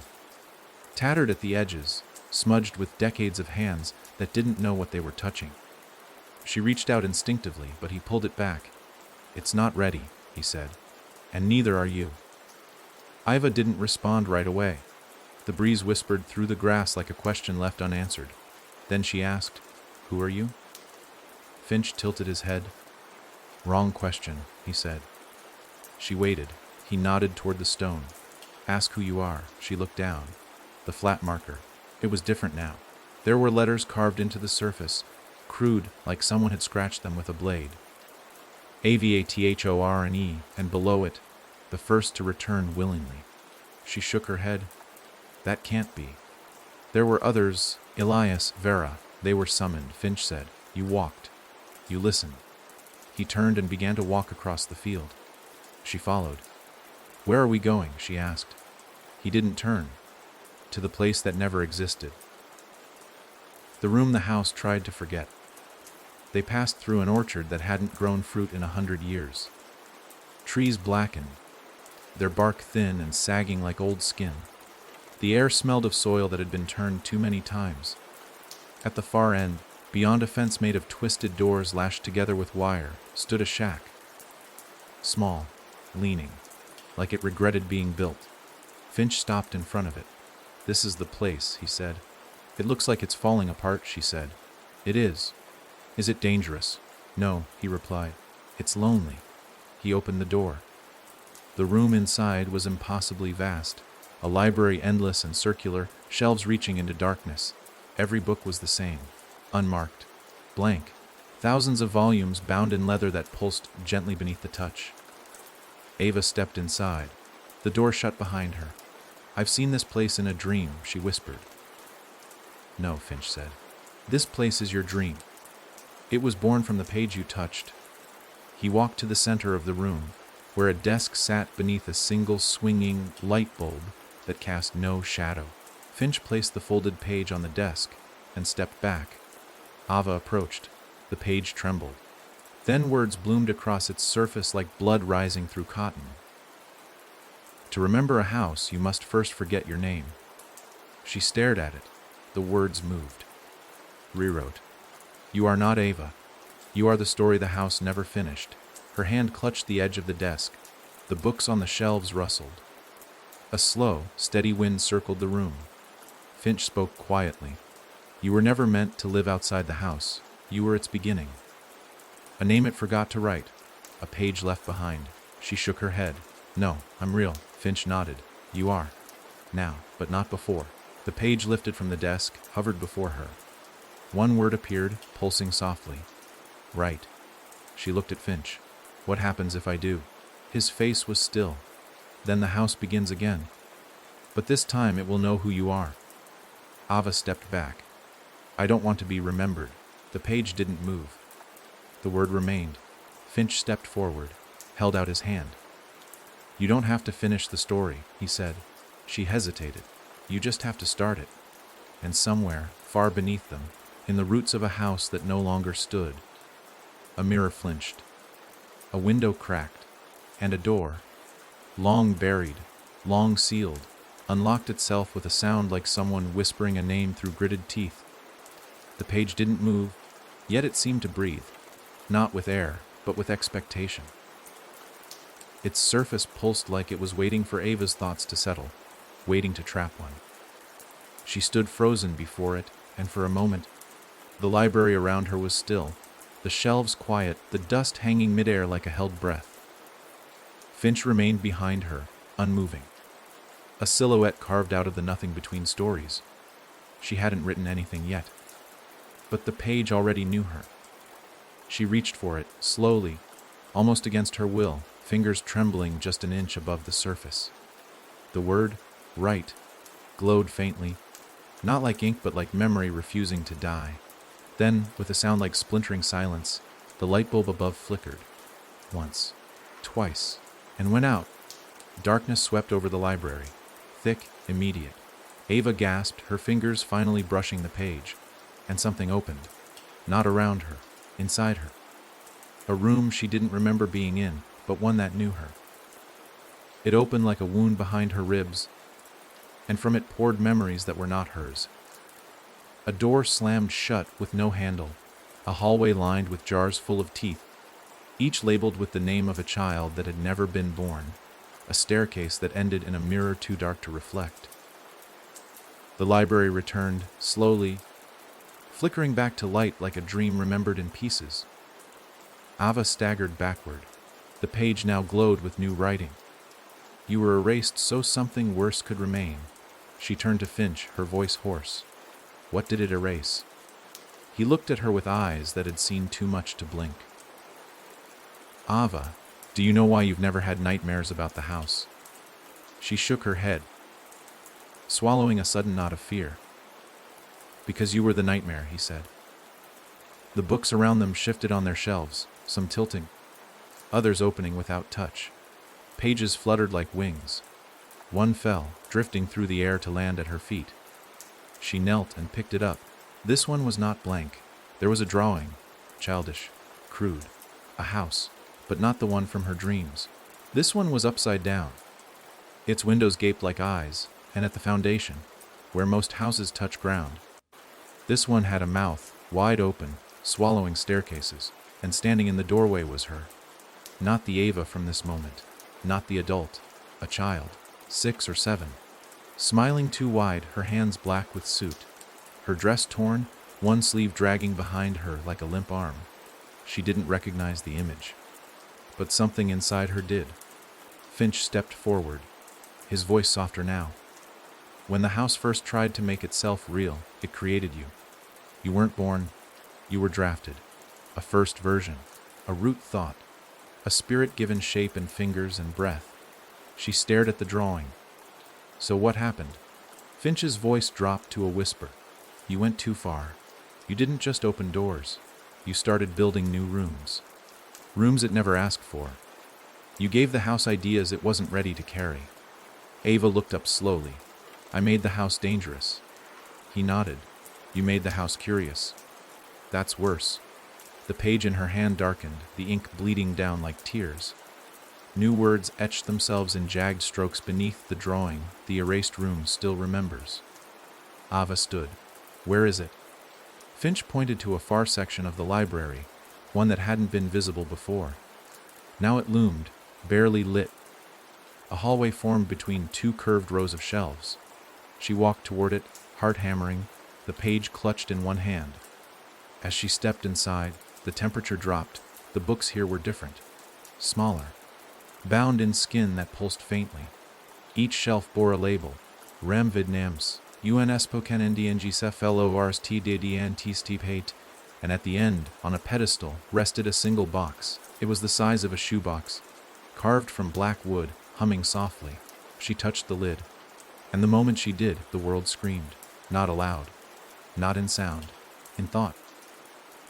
Tattered at the edges, smudged with decades of hands that didn't know what they were touching. She reached out instinctively, but he pulled it back. "It's not ready," he said, "and neither are you." Iva didn't respond right away. The breeze whispered through the grass like a question left unanswered. Then she asked, "Who are you?" Finch tilted his head. "Wrong question," he said. She waited. He nodded toward the stone. "Ask who you are." She looked down. The flat marker. It was different now. There were letters carved into the surface, crude, like someone had scratched them with a blade. AVATHORNE, and below it, the first to return willingly. She shook her head. That can't be. There were others, Elias, Vera. They were summoned, Finch said. You walked. You listened. He turned and began to walk across the field. She followed. "Where are we going?" she asked. He didn't turn. to the place that never existed. The room the house tried to forget. They passed through an orchard that hadn't grown fruit in 100 years. Trees blackened, their bark thin and sagging like old skin. The air smelled of soil that had been turned too many times. At the far end, beyond a fence made of twisted doors lashed together with wire, stood a shack. Small, leaning, like it regretted being built. Finch stopped in front of it. "This is the place," he said. "It looks like it's falling apart," she said. "It is." "Is it dangerous?" "No," he replied. "It's lonely." He opened the door. The room inside was impossibly vast, a library endless and circular, shelves reaching into darkness. Every book was the same, unmarked, blank, thousands of volumes bound in leather that pulsed gently beneath the touch. Ava stepped inside. The door shut behind her. "I've seen this place in a dream," she whispered. "No," Finch said. "This place is your dream. It was born from the page you touched." He walked to the center of the room, where a desk sat beneath a single swinging light bulb that cast no shadow. Finch placed the folded page on the desk and stepped back. Ava approached. The page trembled. Then words bloomed across its surface like blood rising through cotton. "To remember a house, you must first forget your name." She stared at it. The words moved. Rewrote. "You are not Ava. You are the story the house never finished." Her hand clutched the edge of the desk. The books on the shelves rustled. A slow, steady wind circled the room. Finch spoke quietly. "You were never meant to live outside the house. You were its beginning. A name it forgot to write. A page left behind." She shook her head. "No, I'm real." Finch nodded. "You are. Now, but not before." The page lifted from the desk, hovered before her. One word appeared, pulsing softly. "Right." She looked at Finch. "What happens if I do?" His face was still. "Then the house begins again. But this time it will know who you are." Ava stepped back. "I don't want to be remembered." The page didn't move. The word remained. Finch stepped forward, held out his hand. "You don't have to finish the story," he said. She hesitated. "You just have to start it." And somewhere, far beneath them, in the roots of a house that no longer stood, a mirror flinched. A window cracked, and a door, long buried, long sealed, unlocked itself with a sound like someone whispering a name through gritted teeth. The page didn't move, yet it seemed to breathe, not with air, but with expectation. Its surface pulsed like it was waiting for Ava's thoughts to settle, waiting to trap one. She stood frozen before it, and for a moment, the library around her was still, the shelves quiet, the dust hanging midair like a held breath. Finch remained behind her, unmoving. A silhouette carved out of the nothing between stories. She hadn't written anything yet. But the page already knew her. She reached for it, slowly, almost against her will, fingers trembling just an inch above the surface. The word, "right," glowed faintly, not like ink but like memory refusing to die. Then, with a sound like splintering silence, the light bulb above flickered. Once, twice, and went out. Darkness swept over the library, thick, immediate. Ava gasped, her fingers finally brushing the page, and something opened. Not around her, inside her. A room she didn't remember being in, but one that knew her. It opened like a wound behind her ribs, and from it poured memories that were not hers. A door slammed shut with no handle, a hallway lined with jars full of teeth, each labeled with the name of a child that had never been born, a staircase that ended in a mirror too dark to reflect. The library returned, slowly, flickering back to light like a dream remembered in pieces. Ava staggered backward. The page now glowed with new writing. "You were erased so something worse could remain." She turned to Finch, her voice hoarse. "What did it erase?" He looked at her with eyes that had seen too much to blink. "Ava, do you know why you've never had nightmares about the house?" She shook her head, swallowing a sudden knot of fear. "Because you were the nightmare," he said. The books around them shifted on their shelves, some tilting, others opening without touch. Pages fluttered like wings. One fell, drifting through the air to land at her feet. She knelt and picked it up. This one was not blank. There was a drawing, childish, crude, a house, but not the one from her dreams. This one was upside down. Its windows gaped like eyes, and at the foundation, where most houses touch ground, this one had a mouth, wide open, swallowing staircases, and standing in the doorway was her. Not the Ava from this moment, not the adult, a child, 6 or 7. Smiling too wide, her hands black with soot, her dress torn, one sleeve dragging behind her like a limp arm. She didn't recognize the image. But something inside her did. Finch stepped forward, his voice softer now. When the house first tried to make itself real, it created you. You weren't born, you were drafted. A first version, a root thought, a spirit given shape and fingers and breath. She stared at the drawing. So what happened? Finch's voice dropped to a whisper. You went too far. You didn't just open doors. You started building new rooms. Rooms it never asked for. You gave the house ideas it wasn't ready to carry. Ava looked up slowly. I made the house dangerous. He nodded. You made the house curious. That's worse. The page in her hand darkened, the ink bleeding down like tears. New words etched themselves in jagged strokes beneath the drawing the erased room still remembers. Ava stood. Where is it? Finch pointed to a far section of the library, one that hadn't been visible before. Now it loomed, barely lit. A hallway formed between 2 curved rows of shelves. She walked toward it, heart hammering, the page clutched in one hand. As she stepped inside, the temperature dropped. The books here were different, smaller, bound in skin that pulsed faintly. Each shelf bore a label, Rem vid nams, UNS poken ndng fellow ars t ddn t stipate, and at the end, on a pedestal, rested a single box. It was the size of a shoebox, carved from black wood, humming softly. She touched the lid, and the moment she did, the world screamed. Not aloud, not in sound, in thought.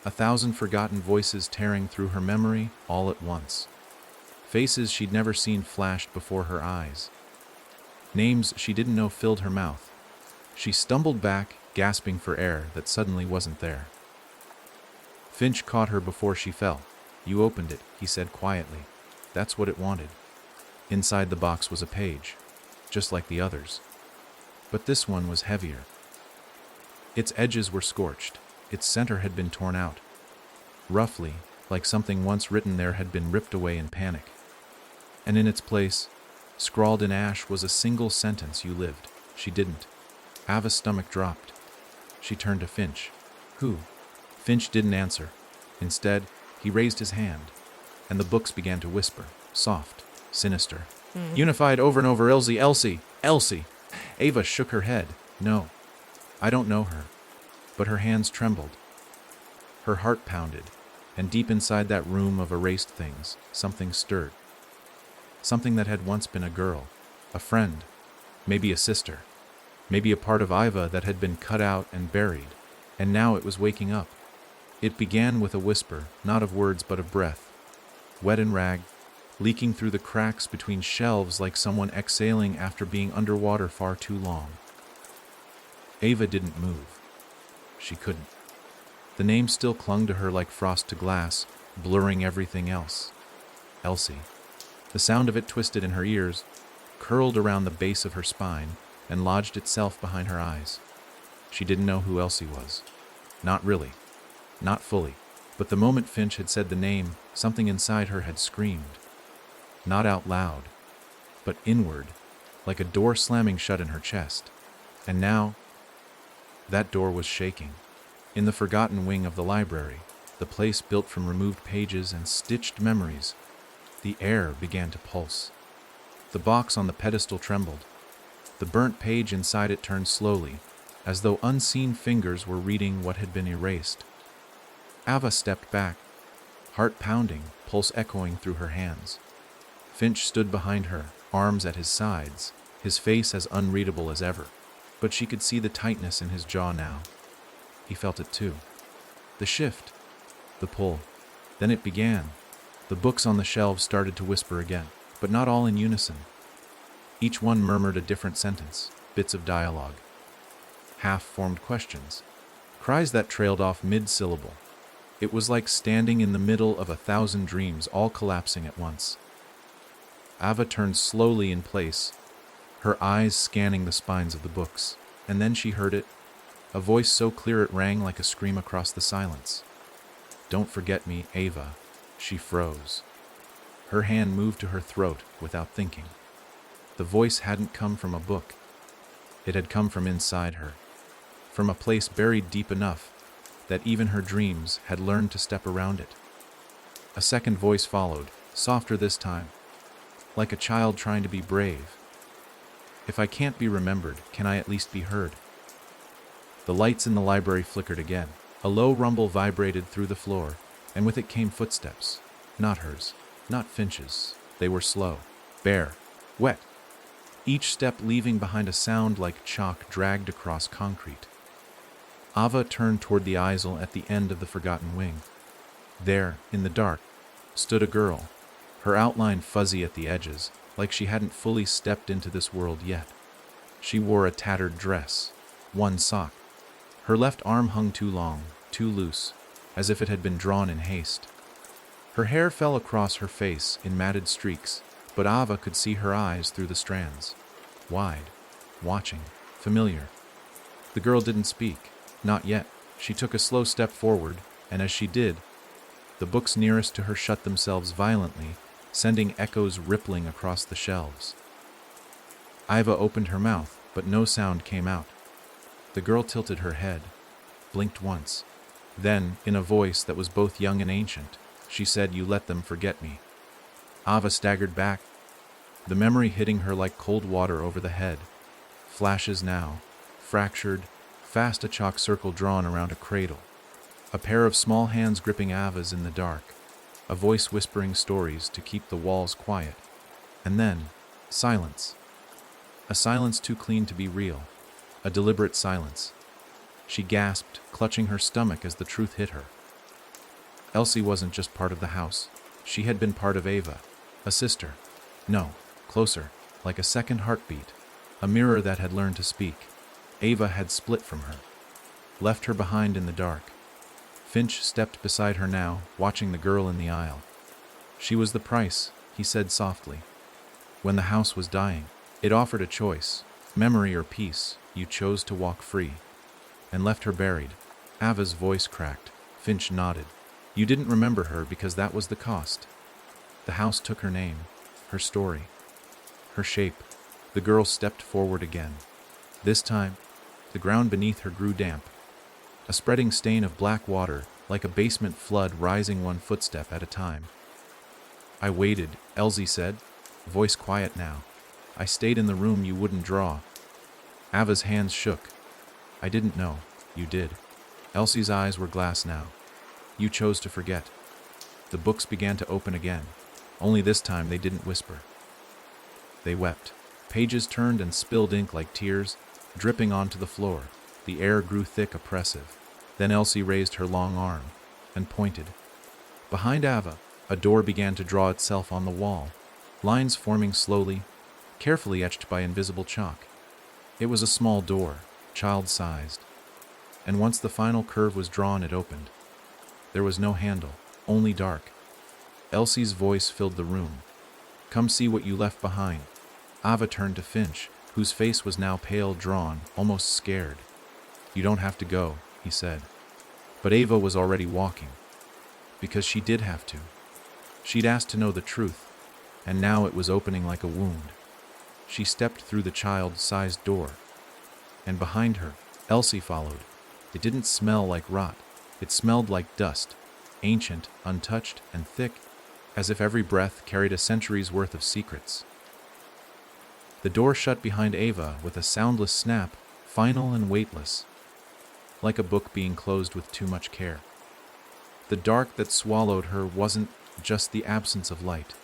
1,000 forgotten voices tearing through her memory all at once. Faces she'd never seen flashed before her eyes. Names she didn't know filled her mouth. She stumbled back, gasping for air that suddenly wasn't there. Finch caught her before she fell. You opened it, he said quietly. That's what it wanted. Inside the box was a page, just like the others. But this one was heavier. Its edges were scorched. Its center had been torn out. Roughly, like something once written there had been ripped away in panic. And in its place, scrawled in ash, was a single sentence: you lived. She didn't. Ava's stomach dropped. She turned to Finch. Who? Finch didn't answer. Instead, he raised his hand, and the books began to whisper, soft, sinister. Unified over and over, Elsie, Elsie, Elsie. Ava shook her head. No, I don't know her. But her hands trembled. Her heart pounded, and deep inside that room of erased things, something stirred. Something that had once been a girl, a friend, maybe a sister, maybe a part of Iva that had been cut out and buried, and now it was waking up. It began with a whisper, not of words but of breath, wet and ragged, leaking through the cracks between shelves like someone exhaling after being underwater far too long. Ava didn't move. She couldn't. The name still clung to her like frost to glass, blurring everything else. Elsie. The sound of it twisted in her ears, curled around the base of her spine, and lodged itself behind her eyes. She didn't know who Elsie was. Not really. Not fully. But the moment Finch had said the name, something inside her had screamed. Not out loud, but inward, like a door slamming shut in her chest. And now, that door was shaking. In the forgotten wing of the library, the place built from removed pages and stitched memories, the air began to pulse. The box on the pedestal trembled. The burnt page inside it turned slowly, as though unseen fingers were reading what had been erased. Ava stepped back, heart pounding, pulse echoing through her hands. Finch stood behind her, arms at his sides, his face as unreadable as ever. But she could see the tightness in his jaw now. He felt it too. The shift, the pull. Then it began. The books on the shelves started to whisper again, but not all in unison. Each one murmured a different sentence, bits of dialogue, half-formed questions, cries that trailed off mid-syllable. It was like standing in the middle of 1,000 dreams all collapsing at once. Ava turned slowly in place, her eyes scanning the spines of the books, and then she heard it, a voice so clear it rang like a scream across the silence. "Don't forget me, Ava." She froze. Her hand moved to her throat without thinking. The voice hadn't come from a book. It had come from inside her, from a place buried deep enough that even her dreams had learned to step around it. A second voice followed, softer this time, like a child trying to be brave. "If I can't be remembered, can I at least be heard?" The lights in the library flickered again. A low rumble vibrated through the floor, and with it came footsteps. Not hers, not Finch's. They were slow, bare, wet, each step leaving behind a sound like chalk dragged across concrete. Ava turned toward the easel at the end of the forgotten wing. There, in the dark, stood a girl, her outline fuzzy at the edges, like she hadn't fully stepped into this world yet. She wore a tattered dress, one sock. Her left arm hung too long, too loose, as if it had been drawn in haste. Her hair fell across her face in matted streaks, but Ava could see her eyes through the strands. Wide, watching, familiar. The girl didn't speak, not yet. She took a slow step forward, and as she did, the books nearest to her shut themselves violently, sending echoes rippling across the shelves. Ava opened her mouth, but no sound came out. The girl tilted her head, blinked once. Then, in a voice that was both young and ancient, she said, "You let them forget me." Ava staggered back, the memory hitting her like cold water over the head. Flashes now, fractured, fast, a chalk circle drawn around a cradle. A pair of small hands gripping Ava's in the dark. A voice whispering stories to keep the walls quiet. And then, silence. A silence too clean to be real. A deliberate silence. She gasped, clutching her stomach as the truth hit her. Elsie wasn't just part of the house. She had been part of Ava. A sister. No, closer, like a second heartbeat. A mirror that had learned to speak. Ava had split from her. Left her behind in the dark. Finch stepped beside her now, watching the girl in the aisle. She was the price, he said softly. When the house was dying, it offered a choice, memory or peace. You chose to walk free. And left her buried. Ava's voice cracked. Finch nodded. You didn't remember her because that was the cost. The house took her name, her story, her shape. The girl stepped forward again. This time, the ground beneath her grew damp. A spreading stain of black water, like a basement flood rising one footstep at a time. I waited, Elsie said, voice quiet now. I stayed in the room you wouldn't draw. Ava's hands shook. I didn't know. You did. Elsie's eyes were glass now. You chose to forget. The books began to open again. Only this time they didn't whisper. They wept. Pages turned and spilled ink like tears, dripping onto the floor. The air grew thick, oppressive. Then Elsie raised her long arm and pointed. Behind Ava, a door began to draw itself on the wall, lines forming slowly, carefully etched by invisible chalk. It was a small door, child-sized. And once the final curve was drawn, it opened. There was no handle, only dark. Elsie's voice filled the room. Come see what you left behind. Ava turned to Finch, whose face was now pale, drawn, almost scared. You don't have to go, he said. But Ava was already walking. Because she did have to. She'd asked to know the truth, and now it was opening like a wound. She stepped through the child-sized door. And behind her, Elsie followed. It didn't smell like rot. It smelled like dust, ancient, untouched, and thick, as if every breath carried a century's worth of secrets. The door shut behind Ava with a soundless snap, final and weightless, like a book being closed with too much care. The dark that swallowed her wasn't just the absence of light.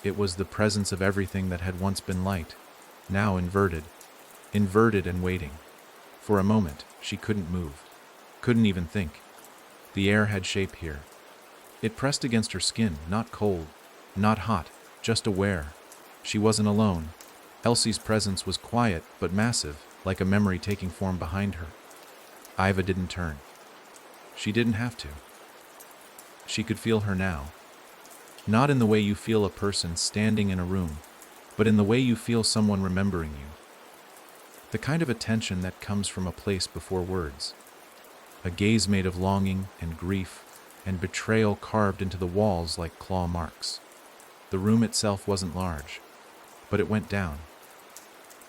It was the presence of everything that had once been light, now inverted and waiting. For a moment, she couldn't move, couldn't even think. The air had shape here. It pressed against her skin, not cold, not hot, just aware. She wasn't alone. Elsie's presence was quiet but massive, like a memory taking form behind her. Iva didn't turn. She didn't have to. She could feel her now. Not in the way you feel a person standing in a room, but in the way you feel someone remembering you. The kind of attention that comes from a place before words. A gaze made of longing and grief and betrayal carved into the walls like claw marks. The room itself wasn't large, but it went down.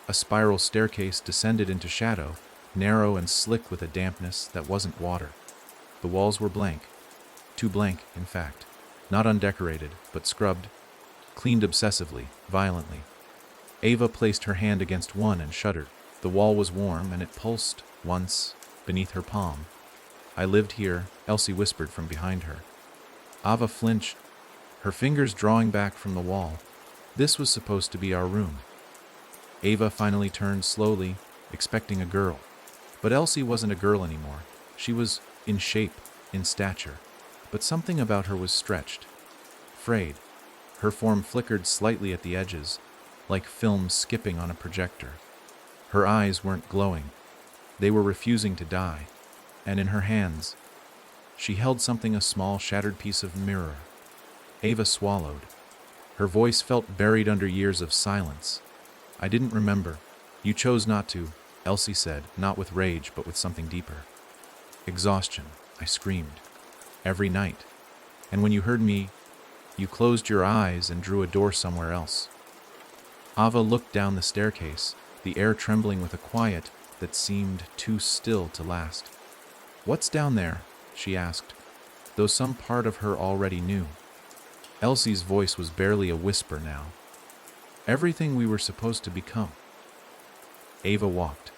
A spiral staircase descended into shadow, narrow and slick with a dampness that wasn't water. The walls were blank. Too blank, in fact. Not undecorated, but scrubbed, cleaned obsessively, violently. Ava placed her hand against one and shuddered. The wall was warm, and it pulsed, once, beneath her palm. "I lived here," Elsie whispered from behind her. Ava flinched, her fingers drawing back from the wall. This was supposed to be our room. Ava finally turned slowly, expecting a girl. But Elsie wasn't a girl anymore. She was in shape, in stature. But something about her was stretched, frayed. Her form flickered slightly at the edges, like film skipping on a projector. Her eyes weren't glowing. They were refusing to die. And in her hands, she held something, a small, shattered piece of mirror. Ava swallowed. Her voice felt buried under years of silence. "I didn't remember. You chose not to," Elsie said, not with rage, but with something deeper. "Exhaustion," I screamed. "Every night. And when you heard me, you closed your eyes and drew a door somewhere else." Ava looked down the staircase, the air trembling with a quiet that seemed too still to last. "What's down there?" she asked, though some part of her already knew. Elsie's voice was barely a whisper now. "Everything we were supposed to become." Ava walked.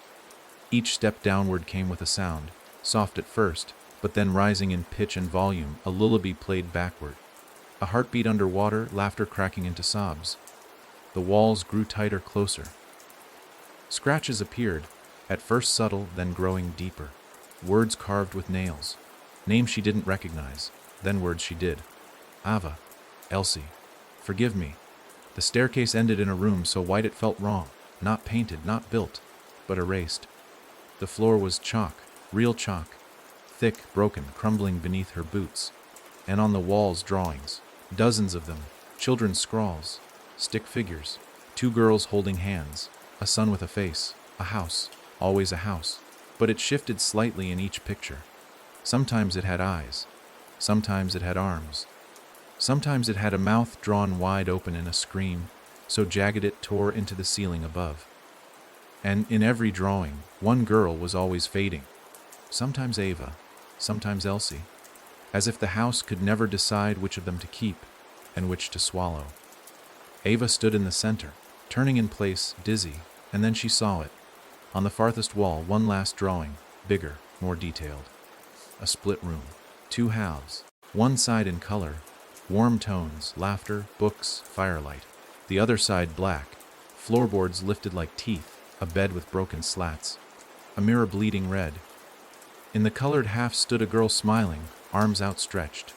Each step downward came with a sound, soft at first, but then rising in pitch and volume, a lullaby played backward. A heartbeat underwater, laughter cracking into sobs. The walls grew tighter, closer. Scratches appeared, at first subtle, then growing deeper. Words carved with nails. Names she didn't recognize, then words she did. "Ava. Elsie. Forgive me." The staircase ended in a room so white it felt wrong. Not painted, not built, but erased. The floor was chalk, real chalk. Thick, broken, crumbling beneath her boots. And on the walls, drawings. Dozens of them. Children's scrawls. Stick figures. 2 girls holding hands. A sun with a face. A house. Always a house. But it shifted slightly in each picture. Sometimes it had eyes. Sometimes it had arms. Sometimes it had a mouth drawn wide open in a scream, so jagged it tore into the ceiling above. And in every drawing, one girl was always fading. Sometimes Ava, sometimes Elsie, as if the house could never decide which of them to keep and which to swallow. Ava stood in the center, turning in place, dizzy, and then she saw it. On the farthest wall, one last drawing, bigger, more detailed. A split room, 2 halves, one side in color, warm tones, laughter, books, firelight. The other side black, floorboards lifted like teeth, a bed with broken slats, a mirror bleeding red. In the colored half stood a girl smiling, arms outstretched.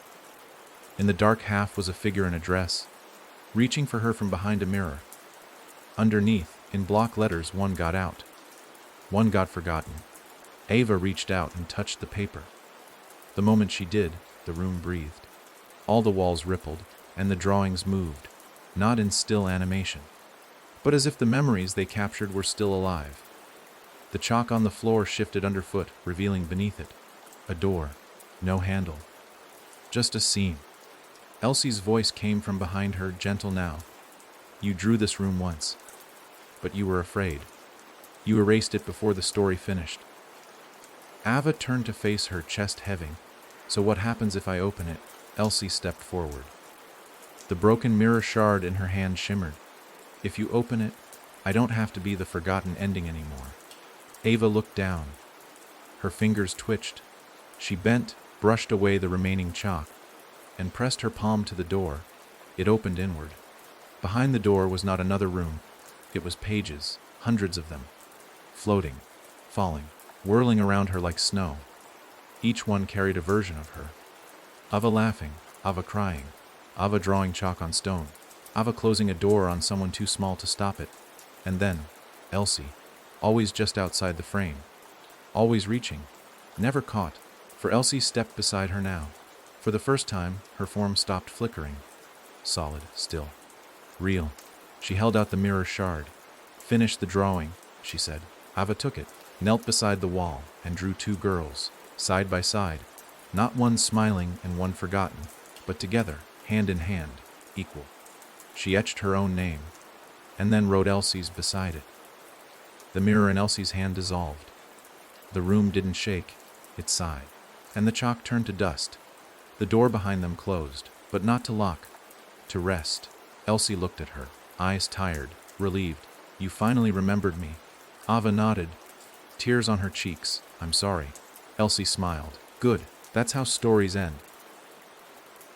In the dark half was a figure in a dress, reaching for her from behind a mirror. Underneath, in block letters, "One got out. One got forgotten." Ava reached out and touched the paper. The moment she did, the room breathed. All the walls rippled, and the drawings moved, not in still animation, but as if the memories they captured were still alive. The chalk on the floor shifted underfoot, revealing beneath it a door, no handle, just a seam. Elsie's voice came from behind her, gentle now. "You drew this room once, but you were afraid. You erased it before the story finished." Ava turned to face her, chest heaving. "So what happens if I open it?" Elsie stepped forward. The broken mirror shard in her hand shimmered. "If you open it, I don't have to be the forgotten ending anymore." Ava looked down. Her fingers twitched. She bent, brushed away the remaining chalk, and pressed her palm to the door. It opened inward. Behind the door was not another room. It was pages, hundreds of them, floating, falling, whirling around her like snow. Each one carried a version of her. Ava laughing, Ava crying, Ava drawing chalk on stone, Ava closing a door on someone too small to stop it. And then, Elsie, always just outside the frame, always reaching, never caught, for Elsie stepped beside her now. For the first time, her form stopped flickering. Solid, still, real. She held out the mirror shard. "Finish the drawing," she said. Ava took it, knelt beside the wall, and drew two girls, side by side, not one smiling and one forgotten, but together, hand in hand, equal. She etched her own name, and then wrote Elsie's beside it. The mirror in Elsie's hand dissolved. The room didn't shake, it sighed, and the chalk turned to dust. The door behind them closed, but not to lock, to rest. Elsie looked at her, eyes tired, relieved. "You finally remembered me." Ava nodded, tears on her cheeks. "I'm sorry." Elsie smiled. "Good, that's how stories end."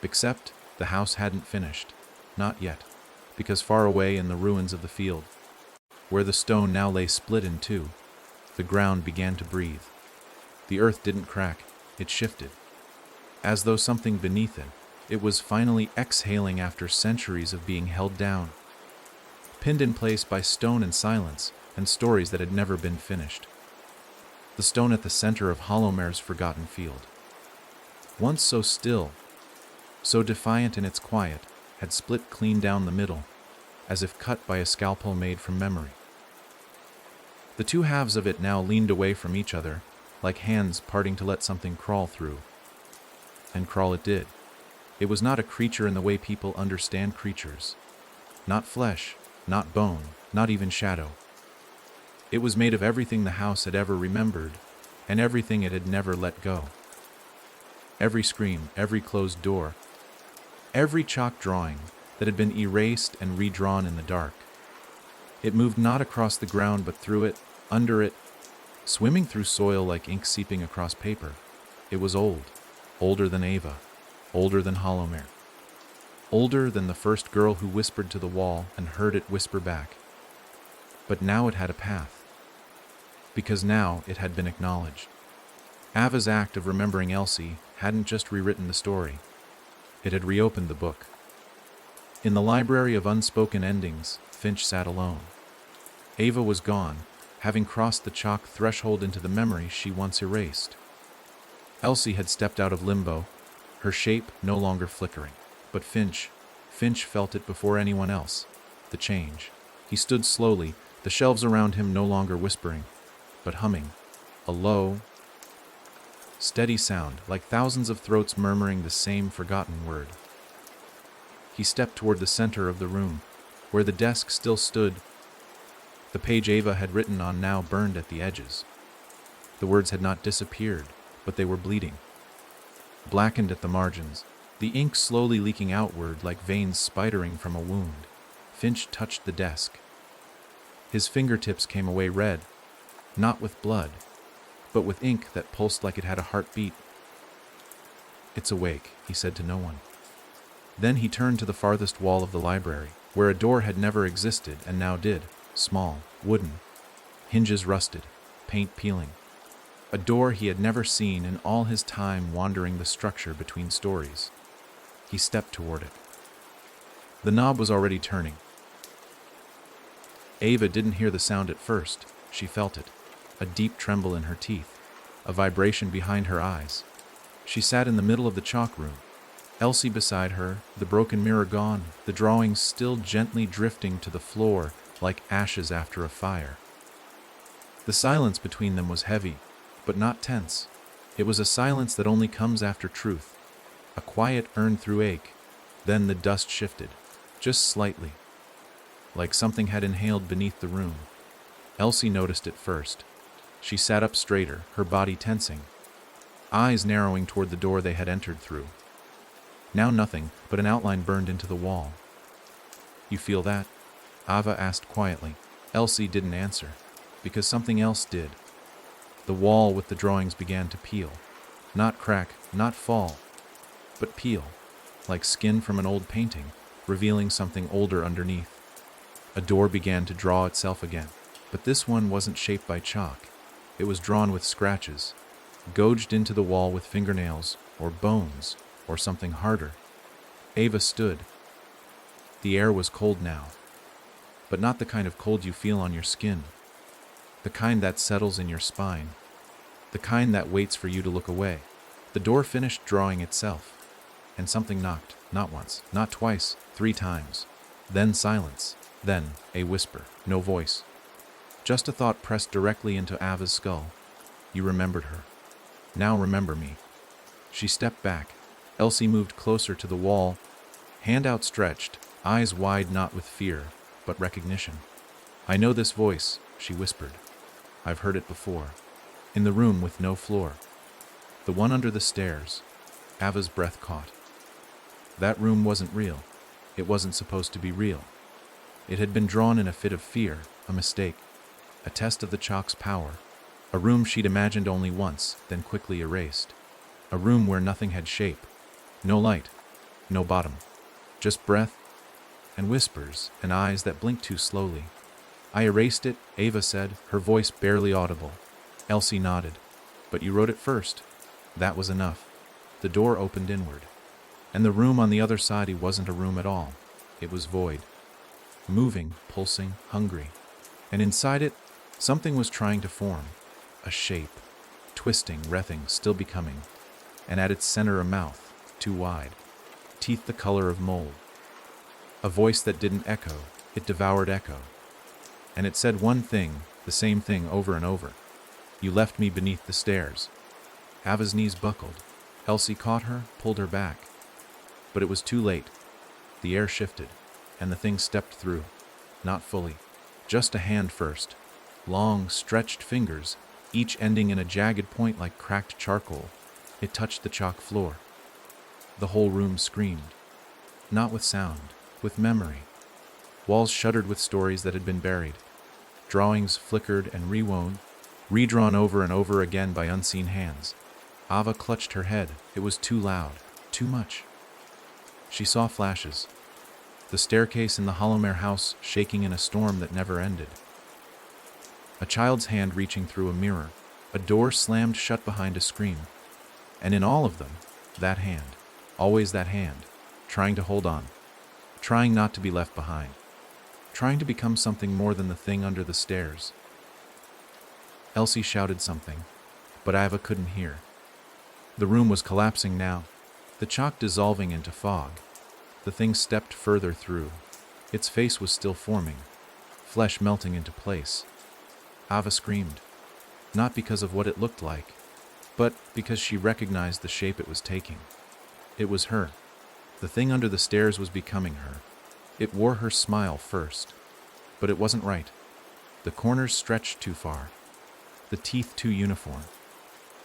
Except the house hadn't finished. Not yet, because far away in the ruins of the field, where the stone now lay split in two, the ground began to breathe. The earth didn't crack, it shifted. As though something beneath it was finally exhaling after centuries of being held down, pinned in place by stone and silence and stories that had never been finished. The stone at the center of Hollowmare's forgotten field, once so still, so defiant in its quiet, had split clean down the middle, as if cut by a scalpel made from memory. The two halves of it now leaned away from each other, like hands parting to let something crawl through. And crawl it did. It was not a creature in the way people understand creatures. Not flesh, not bone, not even shadow. It was made of everything the house had ever remembered, and everything it had never let go. Every scream, every closed door, every chalk drawing that had been erased and redrawn in the dark. It moved not across the ground but through it, under it, swimming through soil like ink seeping across paper. It was old, older than Ava, older than Hollowmare, older than the first girl who whispered to the wall and heard it whisper back. But now it had a path, because now it had been acknowledged. Ava's act of remembering Elsie hadn't just rewritten the story, it had reopened the book. In the library of unspoken endings, Finch sat alone. Ava was gone, having crossed the chalk threshold into the memory she once erased. Elsie had stepped out of limbo, her shape no longer flickering. But Finch felt it before anyone else, the change. He stood slowly, the shelves around him no longer whispering, but humming, a low, steady sound, like thousands of throats murmuring the same forgotten word. He stepped toward the center of the room, where the desk still stood. The page Ava had written on now burned at the edges. The words had not disappeared, but they were bleeding, blackened at the margins, the ink slowly leaking outward like veins spidering from a wound. Finch touched the desk. His fingertips came away red, not with blood, but with ink that pulsed like it had a heartbeat. "It's awake," he said to no one. Then he turned to the farthest wall of the library, where a door had never existed and now did, small, wooden, hinges rusted, paint peeling. A door he had never seen in all his time wandering the structure between stories. He stepped toward it. The knob was already turning. Ava didn't hear the sound at first. She felt it, a deep tremble in her teeth, a vibration behind her eyes. She sat in the middle of the chalk room, Elsie beside her, the broken mirror gone, the drawings still gently drifting to the floor like ashes after a fire. The silence between them was heavy, but not tense. It was a silence that only comes after truth, a quiet earned through ache. Then the dust shifted, just slightly, like something had inhaled beneath the room. Elsie noticed it first. She sat up straighter, her body tensing, eyes narrowing toward the door they had entered through. Now nothing but an outline burned into the wall. "You feel that?" Ava asked quietly. Elsie didn't answer, because something else did. The wall with the drawings began to peel. Not crack, not fall, but peel, like skin from an old painting, revealing something older underneath. A door began to draw itself again, but this one wasn't shaped by chalk. It was drawn with scratches, gouged into the wall with fingernails, or bones, or something harder. Ava stood. The air was cold now. but not the kind of cold you feel on your skin. The kind that settles in your spine. The kind that waits for you to look away. The door finished drawing itself, and something knocked, not once, not twice, 3 times. Then silence, then a whisper, no voice. Just a thought pressed directly into Ava's skull. You remembered her. Now remember me. She stepped back. Elsie moved closer to the wall, hand outstretched, eyes wide not with fear, but recognition. I know this voice, she whispered. I've heard it before. In the room with no floor. The one under the stairs. Ava's breath caught. That room wasn't real. It wasn't supposed to be real. It had been drawn in a fit of fear, a mistake, a test of the chalk's power. A room she'd imagined only once, then quickly erased. A room where nothing had shape. No light. No bottom. Just breath and whispers and eyes that blinked too slowly. I erased it, Ava said, her voice barely audible. Elsie nodded. But you wrote it first. That was enough. The door opened inward. And the room on the other side wasn't a room at all. It was void. Moving, pulsing, hungry. And inside it, something was trying to form. A shape. Twisting, writhing, still becoming. And at its center a mouth, too wide. Teeth the color of mold. A voice that didn't echo. It devoured echo. And it said one thing, the same thing over and over. You left me beneath the stairs. Ava's knees buckled. Elsie caught her, pulled her back. But it was too late. The air shifted, and the thing stepped through. Not fully. Just a hand first. Long, stretched fingers, each ending in a jagged point like cracked charcoal. It touched the chalk floor. The whole room screamed. Not with sound, with memory. Walls shuddered with stories that had been buried. Drawings flickered and rewoven, redrawn over and over again by unseen hands. Ava clutched her head. It was too loud, too much. She saw flashes. The staircase in the Hollowmere house shaking in a storm that never ended. A child's hand reaching through a mirror. A door slammed shut behind a scream. And in all of them, that hand. Always that hand. Trying to hold on. Trying not to be left behind. Trying to become something more than the thing under the stairs. Elsie shouted something, but Ava couldn't hear. The room was collapsing now, the chalk dissolving into fog. The thing stepped further through. Its face was still forming, flesh melting into place. Ava screamed, not because of what it looked like, but because she recognized the shape it was taking. It was her. The thing under the stairs was becoming her. It wore her smile first, but it wasn't right. The corners stretched too far, the teeth too uniform,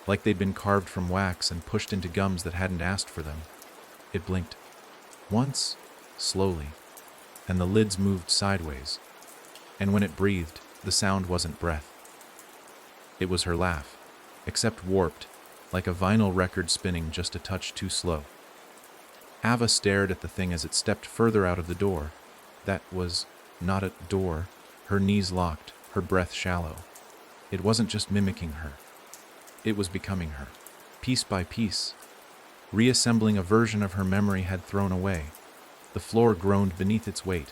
like they'd been carved from wax and pushed into gums that hadn't asked for them. It blinked. Once, slowly, and the lids moved sideways. And when it breathed, the sound wasn't breath. It was her laugh, except warped, like a vinyl record spinning just a touch too slow. Ava stared at the thing as it stepped further out of the door. That was not a door. Her knees locked, her breath shallow. It wasn't just mimicking her. It was becoming her, piece by piece, reassembling a version of her memory had thrown away. The floor groaned beneath its weight,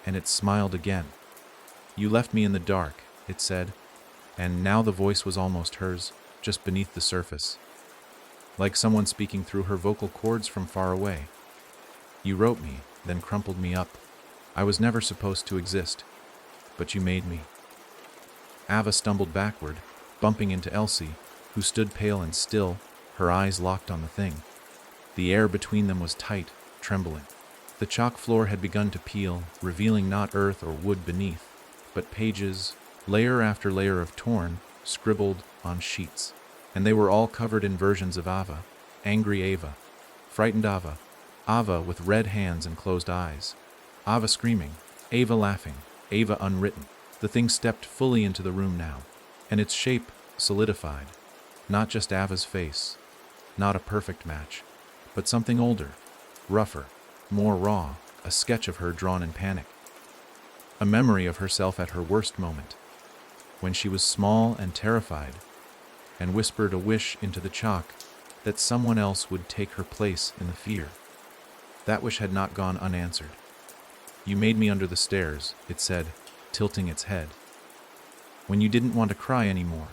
and it smiled again. You left me in the dark, it said, and now the voice was almost hers, just beneath the surface. Like someone speaking through her vocal cords from far away. You wrote me, then crumpled me up. I was never supposed to exist, but you made me. Ava stumbled backward, bumping into Elsie, who stood pale and still, her eyes locked on the thing. The air between them was tight, trembling. The chalk floor had begun to peel, revealing not earth or wood beneath, but pages, layer after layer of torn, scribbled on sheets. And they were all covered in versions of Ava, angry Ava, frightened Ava, Ava with red hands and closed eyes, Ava screaming, Ava laughing, Ava unwritten. The thing stepped fully into the room now, and its shape solidified. Not just Ava's face, not a perfect match, but something older, rougher, more raw, a sketch of her drawn in panic. A memory of herself at her worst moment, when she was small and terrified, and whispered a wish into the chalk that someone else would take her place in the fear. That wish had not gone unanswered. You made me under the stairs, it said, tilting its head. When you didn't want to cry anymore.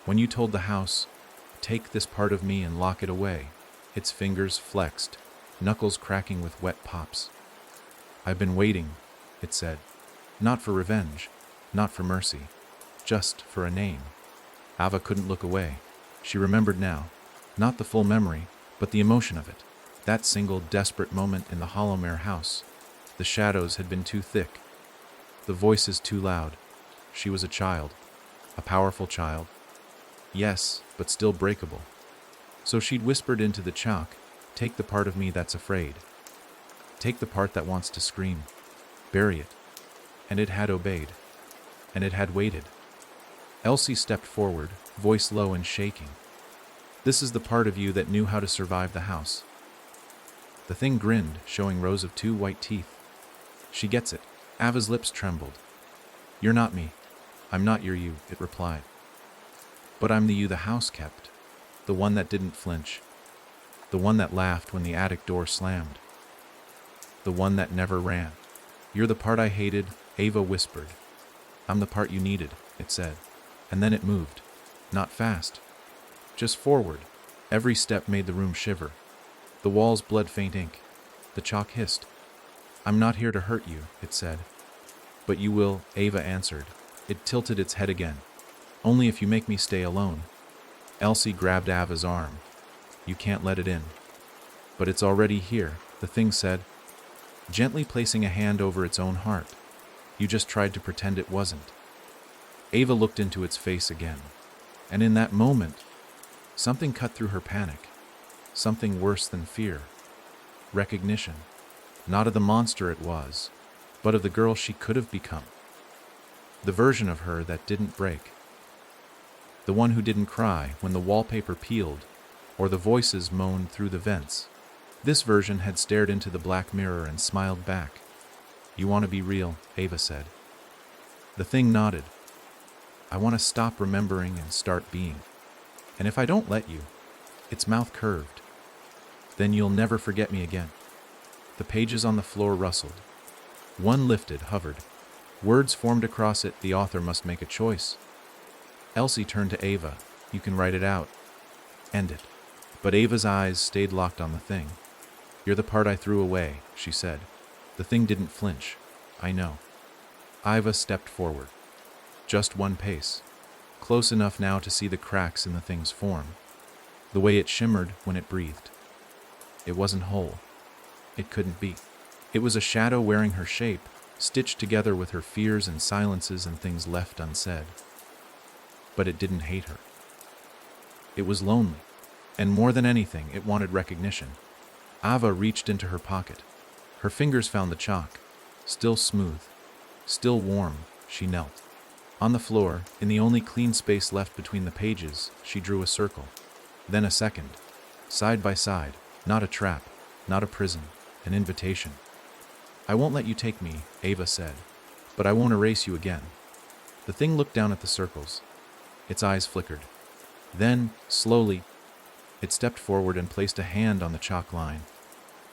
When you told the house, take this part of me and lock it away. Its fingers flexed, knuckles cracking with wet pops. I've been waiting, it said. Not for revenge, not for mercy, just for a name. Ava couldn't look away. She remembered now, not the full memory, but the emotion of it. That single desperate moment in the Hollowmere house. The shadows had been too thick. The voices too loud. She was a child. A powerful child. Yes, but still breakable. So she'd whispered into the chalk, take the part of me that's afraid. Take the part that wants to scream. Bury it. And it had obeyed. And it had waited. Elsie stepped forward, voice low and shaking. This is the part of you that knew how to survive the house. The thing grinned, showing rows of 2 white teeth. She gets it. Ava's lips trembled. You're not me. I'm not your you, it replied. But I'm the you the house kept. The one that didn't flinch. The one that laughed when the attic door slammed. The one that never ran. You're the part I hated, Ava whispered. I'm the part you needed, it said. And then it moved. Not fast. Just forward. Every step made the room shiver. The walls bled faint ink. The chalk hissed. I'm not here to hurt you, it said. But you will, Ava answered. It tilted its head again. Only if you make me stay alone. Elsie grabbed Ava's arm. You can't let it in. But it's already here, the thing said, gently placing a hand over its own heart. You just tried to pretend it wasn't. Ava looked into its face again. And in that moment, something cut through her panic. Something worse than fear. Recognition. Not of the monster it was, but of the girl she could have become. The version of her that didn't break. The one who didn't cry when the wallpaper peeled, or the voices moaned through the vents. This version had stared into the black mirror and smiled back. You want to be real, Ava said. The thing nodded. I want to stop remembering and start being. And if I don't let you, its mouth curved. Then you'll never forget me again. The pages on the floor rustled. One lifted, hovered. Words formed across it. The author must make a choice. Elsie turned to Ava. You can write it out. End it. But Ava's eyes stayed locked on the thing. You're the part I threw away, she said. The thing didn't flinch. I know. Ava stepped forward. Just one pace. Close enough now to see the cracks in the thing's form. The way it shimmered when it breathed. It wasn't whole. It couldn't be. It was a shadow wearing her shape, stitched together with her fears and silences and things left unsaid. But it didn't hate her. It was lonely, and more than anything, it wanted recognition. Ava reached into her pocket. Her fingers found the chalk. Still smooth, still warm, she knelt. On the floor, in the only clean space left between the pages, she drew a circle. Then a second. Side by side, not a trap, not a prison, an invitation. I won't let you take me, Ava said, but I won't erase you again. The thing looked down at the circles. Its eyes flickered. Then, slowly, it stepped forward and placed a hand on the chalk line.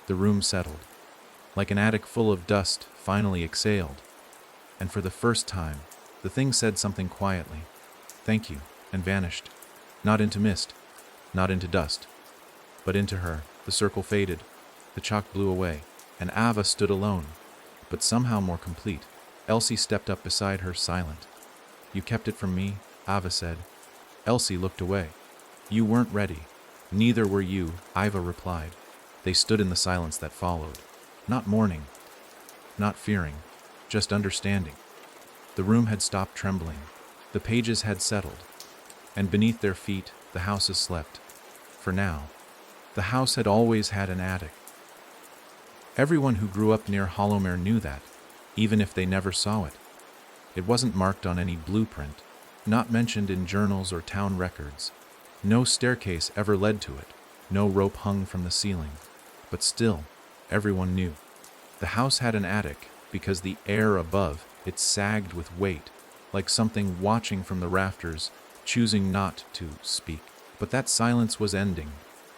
The room settled. Like an attic full of dust, finally exhaled. And for the first time, the thing said something quietly. Thank you, and vanished. Not into mist, not into dust, but into her. The circle faded. The chalk blew away, and Ava stood alone, but somehow more complete. Elsie stepped up beside her, silent. You kept it from me, Ava said. Elsie looked away. You weren't ready. Neither were you, Ava replied. They stood in the silence that followed. Not mourning, not fearing, just understanding. The room had stopped trembling. The pages had settled. And beneath their feet, the houses slept. For now, the house had always had an attic. Everyone who grew up near Hollowmere knew that, even if they never saw it. It wasn't marked on any blueprint, not mentioned in journals or town records. No staircase ever led to it, no rope hung from the ceiling. But still, everyone knew. The house had an attic because the air above it sagged with weight, like something watching from the rafters, choosing not to speak. But that silence was ending.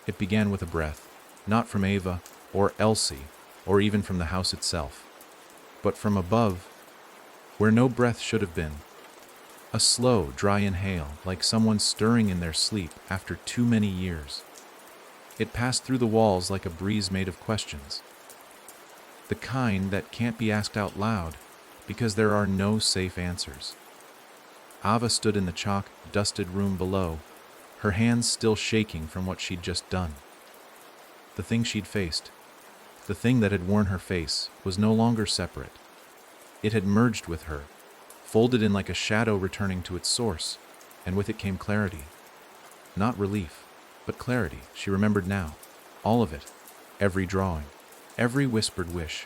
It began with a breath, not from Ava or Elsie, or even from the house itself. But from above, where no breath should have been, a slow, dry inhale, like someone stirring in their sleep after too many years. It passed through the walls like a breeze made of questions. The kind that can't be asked out loud, because there are no safe answers. Ava stood in the chalk-dusted room below, her hands still shaking from what she'd just done. The thing she'd faced, the thing that had worn her face, was no longer separate. It had merged with her, folded in like a shadow returning to its source, and with it came clarity. Not relief, but clarity. She remembered now. All of it. Every drawing. Every whispered wish.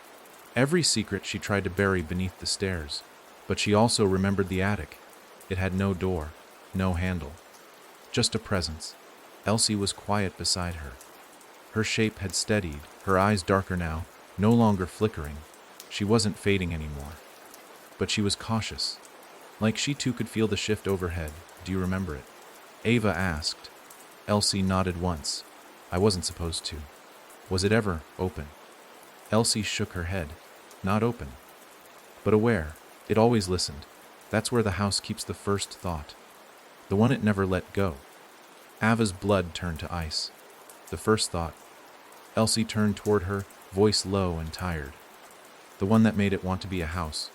Every secret she tried to bury beneath the stairs. But she also remembered the attic. It had no door, no handle. Just a presence. Elsie was quiet beside her. Her shape had steadied, her eyes darker now, no longer flickering. She wasn't fading anymore. But she was cautious. Like she too could feel the shift overhead. Do you remember it? Ava asked. Elsie nodded once. I wasn't supposed to. Was it ever open? Elsie shook her head. Not open. But aware. It always listened. That's where the house keeps the first thought. The one it never let go. Ava's blood turned to ice. The first thought. Elsie turned toward her, voice low and tired. The one that made it want to be a house.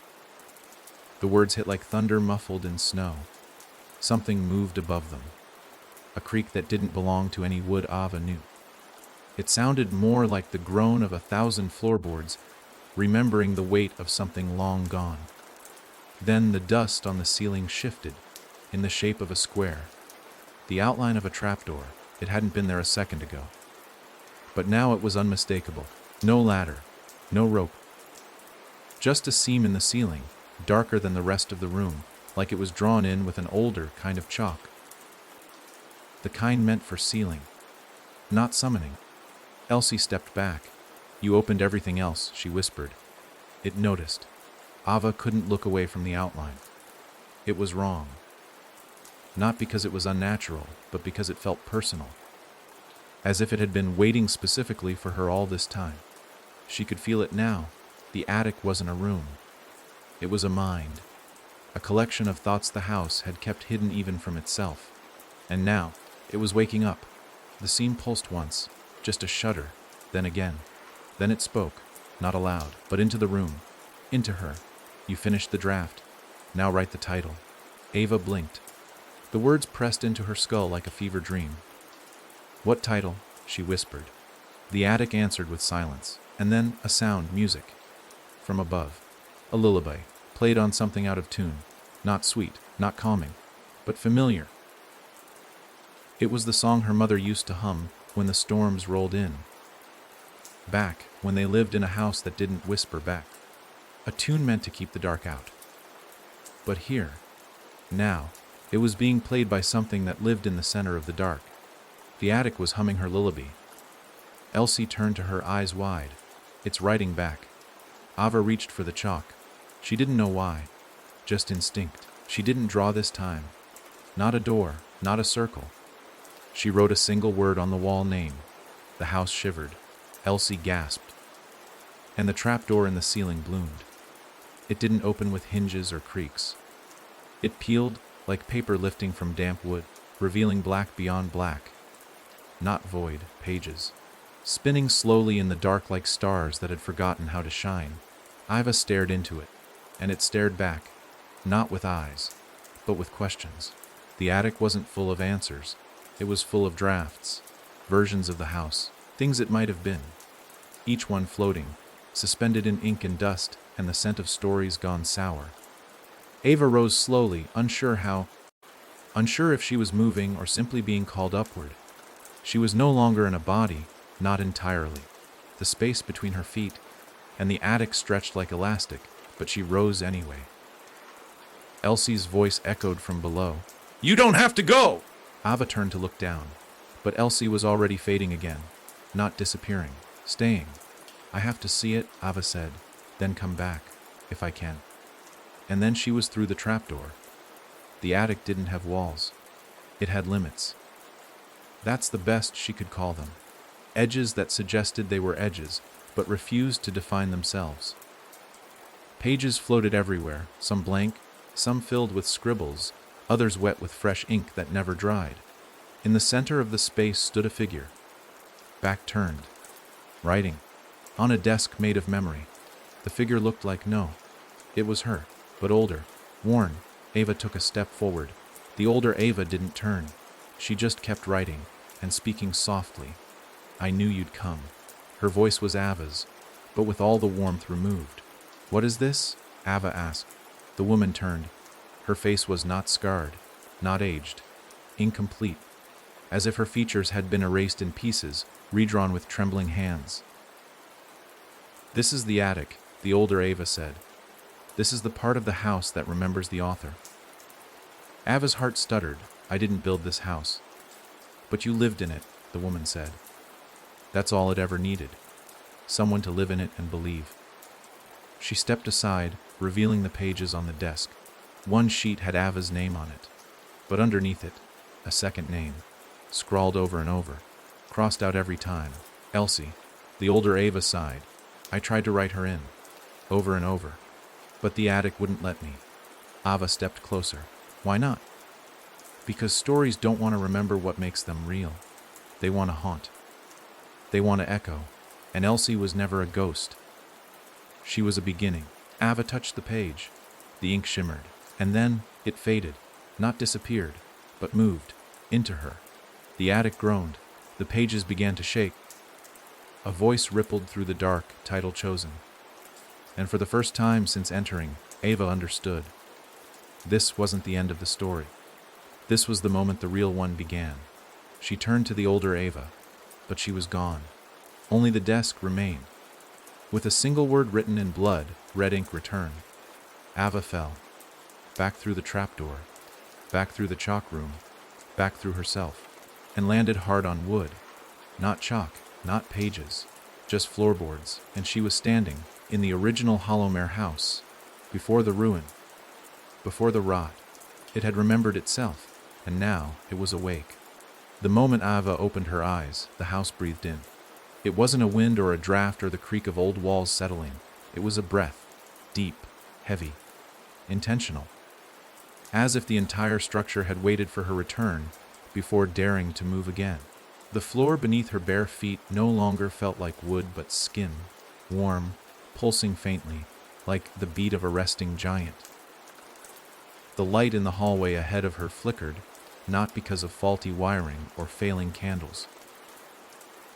The words hit like thunder muffled in snow. Something moved above them. A creak that didn't belong to any wood Ava knew. It sounded more like the groan of 1,000 floorboards, remembering the weight of something long gone. Then the dust on the ceiling shifted, in the shape of a square. The outline of a trapdoor. It hadn't been there a second ago. But now it was unmistakable. No ladder, no rope. Just a seam in the ceiling, darker than the rest of the room, like it was drawn in with an older kind of chalk. The kind meant for sealing, not summoning. Elsie stepped back. You opened everything else, she whispered. It noticed. Ava couldn't look away from the outline. It was wrong. Not because it was unnatural, but because it felt personal. As if it had been waiting specifically for her all this time. She could feel it now. The attic wasn't a room. It was a mind. A collection of thoughts the house had kept hidden even from itself. And now, it was waking up. The seam pulsed once, just a shudder, then again. Then it spoke, not aloud, but into the room. Into her. You finished the draft. Now write the title. Ava blinked. The words pressed into her skull like a fever dream. What title? She whispered. The attic answered with silence, and then a sound, music. From above. A lullaby, played on something out of tune. Not sweet, not calming, but familiar. It was the song her mother used to hum when the storms rolled in. Back, when they lived in a house that didn't whisper back. A tune meant to keep the dark out. But here, now, it was being played by something that lived in the center of the dark. The attic was humming her lullaby. Elsie turned to her, eyes wide. It's writing back. Ava reached for the chalk. She didn't know why. Just instinct. She didn't draw this time. Not a door, not a circle. She wrote a single word on the wall, name. The house shivered. Elsie gasped. And the trapdoor in the ceiling bloomed. It didn't open with hinges or creaks. It peeled like paper lifting from damp wood, revealing black beyond black. Not void, pages. Spinning slowly in the dark like stars that had forgotten how to shine. Ava stared into it, and it stared back, not with eyes, but with questions. The attic wasn't full of answers. It was full of drafts, versions of the house, things it might have been. Each one floating, suspended in ink and dust, and the scent of stories gone sour. Ava rose slowly, unsure if she was moving or simply being called upward. She was no longer in a body, not entirely. The space between her feet and the attic stretched like elastic, but she rose anyway. Elsie's voice echoed from below. You don't have to go! Ava turned to look down, but Elsie was already fading again, not disappearing, staying. I have to see it, Ava said, then come back, if I can. And then she was through the trapdoor. The attic didn't have walls. It had limits. That's the best she could call them. Edges that suggested they were edges, but refused to define themselves. Pages floated everywhere, some blank, some filled with scribbles, others wet with fresh ink that never dried. In the center of the space stood a figure, back turned, writing, on a desk made of memory. The figure looked like it was her, but older, worn. Ava took a step forward. The older Ava didn't turn. She just kept writing, and speaking softly. I knew you'd come. Her voice was Ava's, but with all the warmth removed. What is this? Ava asked. The woman turned. Her face was not scarred, not aged, incomplete, as if her features had been erased in pieces, redrawn with trembling hands. This is the attic, the older Ava said. This is the part of the house that remembers the author. Ava's heart stuttered. I didn't build this house. But you lived in it, the woman said. That's all it ever needed. Someone to live in it and believe. She stepped aside, revealing the pages on the desk. One sheet had Ava's name on it, but underneath it, a second name, scrawled over and over, crossed out every time. Elsie. The older Ava sighed. I tried to write her in, over and over, but the attic wouldn't let me. Ava stepped closer. Why not? Because stories don't want to remember what makes them real. They want to haunt. They want to echo. And Elsie was never a ghost. She was a beginning. Ava touched the page. The ink shimmered. And then it faded. Not disappeared, but moved. Into her. The attic groaned. The pages began to shake. A voice rippled through the dark, title chosen. And for the first time since entering, Ava understood. This wasn't the end of the story. This was the moment the real one began. She turned to the older Ava, but she was gone. Only the desk remained. With a single word written in blood, red ink returned. Ava fell. Back through the trapdoor. Back through the chalk room. Back through herself. And landed hard on wood. Not chalk, not pages. Just floorboards, and she was standing in the original Hollowmere house. Before the ruin. Before the rot. It had remembered itself, and now it was awake. The moment Ava opened her eyes, the house breathed in. It wasn't a wind or a draft or the creak of old walls settling. It was a breath, deep, heavy, intentional. As if the entire structure had waited for her return before daring to move again. The floor beneath her bare feet no longer felt like wood but skin, warm, pulsing faintly, like the beat of a resting giant. The light in the hallway ahead of her flickered, not because of faulty wiring or failing candles,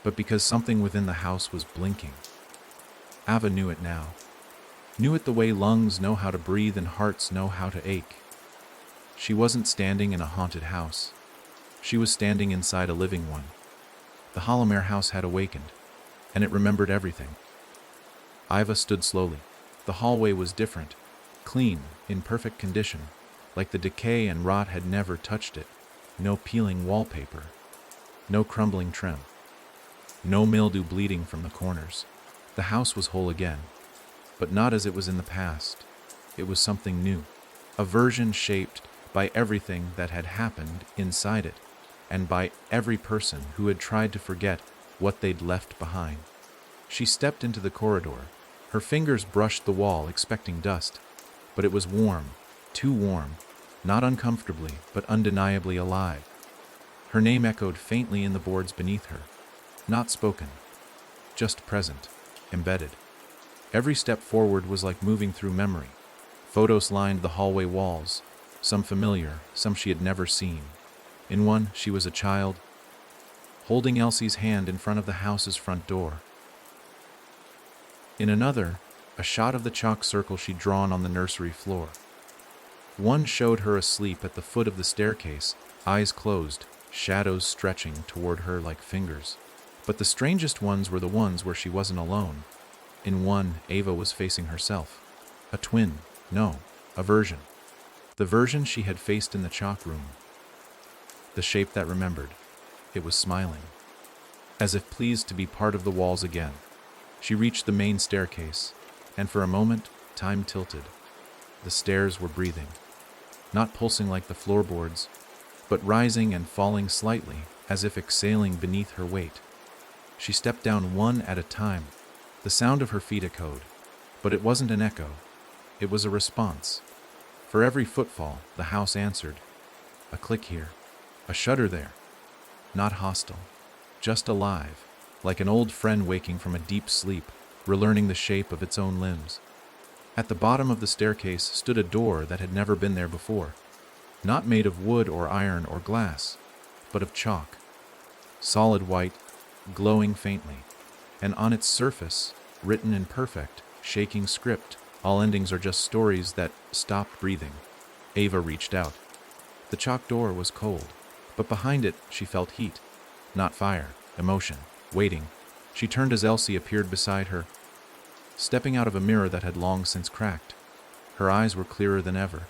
but because something within the house was blinking. Ava knew it now. Knew it the way lungs know how to breathe and hearts know how to ache. She wasn't standing in a haunted house. She was standing inside a living one. The Hollowmere house had awakened, and it remembered everything. Ava stood slowly. The hallway was different, clean, in perfect condition, like the decay and rot had never touched it. No peeling wallpaper, no crumbling trim, no mildew bleeding from the corners. The house was whole again, but not as it was in the past. It was something new, a version shaped by everything that had happened inside it, and by every person who had tried to forget what they'd left behind. She stepped into the corridor. Her fingers brushed the wall, expecting dust, but it was warm, too warm, not uncomfortably, but undeniably alive. Her name echoed faintly in the boards beneath her, not spoken, just present, embedded. Every step forward was like moving through memory. Photos lined the hallway walls, some familiar, some she had never seen. In one, she was a child, holding Elsie's hand in front of the house's front door. In another, a shot of the chalk circle she'd drawn on the nursery floor. One showed her asleep at the foot of the staircase, eyes closed, shadows stretching toward her like fingers. But the strangest ones were the ones where she wasn't alone. In one, Ava was facing herself. A twin, no, a version. The version she had faced in the chalk room. The shape that remembered. It was smiling, as if pleased to be part of the walls again. She reached the main staircase, and for a moment, time tilted. The stairs were breathing, not pulsing like the floorboards, but rising and falling slightly, as if exhaling beneath her weight. She stepped down one at a time. The sound of her feet echoed, but it wasn't an echo. It was a response. For every footfall, the house answered. A click here, a shudder there. Not hostile, just alive, like an old friend waking from a deep sleep, relearning the shape of its own limbs. At the bottom of the staircase stood a door that had never been there before, not made of wood or iron or glass, but of chalk. Solid white, glowing faintly, and on its surface, written in perfect, shaking script, all endings are just stories that stopped breathing. Ava reached out. The chalk door was cold, but behind it she felt heat, not fire, emotion, waiting. She turned as Elsie appeared beside her, stepping out of a mirror that had long since cracked. Her eyes were clearer than ever.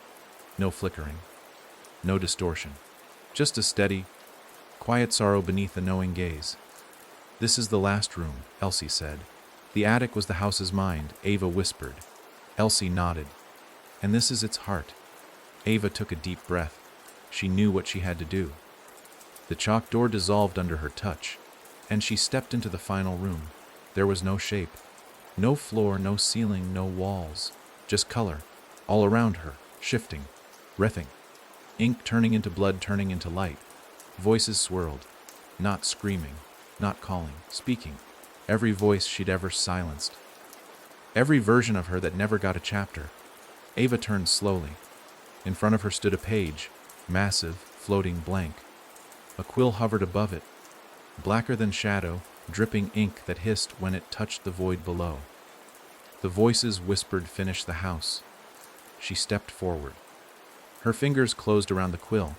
No flickering, no distortion, just a steady, quiet sorrow beneath a knowing gaze. "This is the last room," Elsie said. "The attic was the house's mind," Ava whispered. Elsie nodded. "And this is its heart." Ava took a deep breath. She knew what she had to do. The chalk door dissolved under her touch, and she stepped into the final room. There was no shape, no floor, no ceiling, no walls, just color, all around her, shifting, writhing. Ink turning into blood, turning into light. Voices swirled, not screaming, not calling, speaking. Every voice she'd ever silenced. Every version of her that never got a chapter. Ava turned slowly. In front of her stood a page, massive, floating blank. A quill hovered above it, blacker than shadow, dripping ink that hissed when it touched the void below. The voices whispered, "Finish the house." She stepped forward. Her fingers closed around the quill.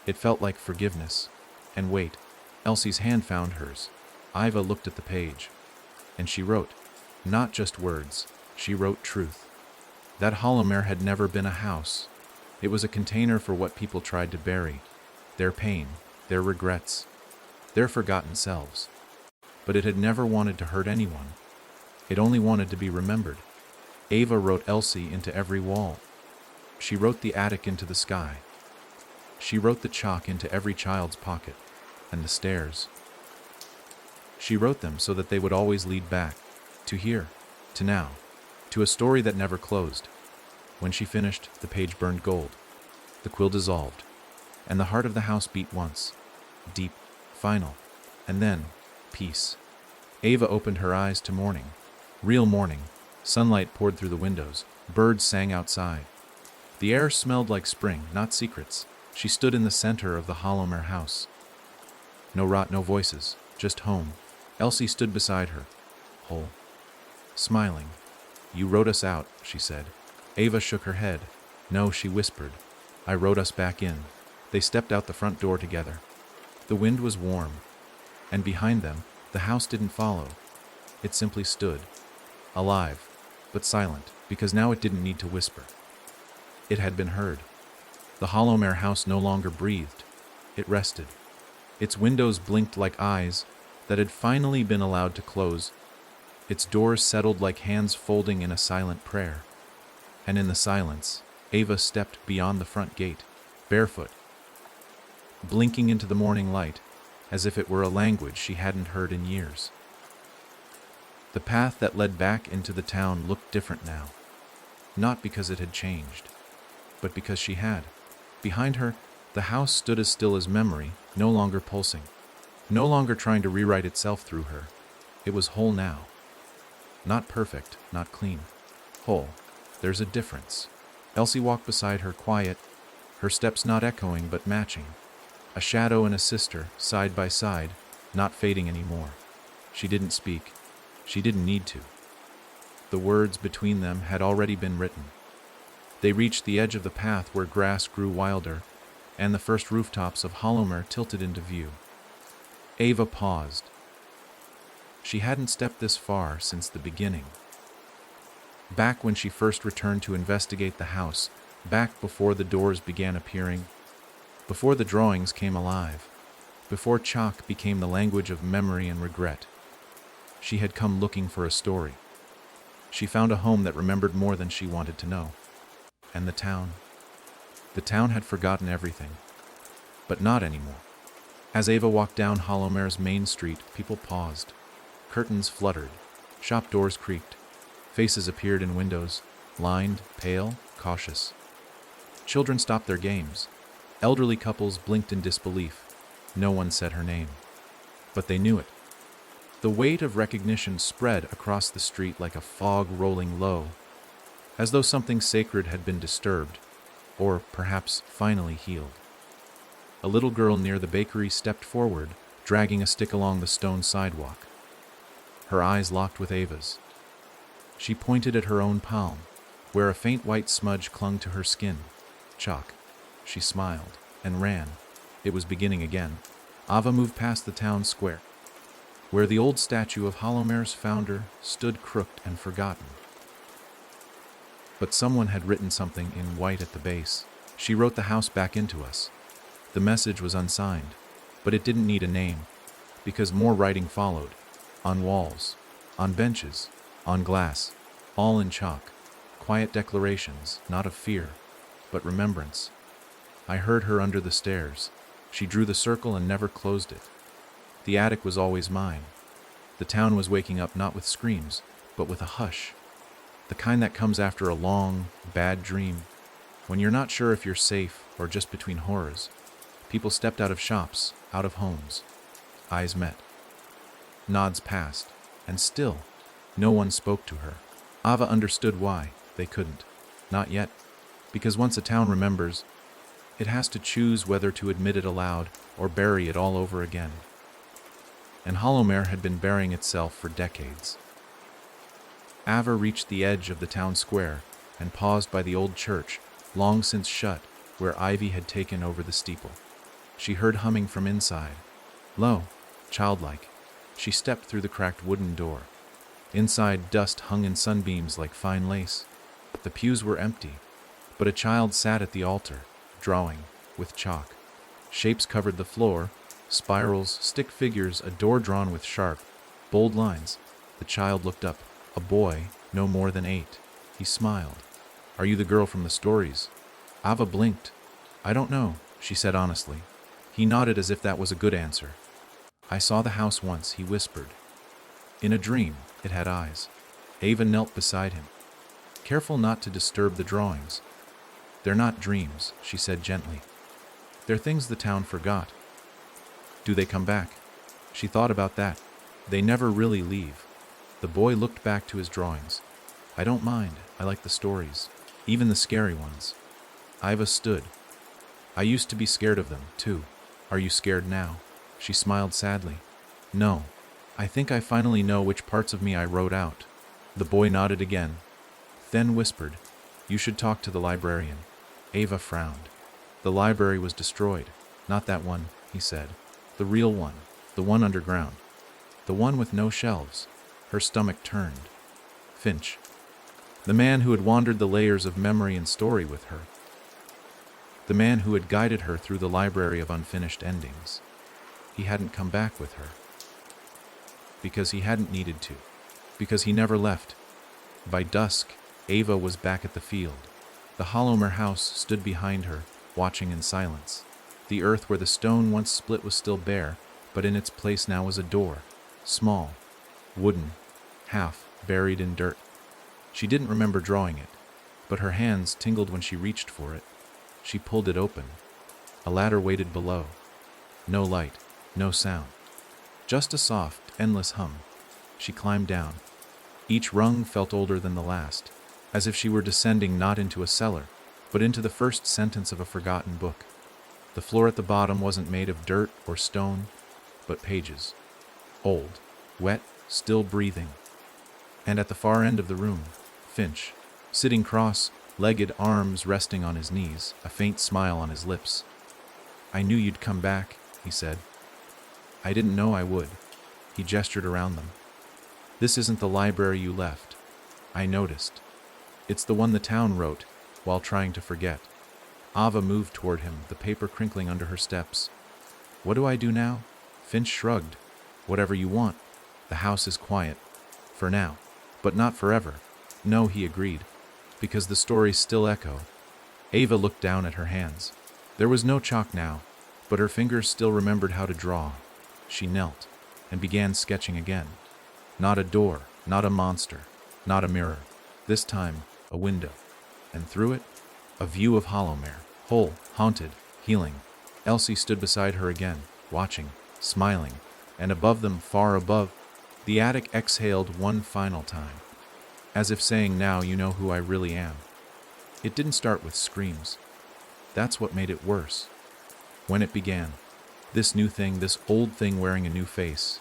It felt like forgiveness. And wait, Elsie's hand found hers. Ava looked at the page, and she wrote. Not just words, she wrote truth. That holomer had never been a house. It was a container for what people tried to bury. Their pain, their regrets, their forgotten selves. But it had never wanted to hurt anyone. It only wanted to be remembered. Ava wrote Elsie into every wall. She wrote the attic into the sky. She wrote the chalk into every child's pocket, and the stairs. She wrote them so that they would always lead back, to here, to now, to a story that never closed. When she finished, the page burned gold. The quill dissolved, and the heart of the house beat once, deep, final, and then, peace. Ava opened her eyes to morning. Real morning. Sunlight poured through the windows. Birds sang outside. The air smelled like spring, not secrets. She stood in the center of the holomer house. No rot, no voices, just home. Elsie stood beside her, whole, smiling. "You wrote us out," she said. Ava shook her head. "No," she whispered. "I wrote us back in." They stepped out the front door together. The wind was warm, and behind them, the house didn't follow. It simply stood, alive, but silent, because now it didn't need to whisper. It had been heard. The holomer house no longer breathed. It rested. Its windows blinked like eyes that had finally been allowed to close. Its doors settled like hands folding in a silent prayer. And in the silence, Ava stepped beyond the front gate, barefoot, blinking into the morning light, as if it were a language she hadn't heard in years. The path that led back into the town looked different now, not because it had changed, but because she had. Behind her, the house stood as still as memory, no longer pulsing, no longer trying to rewrite itself through her. It was whole now. Not perfect, not clean. Whole. There's a difference. Elsie walked beside her, quiet, her steps not echoing but matching. A shadow and a sister, side by side, not fading anymore. She didn't speak. She didn't need to. The words between them had already been written. They reached the edge of the path where grass grew wilder, and the first rooftops of Holomer tilted into view. Ava paused. She hadn't stepped this far since the beginning. Back when she first returned to investigate the house, back before the doors began appearing, before the drawings came alive, before chalk became the language of memory and regret. She had come looking for a story. She found a home that remembered more than she wanted to know. And the town? The town had forgotten everything. But not anymore. As Ava walked down Holomer's main street, people paused. Curtains fluttered. Shop doors creaked. Faces appeared in windows. lined, pale, cautious. Children stopped their games. Elderly couples blinked in disbelief. No one said her name. But they knew it. The weight of recognition spread across the street like a fog rolling low, as though something sacred had been disturbed, or perhaps finally healed. A little girl near the bakery stepped forward, dragging a stick along the stone sidewalk. Her eyes locked with Ava's. She pointed at her own palm, where a faint white smudge clung to her skin. Chalk. She smiled and ran. It was beginning again. Ava moved past the town square, where the old statue of Hallowmere's founder stood crooked and forgotten. But someone had written something in white at the base. She wrote the house back into us. The message was unsigned, but it didn't need a name, because more writing followed, on walls, on benches, on glass, all in chalk. Quiet declarations, not of fear, but remembrance. I heard her under the stairs. She drew the circle and never closed it. The attic was always mine. The town was waking up not with screams, but with a hush. The kind that comes after a long, bad dream, when you're not sure if you're safe or just between horrors. People stepped out of shops, out of homes. Eyes met. Nods passed, and still, no one spoke to her. Ava understood why. They couldn't. Not yet. Because once a town remembers, it has to choose whether to admit it aloud or bury it all over again. And Hallowmere had been burying itself for decades. Ava reached the edge of the town square and paused by the old church, long since shut, where ivy had taken over the steeple. She heard humming from inside. Low, childlike, she stepped through the cracked wooden door. Inside, dust hung in sunbeams like fine lace. The pews were empty, but a child sat at the altar, drawing, with chalk. Shapes covered the floor, spirals, stick figures, a door drawn with sharp, bold lines. The child looked up, a boy, no more than 8. He smiled. Are you the girl from the stories? Ava blinked. I don't know, she said honestly. He nodded as if that was a good answer. I saw the house once, he whispered. In a dream, it had eyes. Ava knelt beside him. Careful not to disturb the drawings. They're not dreams, she said gently. They're things the town forgot. Do they come back? She thought about that. They never really leave. The boy looked back to his drawings. I don't mind, I like the stories, even the scary ones. Iva stood. I used to be scared of them, too. Are you scared now? She smiled sadly. No. I think I finally know which parts of me I wrote out. The boy nodded again, then whispered, You should talk to the librarian. Ava frowned. The library was destroyed. Not that one, he said. The real one. The one underground. The one with no shelves. Her stomach turned. Finch. The man who had wandered the layers of memory and story with her. The man who had guided her through the library of unfinished endings. He hadn't come back with her. Because he hadn't needed to. Because he never left. By dusk, Ava was back at the field. The Hallowmere house stood behind her, watching in silence. The earth where the stone once split was still bare, but in its place now was a door. Small, wooden, half buried in dirt. She didn't remember drawing it, but her hands tingled when she reached for it. She pulled it open. A ladder waited below. No light, no sound. Just a soft, endless hum. She climbed down. Each rung felt older than the last, as if she were descending not into a cellar, but into the first sentence of a forgotten book. The floor at the bottom wasn't made of dirt or stone, but pages. Old, wet, still breathing. And at the far end of the room, Finch, sitting cross-legged, arms resting on his knees, a faint smile on his lips. I knew you'd come back, he said. I didn't know I would. He gestured around them. This isn't the library you left. I noticed. It's the one the town wrote, while trying to forget. Ava moved toward him, the paper crinkling under her steps. What do I do now? Finch shrugged. Whatever you want. The house is quiet. For now. But not forever. No, he agreed. Because the stories still echo. Ava looked down at her hands. There was no chalk now, but her fingers still remembered how to draw. She knelt, and began sketching again. Not a door, not a monster, not a mirror. This time, a window, and through it, a view of Hollowmere, whole, haunted, healing. Elsie stood beside her again, watching, smiling, and above them, far above, the attic exhaled one final time, as if saying, "Now you know who I really am." It didn't start with screams. That's what made it worse. When it began, this new thing, this old thing wearing a new face,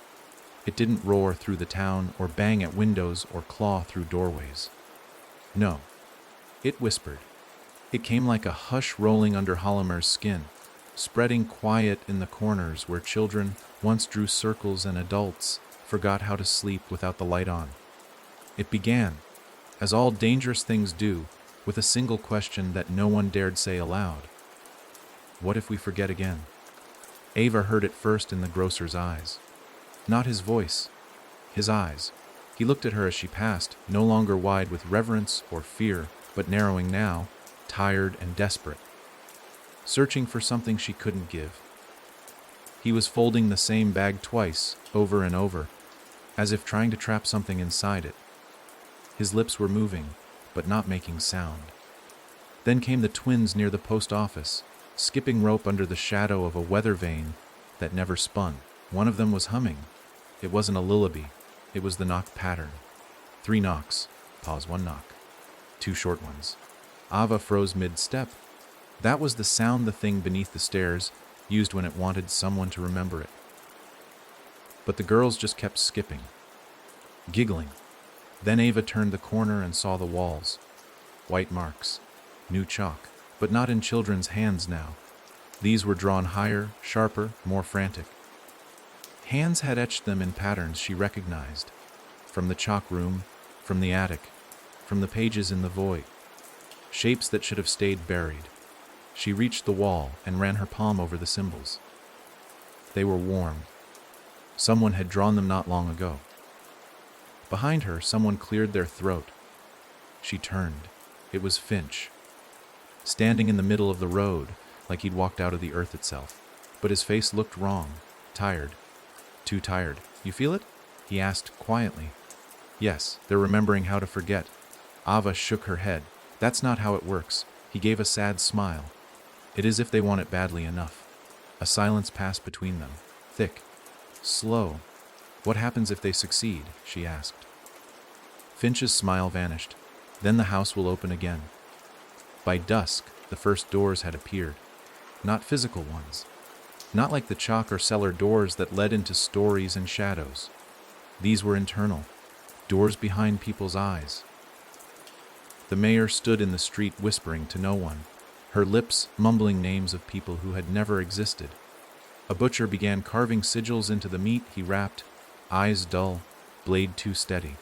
it didn't roar through the town or bang at windows or claw through doorways. No, it whispered. It came like a hush rolling under Hollomer's skin, spreading quiet in the corners where children once drew circles and adults forgot how to sleep without the light on. It began, as all dangerous things do, with a single question that no one dared say aloud. What if we forget again? Ava heard it first in the grocer's eyes. Not his voice, his eyes. He looked at her as she passed, no longer wide with reverence or fear, but narrowing now, tired and desperate, searching for something she couldn't give. He was folding the same bag twice, over and over, as if trying to trap something inside it. His lips were moving, but not making sound. Then came the twins near the post office, skipping rope under the shadow of a weather vane that never spun. One of them was humming. It wasn't a lullaby. It was the knock pattern. 3 knocks. Pause, 1 knock. 2 short ones. Ava froze mid-step. That was the sound the thing beneath the stairs used when it wanted someone to remember it. But the girls just kept skipping, giggling. Then Ava turned the corner and saw the walls. White marks. New chalk. But not in children's hands now. These were drawn higher, sharper, more frantic. Hands had etched them in patterns she recognized. From the chalk room, from the attic, from the pages in the void. Shapes that should have stayed buried. She reached the wall and ran her palm over the symbols. They were warm. Someone had drawn them not long ago. Behind her, someone cleared their throat. She turned. It was Finch, standing in the middle of the road, like he'd walked out of the earth itself. But his face looked wrong, tired. Too tired. You feel it? He asked quietly. Yes, they're remembering how to forget. Ava shook her head. That's not how it works. He gave a sad smile. It is if they want it badly enough. A silence passed between them, thick, slow. What happens if they succeed? She asked. Finch's smile vanished. Then the house will open again. By dusk, the first doors had appeared. Not physical ones. Not like the chalk or cellar doors that led into stories and shadows. These were internal, doors behind people's eyes. The mayor stood in the street whispering to no one, her lips mumbling names of people who had never existed. A butcher began carving sigils into the meat he wrapped, eyes dull, blade too steady.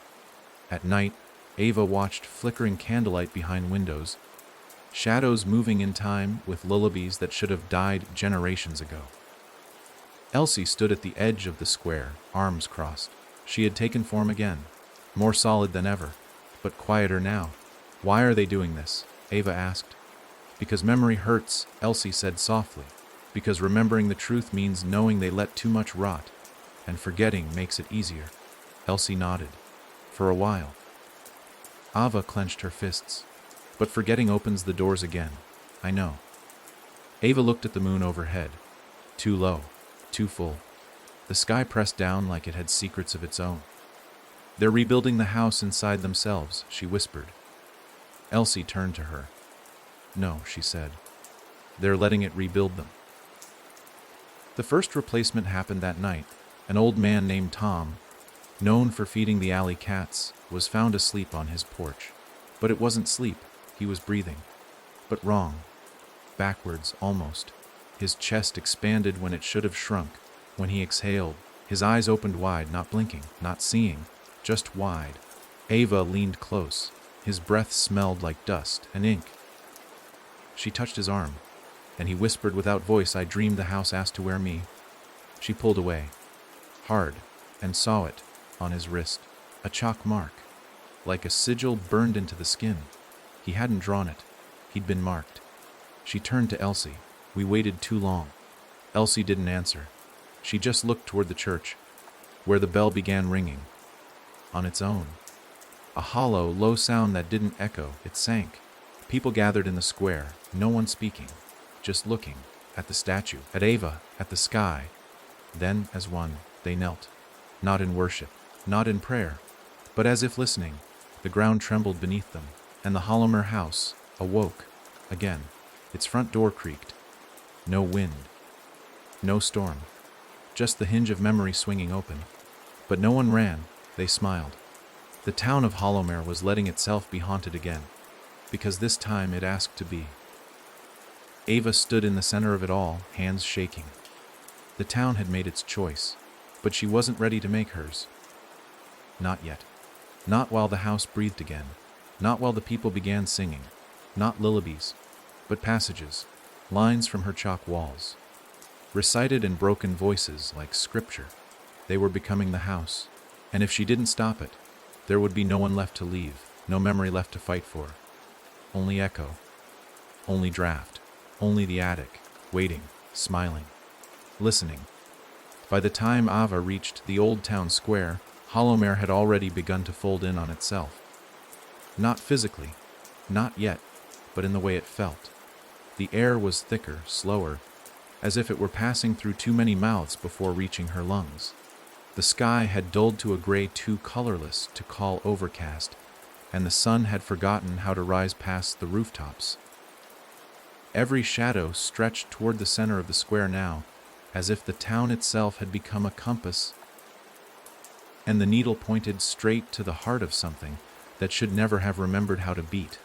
At night, Ava watched flickering candlelight behind windows, shadows moving in time with lullabies that should have died generations ago. Elsie stood at the edge of the square, arms crossed. She had taken form again, more solid than ever, but quieter now. Why are they doing this? Ava asked. Because memory hurts, Elsie said softly. Because remembering the truth means knowing they let too much rot, and forgetting makes it easier. Elsie nodded. For a while. Ava clenched her fists. But forgetting opens the doors again. I know. Ava looked at the moon overhead. Too low. Too full. The sky pressed down like it had secrets of its own. They're rebuilding the house inside themselves, she whispered. Elsie turned to her. No, she said. They're letting it rebuild them. The first replacement happened that night. An old man named Tom, known for feeding the alley cats, was found asleep on his porch. But it wasn't sleep. He was breathing. But wrong. Backwards, almost. His chest expanded when it should have shrunk. When he exhaled, his eyes opened wide, not blinking, not seeing, just wide. Ava leaned close. His breath smelled like dust and ink. She touched his arm, and he whispered without voice, I dreamed the house asked to wear me. She pulled away, hard, and saw it, on his wrist, a chalk mark, like a sigil burned into the skin. He hadn't drawn it. He'd been marked. She turned to Elsie. We waited too long. Elsie didn't answer. She just looked toward the church, where the bell began ringing. On its own. A hollow, low sound that didn't echo, it sank. People gathered in the square, no one speaking, just looking at the statue, at Ava, at the sky. Then, as one, they knelt, not in worship, not in prayer, but as if listening. The ground trembled beneath them, and the Hollomer house awoke again. Its front door creaked. No wind, no storm, just the hinge of memory swinging open. But no one ran, they smiled. The town of Hollomer was letting itself be haunted again, because this time it asked to be. Ava stood in the center of it all, hands shaking. The town had made its choice, but she wasn't ready to make hers. Not yet. Not while the house breathed again. Not while the people began singing. Not lullabies, but passages, lines from her chalk walls. Recited in broken voices like scripture. They were becoming the house, and if she didn't stop it, there would be no one left to leave, no memory left to fight for. Only echo, only draft, only the attic, waiting, smiling, listening. By the time Ava reached the old town square, Hollomer had already begun to fold in on itself. Not physically, not yet, but in the way it felt. The air was thicker, slower, as if it were passing through too many mouths before reaching her lungs. The sky had dulled to a gray too colorless to call overcast, and the sun had forgotten how to rise past the rooftops. Every shadow stretched toward the center of the square now, as if the town itself had become a compass, and the needle pointed straight to the heart of something that should never have remembered how to beat.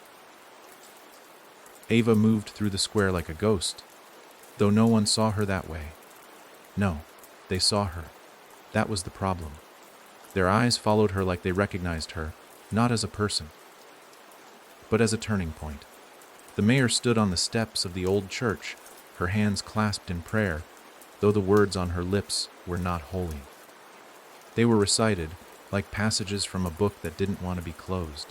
Ava moved through the square like a ghost, though no one saw her that way. No, they saw her. That was the problem. Their eyes followed her like they recognized her, not as a person, but as a turning point. The mayor stood on the steps of the old church, her hands clasped in prayer, though the words on her lips were not holy. They were recited, like passages from a book that didn't want to be closed.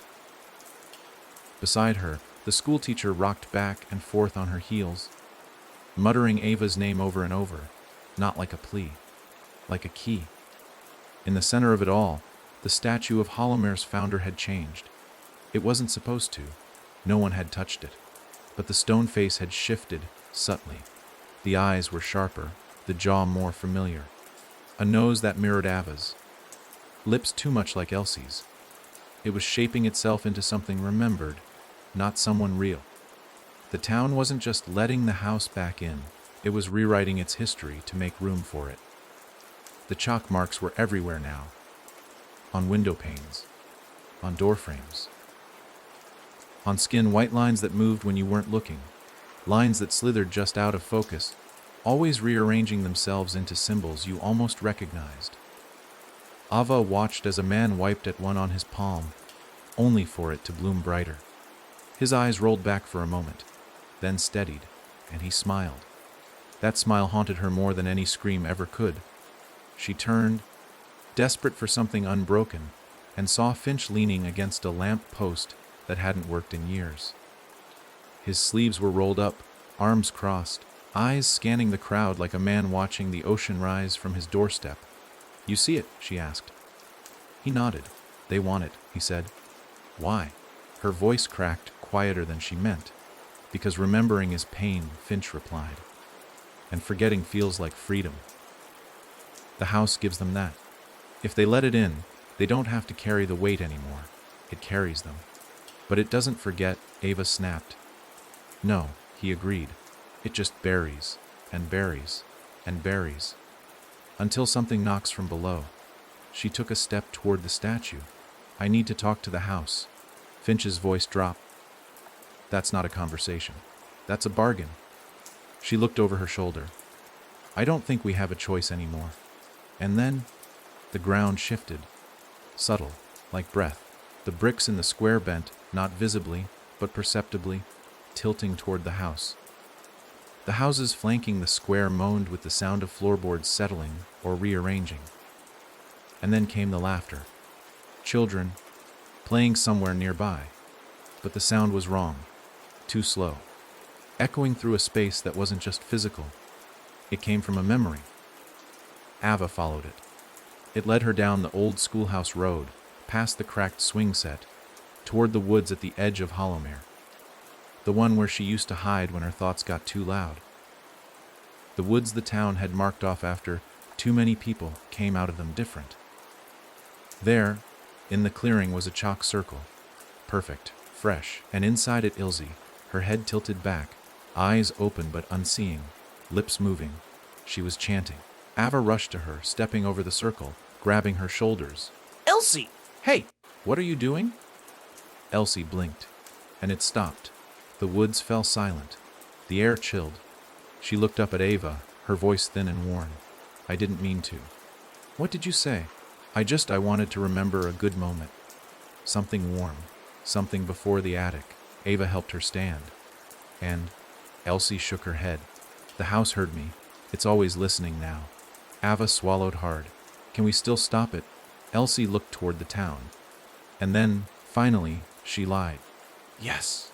Beside her, the schoolteacher rocked back and forth on her heels, muttering Ava's name over and over, not like a plea, like a key. In the center of it all, the statue of Hollomer's founder had changed. It wasn't supposed to. No one had touched it. But the stone face had shifted, subtly. The eyes were sharper, the jaw more familiar. A nose that mirrored Ava's. Lips too much like Elsie's. It was shaping itself into something remembered, not someone real. The town wasn't just letting the house back in, it was rewriting its history to make room for it. The chalk marks were everywhere now. On window panes, on door frames, on skin, white lines that moved when you weren't looking, lines that slithered just out of focus, always rearranging themselves into symbols you almost recognized. Ava watched as a man wiped at one on his palm, only for it to bloom brighter. His eyes rolled back for a moment, then steadied, and he smiled. That smile haunted her more than any scream ever could. She turned, desperate for something unbroken, and saw Finch leaning against a lamp post that hadn't worked in years. His sleeves were rolled up, arms crossed, eyes scanning the crowd like a man watching the ocean rise from his doorstep. "You see it?" she asked. He nodded. "They want it," he said. "Why?" Her voice cracked, quieter than she meant. "Because remembering is pain," Finch replied. "And forgetting feels like freedom. The house gives them that. If they let it in, they don't have to carry the weight anymore. It carries them. But it doesn't forget," Ava snapped. "No," he agreed. "It just buries, and buries, and buries, until something knocks from below." She took a step toward the statue. "I need to talk to the house." Finch's voice dropped. "That's not a conversation. That's a bargain." She looked over her shoulder. "I don't think we have a choice anymore." And then, the ground shifted. Subtle, like breath. The bricks in the square bent, not visibly, but perceptibly, tilting toward the house. The houses flanking the square moaned with the sound of floorboards settling or rearranging. And then came the laughter. Children, playing somewhere nearby. But the sound was wrong, too slow, echoing through a space that wasn't just physical. It came from a memory. Ava followed it. It led her down the old schoolhouse road, past the cracked swing set, toward the woods at the edge of Hollowmere, the one where she used to hide when her thoughts got too loud. The woods the town had marked off after too many people came out of them different. There, in the clearing, was a chalk circle, perfect, fresh, and inside it Ilse, her head tilted back, eyes open but unseeing, lips moving. She was chanting. Ava rushed to her, stepping over the circle, grabbing her shoulders. Elsie! Hey, what are you doing? Elsie blinked, and it stopped. The woods fell silent. The air chilled. She looked up at Ava, her voice thin and worn. I didn't mean to. What did you say? I wanted to remember a good moment. Something warm, something before the attic. Ava helped her stand. And Elsie shook her head. The house heard me. It's always listening now. Ava swallowed hard. Can we still stop it? Elsie looked toward the town. And then, finally, she lied. Yes.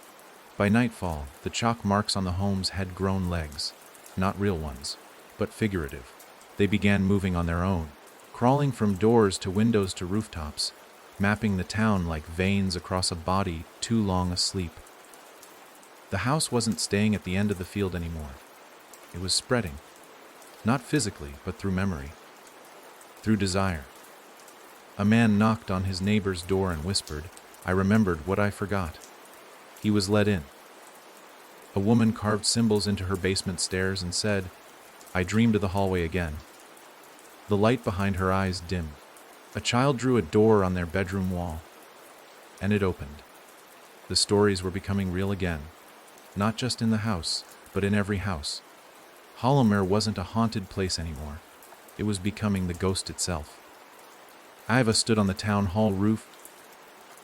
By nightfall, the chalk marks on the homes had grown legs. Not real ones, but figurative. They began moving on their own, crawling from doors to windows to rooftops, mapping the town like veins across a body too long asleep. The house wasn't staying at the end of the field anymore. It was spreading. Not physically, but through memory. Through desire. A man knocked on his neighbor's door and whispered, I remembered what I forgot. He was let in. A woman carved symbols into her basement stairs and said, I dreamed of the hallway again. The light behind her eyes dimmed. A child drew a door on their bedroom wall, and it opened. The stories were becoming real again, not just in the house, but in every house. Hollowmere wasn't a haunted place anymore. It was becoming the ghost itself. Iva stood on the town hall roof,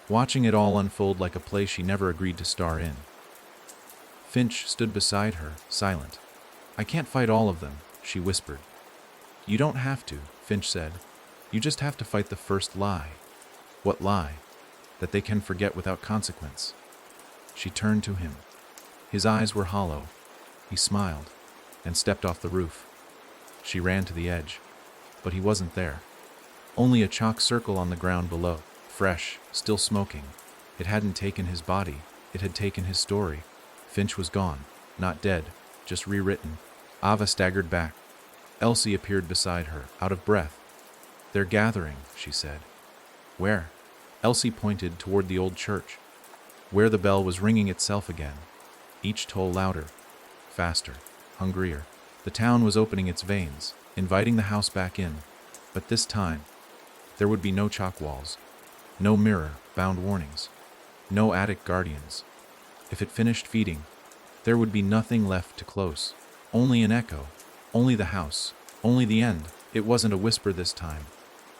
watching it all unfold like a play she never agreed to star in. Finch stood beside her, silent. I can't fight all of them, she whispered. You don't have to, Finch said. You just have to fight the first lie. What lie? That they can forget without consequence. She turned to him. His eyes were hollow. He smiled and stepped off the roof. She ran to the edge, but he wasn't there. Only a chalk circle on the ground below, fresh, still smoking. It hadn't taken his body, it had taken his story. Finch was gone, not dead, just rewritten. Ava staggered back. Elsie appeared beside her, out of breath. They're gathering, she said. Where? Elsie pointed toward the old church, where the bell was ringing itself again. Each toll louder, faster, hungrier. The town was opening its veins, inviting the house back in. But this time, there would be no chalk walls, no mirror-bound warnings, no attic guardians. If it finished feeding, there would be nothing left to close. Only an echo, only the house, only the end. It wasn't a whisper this time.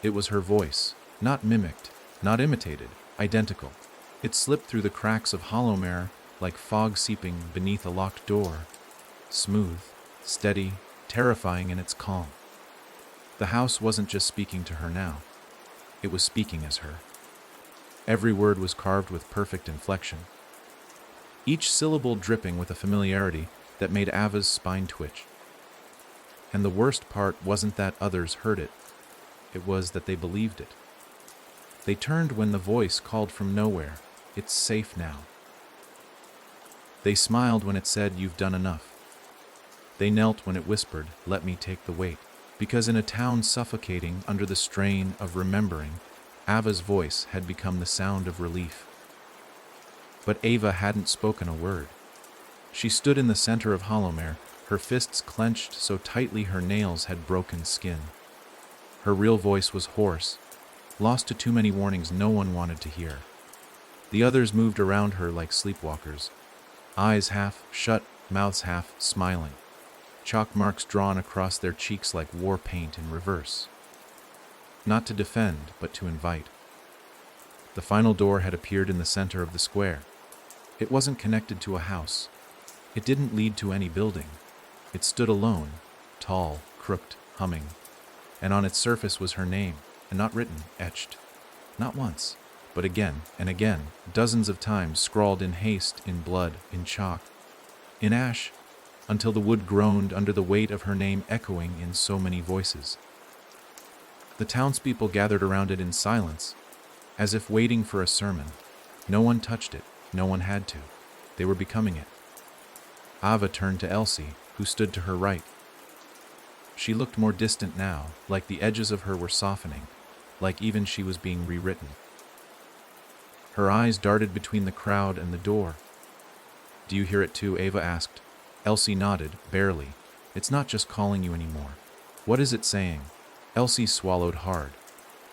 It was her voice, not mimicked, not imitated, identical. It slipped through the cracks of Hollowmere like fog seeping beneath a locked door. Smooth, steady, terrifying in its calm. The house wasn't just speaking to her now. It was speaking as her. Every word was carved with perfect inflection, each syllable dripping with a familiarity that made Ava's spine twitch. And the worst part wasn't that others heard it. It was that they believed it. They turned when the voice called from nowhere, It's safe now. They smiled when it said, You've done enough. They knelt when it whispered, Let me take the weight. Because in a town suffocating under the strain of remembering, Ava's voice had become the sound of relief. But Ava hadn't spoken a word. She stood in the center of Hollowmere, her fists clenched so tightly her nails had broken skin. Her real voice was hoarse, lost to too many warnings no one wanted to hear. The others moved around her like sleepwalkers, eyes half shut, mouths half smiling, chalk marks drawn across their cheeks like war paint in reverse. Not to defend, but to invite. The final door had appeared in the center of the square. It wasn't connected to a house. It didn't lead to any building. It stood alone, tall, crooked, humming. And on its surface was her name, and not written, etched. Not once, but again and again, dozens of times, scrawled in haste, in blood, in chalk, in ash, until the wood groaned under the weight of her name echoing in so many voices. The townspeople gathered around it in silence, as if waiting for a sermon. No one touched it, no one had to. They were becoming it. Ava turned to Elsie, who stood to her right. She looked more distant now, like the edges of her were softening, like even she was being rewritten. Her eyes darted between the crowd and the door. "Do you hear it too?" Ava asked. Elsie nodded, barely. "It's not just calling you anymore." "What is it saying?" Elsie swallowed hard.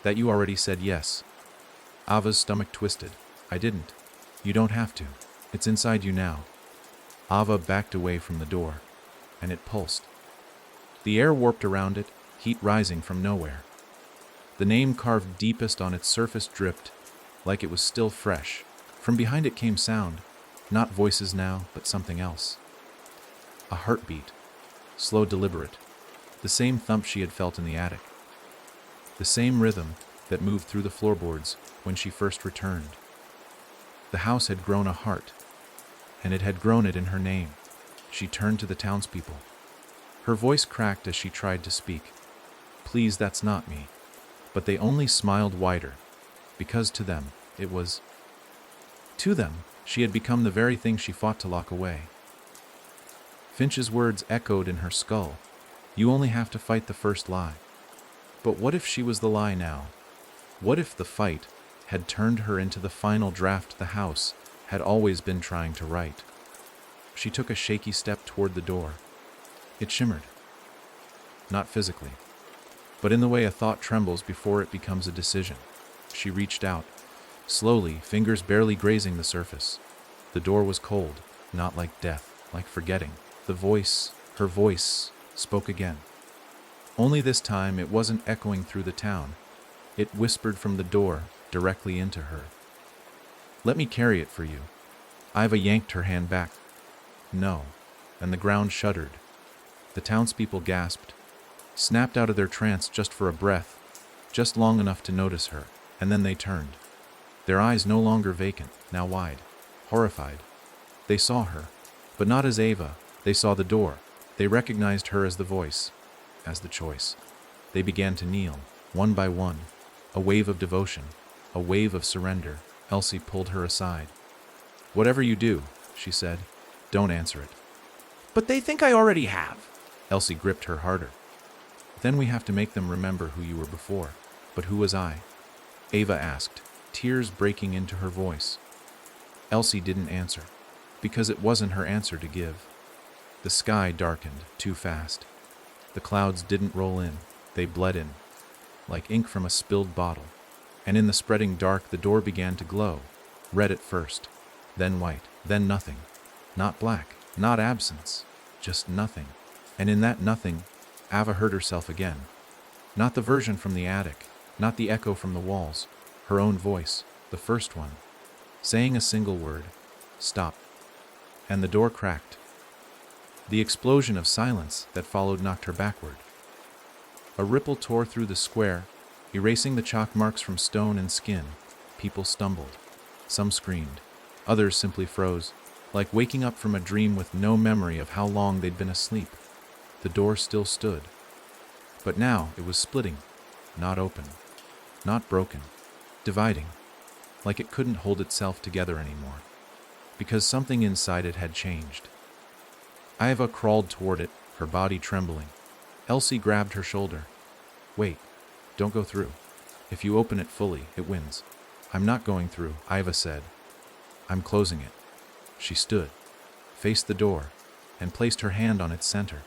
"That you already said yes." Ava's stomach twisted. "I didn't. You don't have to. It's inside you now." Ava backed away from the door, and it pulsed. The air warped around it, heat rising from nowhere. The name carved deepest on its surface dripped, like it was still fresh. From behind it came sound, not voices now, but something else. A heartbeat, slow, deliberate, the same thump she had felt in the attic. The same rhythm that moved through the floorboards when she first returned. The house had grown a heart, and it had grown it in her name. She turned to the townspeople. Her voice cracked as she tried to speak. "Please, that's not me." But they only smiled wider, because to them, it was. To them, she had become the very thing she fought to lock away. Finch's words echoed in her skull. "You only have to fight the first lie." But what if she was the lie now? What if the fight had turned her into the final draft the house had always been trying to write? She took a shaky step toward the door. It shimmered. Not physically, but in the way a thought trembles before it becomes a decision. She reached out, slowly, fingers barely grazing the surface. The door was cold, not like death, like forgetting. Her voice, spoke again. Only this time it wasn't echoing through the town. It whispered from the door, directly into her. "Let me carry it for you." Iva yanked her hand back. "No," and the ground shuddered. The townspeople gasped, snapped out of their trance just for a breath, just long enough to notice her, and then they turned. Their eyes no longer vacant, now wide, horrified. They saw her, but not as Ava. They saw the door. They recognized her as the voice, as the choice. They began to kneel, one by one, a wave of devotion, a wave of surrender. Elsie pulled her aside. "Whatever you do," she said, "don't answer it." But they think I already have. Elsie gripped her harder. "Then we have to make them remember who you were before." "But who was I?" Ava asked, tears breaking into her voice. Elsie didn't answer, because it wasn't her answer to give. The sky darkened, too fast. The clouds didn't roll in, they bled in, like ink from a spilled bottle. And in the spreading dark, the door began to glow, red at first, then white, then nothing. Not black, not absence, just nothing. And in that nothing, Ava heard herself again. Not the version from the attic, not the echo from the walls, her own voice, the first one, saying a single word, "Stop." And the door cracked. The explosion of silence that followed knocked her backward. A ripple tore through the square, erasing the chalk marks from stone and skin. People stumbled. Some screamed. Others simply froze, like waking up from a dream with no memory of how long they'd been asleep. The door still stood. But now it was splitting, not open, not broken, dividing, like it couldn't hold itself together anymore, because something inside it had changed. Iva crawled toward it, her body trembling. Elsie grabbed her shoulder. "Wait, don't go through. If you open it fully, it wins." "I'm not going through," Iva said. "I'm closing it." She stood, faced the door, and placed her hand on its center.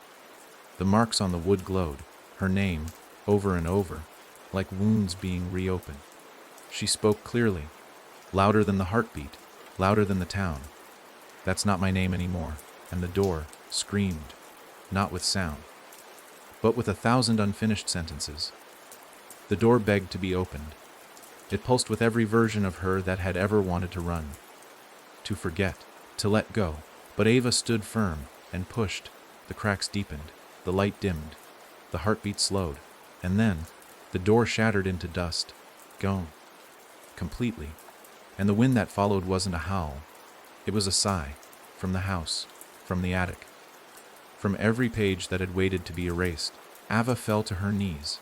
The marks on the wood glowed, her name, over and over, like wounds being reopened. She spoke clearly, louder than the heartbeat, louder than the town. "That's not my name anymore." And the door screamed, not with sound, but with 1,000 unfinished sentences. The door begged to be opened. It pulsed with every version of her that had ever wanted to run, to forget, to let go. But Ava stood firm and pushed. The cracks deepened, the light dimmed, the heartbeat slowed, and then the door shattered into dust, gone, completely. And the wind that followed wasn't a howl. It was a sigh, from the house, from the attic. From every page that had waited to be erased, Ava fell to her knees.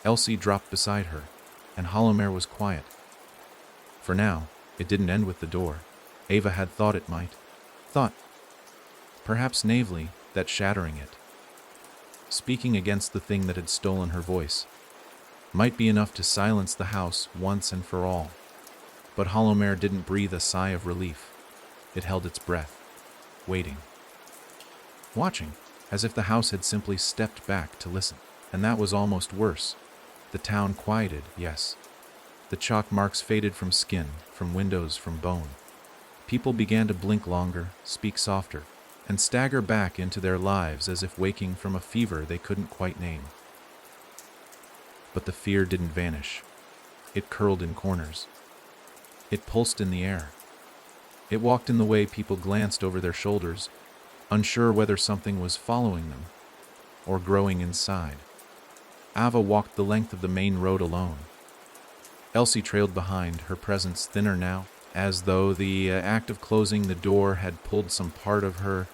Elsie dropped beside her, and Hollowmere was quiet. For now, it didn't end with the door. Ava had thought it might. Thought, perhaps naively, that shattering it, speaking against the thing that had stolen her voice, might be enough to silence the house once and for all. But Hollowmare didn't breathe a sigh of relief. It held its breath, waiting, watching, as if the house had simply stepped back to listen. And that was almost worse. The town quieted, yes. The chalk marks faded from skin, from windows, from bone. People began to blink longer, speak softer, and stagger back into their lives as if waking from a fever they couldn't quite name. But the fear didn't vanish. It curled in corners. It pulsed in the air. It walked in the way people glanced over their shoulders, unsure whether something was following them or growing inside. Ava walked the length of the main road alone. Elsie trailed behind, her presence thinner now, as though the act of closing the door had pulled some part of her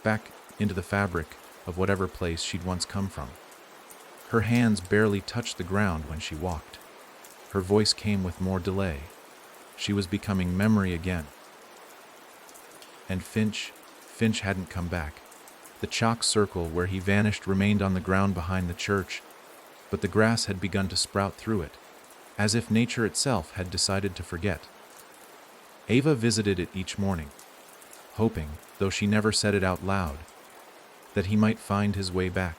back into the fabric of whatever place she'd once come from. Her hands barely touched the ground when she walked. Her voice came with more delay. She was becoming memory again. And Finch hadn't come back. The chalk circle where he vanished remained on the ground behind the church, but the grass had begun to sprout through it, as if nature itself had decided to forget. Ava visited it each morning, hoping, though she never said it out loud, that he might find his way back.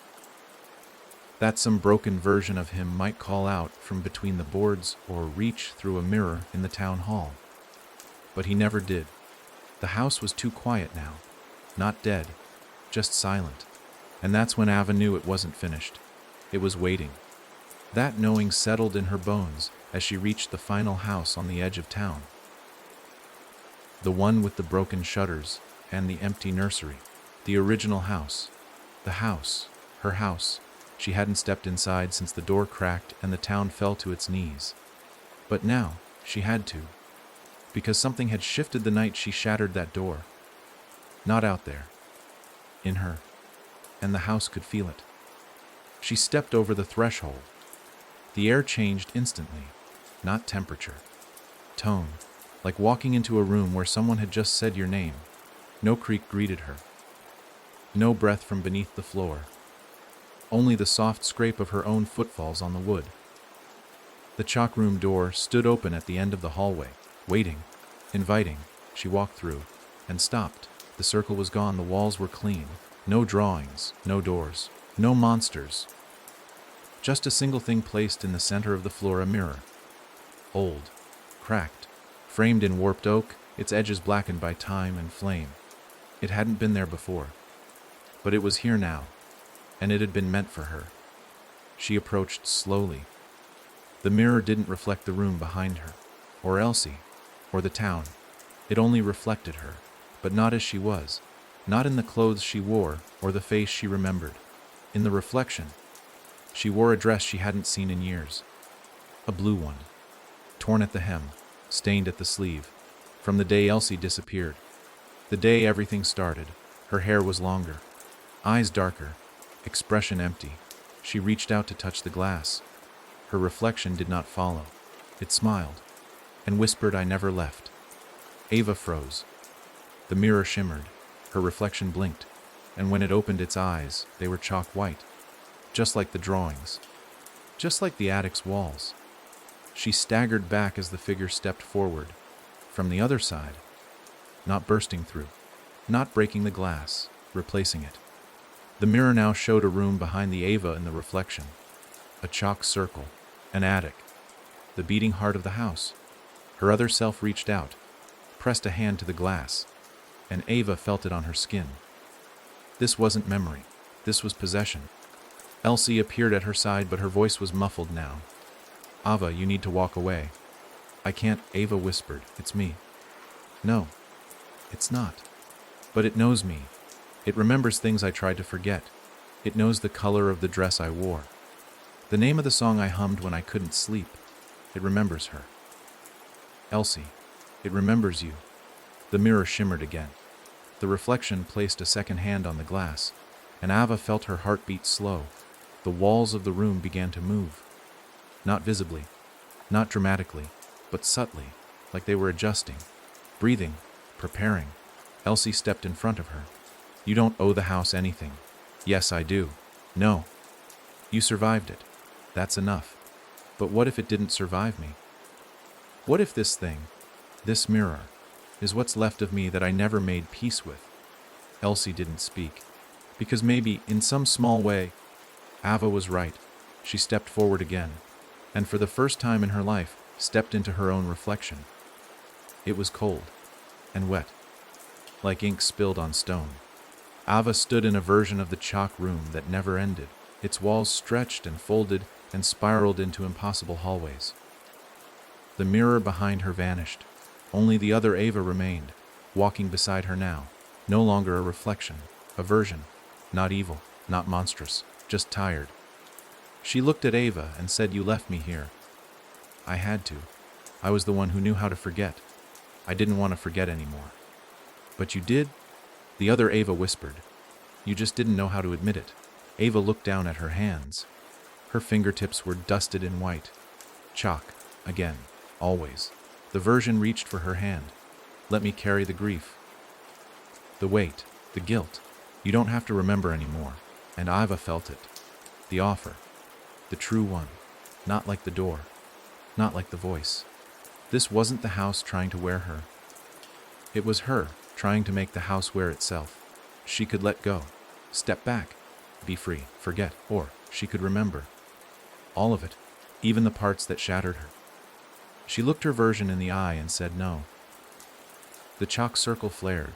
That some broken version of him might call out from between the boards or reach through a mirror in the town hall. But he never did. The house was too quiet now. Not dead, just silent. And that's when Ava knew it wasn't finished. It was waiting. That knowing settled in her bones as she reached the final house on the edge of town. The one with the broken shutters and the empty nursery. The original house. The house. Her house. She hadn't stepped inside since the door cracked and the town fell to its knees. But now, she had to. Because something had shifted the night she shattered that door. Not out there. In her. And the house could feel it. She stepped over the threshold. The air changed instantly. Not temperature. Tone. Like walking into a room where someone had just said your name. No creak greeted her. No breath from beneath the floor. Only the soft scrape of her own footfalls on the wood. The chalk room door stood open at the end of the hallway, waiting, inviting. She walked through, and stopped. The circle was gone, the walls were clean. No drawings, no doors, no monsters. Just a single thing placed in the center of the floor, a mirror. Old, cracked, framed in warped oak, its edges blackened by time and flame. It hadn't been there before, but it was here now, and it had been meant for her. She approached slowly. The mirror didn't reflect the room behind her, or Elsie, or the town. It only reflected her, but not as she was, not in the clothes she wore or the face she remembered. In the reflection, she wore a dress she hadn't seen in years. A blue one, torn at the hem, stained at the sleeve, from the day Elsie disappeared. The day everything started. Her hair was longer, eyes darker, expression empty. She reached out to touch the glass. Her reflection did not follow. It smiled and whispered, "I never left." Ava froze. The mirror shimmered. Her reflection blinked, and when it opened its eyes, they were chalk white, just like the drawings, just like the attic's walls. She staggered back as the figure stepped forward, from the other side, not bursting through, not breaking the glass, replacing it. The mirror now showed a room behind the Ava in the reflection, a chalk circle, an attic, the beating heart of the house. Her other self reached out, pressed a hand to the glass, and Ava felt it on her skin. This wasn't memory. This was possession. Elsie appeared at her side, but her voice was muffled now. "Ava, you need to walk away." "I can't," Ava whispered. "It's me." "No, it's not. But it knows me. It remembers things I tried to forget. It knows the color of the dress I wore. The name of the song I hummed when I couldn't sleep. It remembers her. Elsie, it remembers you." The mirror shimmered again. The reflection placed a second hand on the glass, and Ava felt her heartbeat slow. The walls of the room began to move. Not visibly, not dramatically, but subtly, like they were adjusting, breathing, preparing. Elsie stepped in front of her. You don't owe the house anything. Yes, I do. No. You survived it. That's enough. But what if it didn't survive me? What if this thing, this mirror, is what's left of me that I never made peace with? Elsie didn't speak, because maybe, in some small way, Ava was right. She stepped forward again, and for the first time in her life, stepped into her own reflection. It was cold and wet, like ink spilled on stone. Ava stood in a version of the chalk room that never ended. Its walls stretched and folded and spiraled into impossible hallways. The mirror behind her vanished. Only the other Ava remained, walking beside her now, no longer a reflection, a version, not evil, not monstrous, just tired. She looked at Ava and said, "You left me here." I had to. I was the one who knew how to forget. I didn't want to forget anymore. But you did? The other Ava whispered. You just didn't know how to admit it. Ava looked down at her hands. Her fingertips were dusted in white. Chalk, again, always. The version reached for her hand. Let me carry the grief. The weight, the guilt. You don't have to remember anymore. And Ava felt it. The offer. The true one. Not like the door. Not like the voice. This wasn't the house trying to wear her. It was her trying to make the house wear itself. She could let go. Step back. Be free. Forget. Or she could remember. All of it. Even the parts that shattered her. She looked her version in the eye and said no. The chalk circle flared.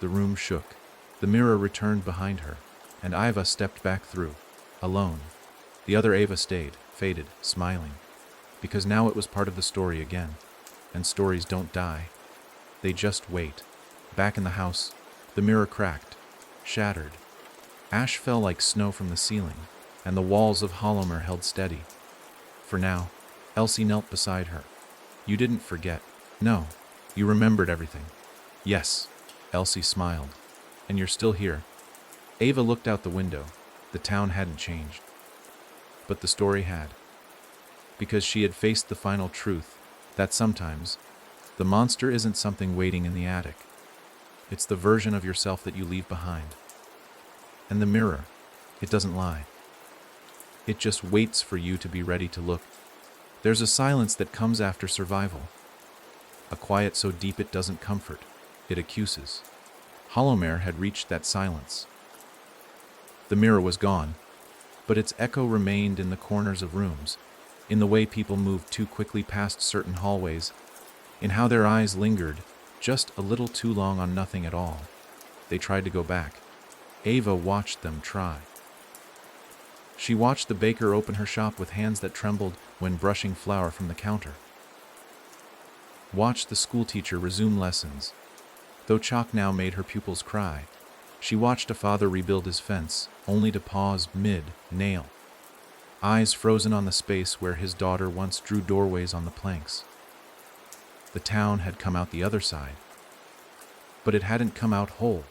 The room shook. The mirror returned behind her, and Ava stepped back through, alone. The other Ava stayed, faded, smiling, because now it was part of the story again, and stories don't die. They just wait. Back in the house, the mirror cracked, shattered. Ash fell like snow from the ceiling, and the walls of Hollomer held steady. For now, Elsie knelt beside her. You didn't forget. No, you remembered everything. Yes, Elsie smiled. And you're still here. Ava looked out the window. The town hadn't changed. But the story had. Because she had faced the final truth that sometimes the monster isn't something waiting in the attic. It's the version of yourself that you leave behind. And the mirror, it doesn't lie. It just waits for you to be ready to look. There's a silence that comes after survival. A quiet so deep it doesn't comfort, it accuses. Hollomer had reached that silence. The mirror was gone, but its echo remained in the corners of rooms, in the way people moved too quickly past certain hallways, in how their eyes lingered just a little too long on nothing at all. They tried to go back. Ava watched them try. She watched the baker open her shop with hands that trembled when brushing flour from the counter. Watched the schoolteacher resume lessons. Though chalk now made her pupils cry, she watched a father rebuild his fence, only to pause mid-nail. Eyes frozen on the space where his daughter once drew doorways on the planks. The town had come out the other side, but it hadn't come out whole.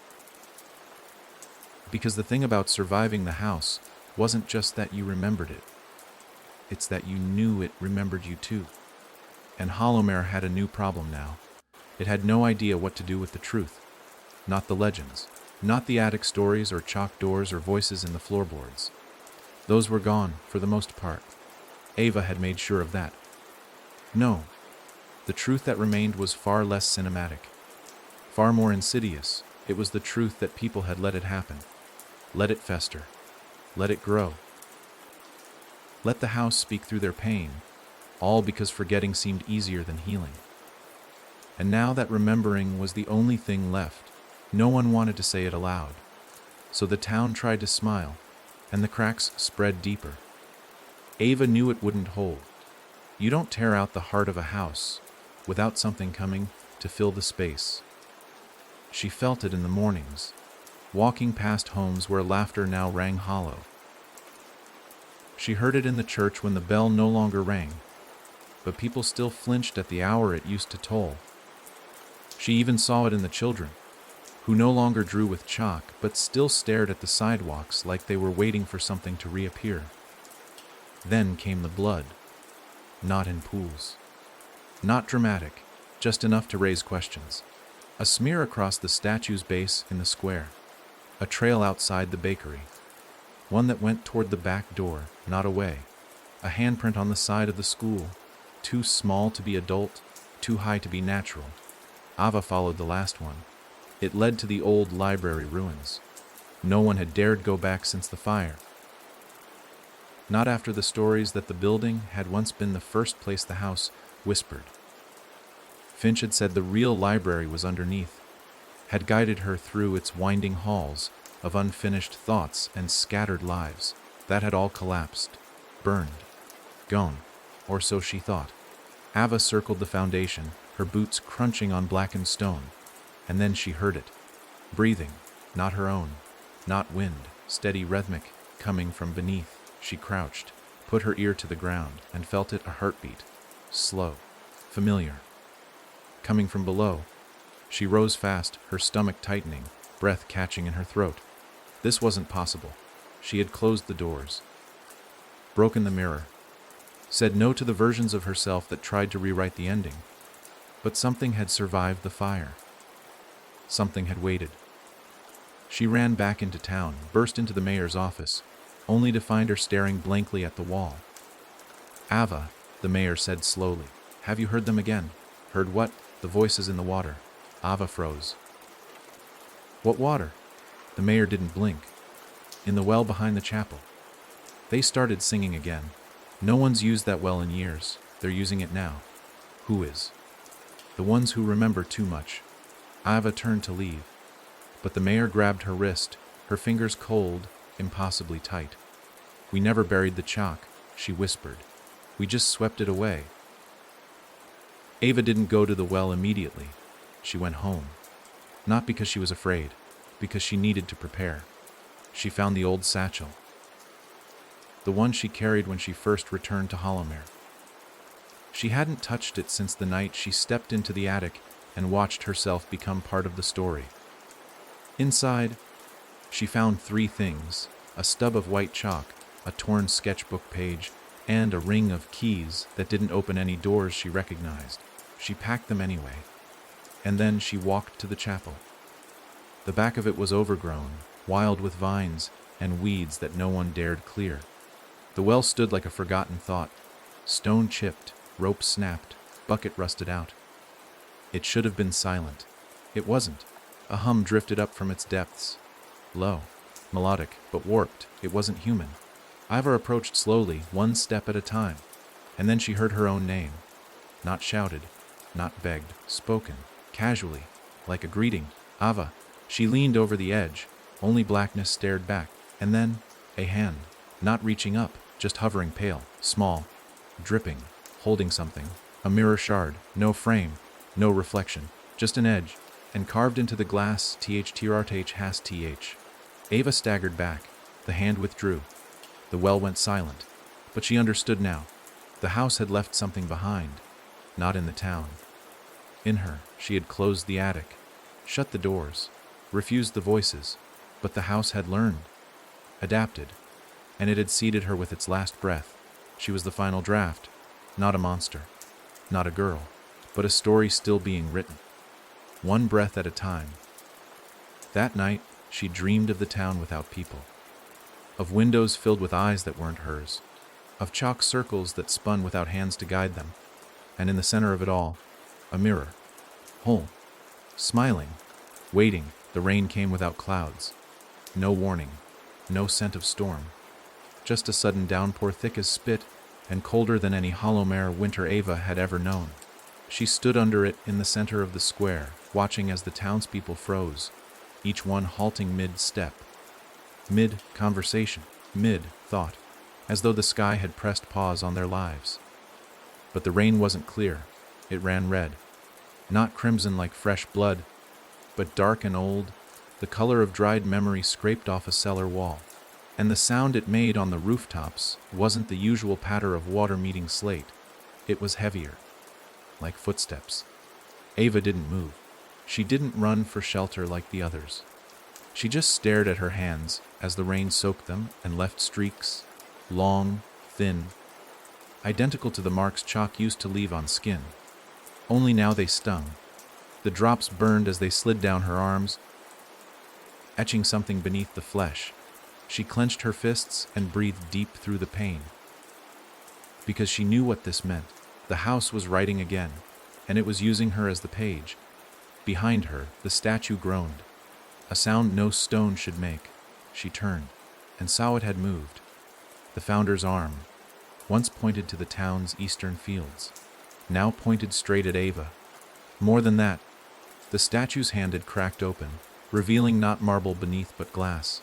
Because the thing about surviving the house wasn't just that you remembered it. It's that you knew it remembered you too. And Hollomer had a new problem now. It had no idea what to do with the truth. Not the legends. Not the attic stories or chalk doors or voices in the floorboards. Those were gone, for the most part. Ava had made sure of that. No. The truth that remained was far less cinematic. Far more insidious. It was the truth that people had let it happen. Let it fester. Let it grow. Let the house speak through their pain, all because forgetting seemed easier than healing. And now that remembering was the only thing left, no one wanted to say it aloud. So the town tried to smile, and the cracks spread deeper. Ava knew it wouldn't hold. You don't tear out the heart of a house without something coming to fill the space. She felt it in the mornings, walking past homes where laughter now rang hollow. She heard it in the church when the bell no longer rang, but people still flinched at the hour it used to toll. She even saw it in the children, who no longer drew with chalk but still stared at the sidewalks like they were waiting for something to reappear. Then came the blood, not in pools, Not dramatic, just enough to raise questions. A smear across the statue's base in the square. A trail outside the bakery. One that went toward the back door, not away. A handprint on the side of the school. Too small to be adult, too high to be natural. Ava followed the last one. It led to the old library ruins. No one had dared go back since the fire. Not after the stories that the building had once been the first place the house whispered. Finch had said the real library was underneath, had guided her through its winding halls of unfinished thoughts and scattered lives. That had all collapsed, burned, gone, or so she thought. Ava circled the foundation, her boots crunching on blackened stone, and then she heard it. Breathing, not her own, not wind, steady rhythmic, coming from beneath. She crouched, put her ear to the ground, and felt it, a heartbeat. Slow, familiar. Coming from below. She rose fast, her stomach tightening, breath catching in her throat. This wasn't possible. She had closed the doors, broken the mirror, said no to the versions of herself that tried to rewrite the ending. But something had survived the fire. Something had waited. She ran back into town, burst into the mayor's office, only to find her staring blankly at the wall. Ava, the mayor said slowly, have you heard them again? Heard what? The voices in the water. Ava froze. What water? The mayor didn't blink. In the well behind the chapel. They started singing again. No one's used that well in years. They're using it now. Who is? The ones who remember too much. Ava turned to leave, but the mayor grabbed her wrist, her fingers cold, impossibly tight. We never buried the chalk, she whispered. We just swept it away. Ava didn't go to the well immediately. She went home. Not because she was afraid, because she needed to prepare. She found the old satchel. The one she carried when she first returned to Hollowmere. She hadn't touched it since the night she stepped into the attic and watched herself become part of the story. Inside, she found 3 things: a stub of white chalk, a torn sketchbook page, and a ring of keys that didn't open any doors she recognized. She packed them anyway. And then she walked to the chapel. The back of it was overgrown, wild with vines and weeds that no one dared clear. The well stood like a forgotten thought. Stone chipped, rope snapped, bucket rusted out. It should have been silent. It wasn't. A hum drifted up from its depths. Low, melodic, but warped. It wasn't human. Ivor approached slowly, one step at a time, and then she heard her own name. Not shouted, not begged, spoken, casually, like a greeting. Ava. She leaned over the edge. Only blackness stared back. And then, a hand. Not reaching up, just hovering, pale, small, dripping, holding something. A mirror shard. No frame, no reflection. Just an edge. And carved into the glass, THTRTH has TH. Ava staggered back. The hand withdrew. The well went silent. But she understood now. The house had left something behind. Not in the town. In her, she had closed the attic, shut the doors, refused the voices, but the house had learned, adapted, and it had seeded her with its last breath. She was the final draft, not a monster, not a girl, but a story still being written, one breath at a time. That night, she dreamed of the town without people, of windows filled with eyes that weren't hers, of chalk circles that spun without hands to guide them, and in the center of it all, a mirror, whole, smiling, waiting. The rain came without clouds. No warning, no scent of storm. Just a sudden downpour thick as spit and colder than any Hollowmere winter Ava had ever known. She stood under it in the center of the square, watching as the townspeople froze, each one halting mid-step, mid-conversation, mid-thought, as though the sky had pressed pause on their lives. But the rain wasn't clear. It ran red. Not crimson like fresh blood, but dark and old, the color of dried memory scraped off a cellar wall. And the sound it made on the rooftops wasn't the usual patter of water meeting slate. It was heavier, like footsteps. Ava didn't move. She didn't run for shelter like the others. She just stared at her hands as the rain soaked them and left streaks, long, thin, identical to the marks chalk used to leave on skin. Only now they stung. The drops burned as they slid down her arms, etching something beneath the flesh. She clenched her fists and breathed deep through the pain. Because she knew what this meant. The house was writing again, and it was using her as the page. Behind her, the statue groaned, a sound no stone should make. She turned, and saw it had moved. The founder's arm, once pointed to the town's eastern fields, now pointed straight at Ava. More than that, the statue's hand had cracked open, revealing not marble beneath but glass.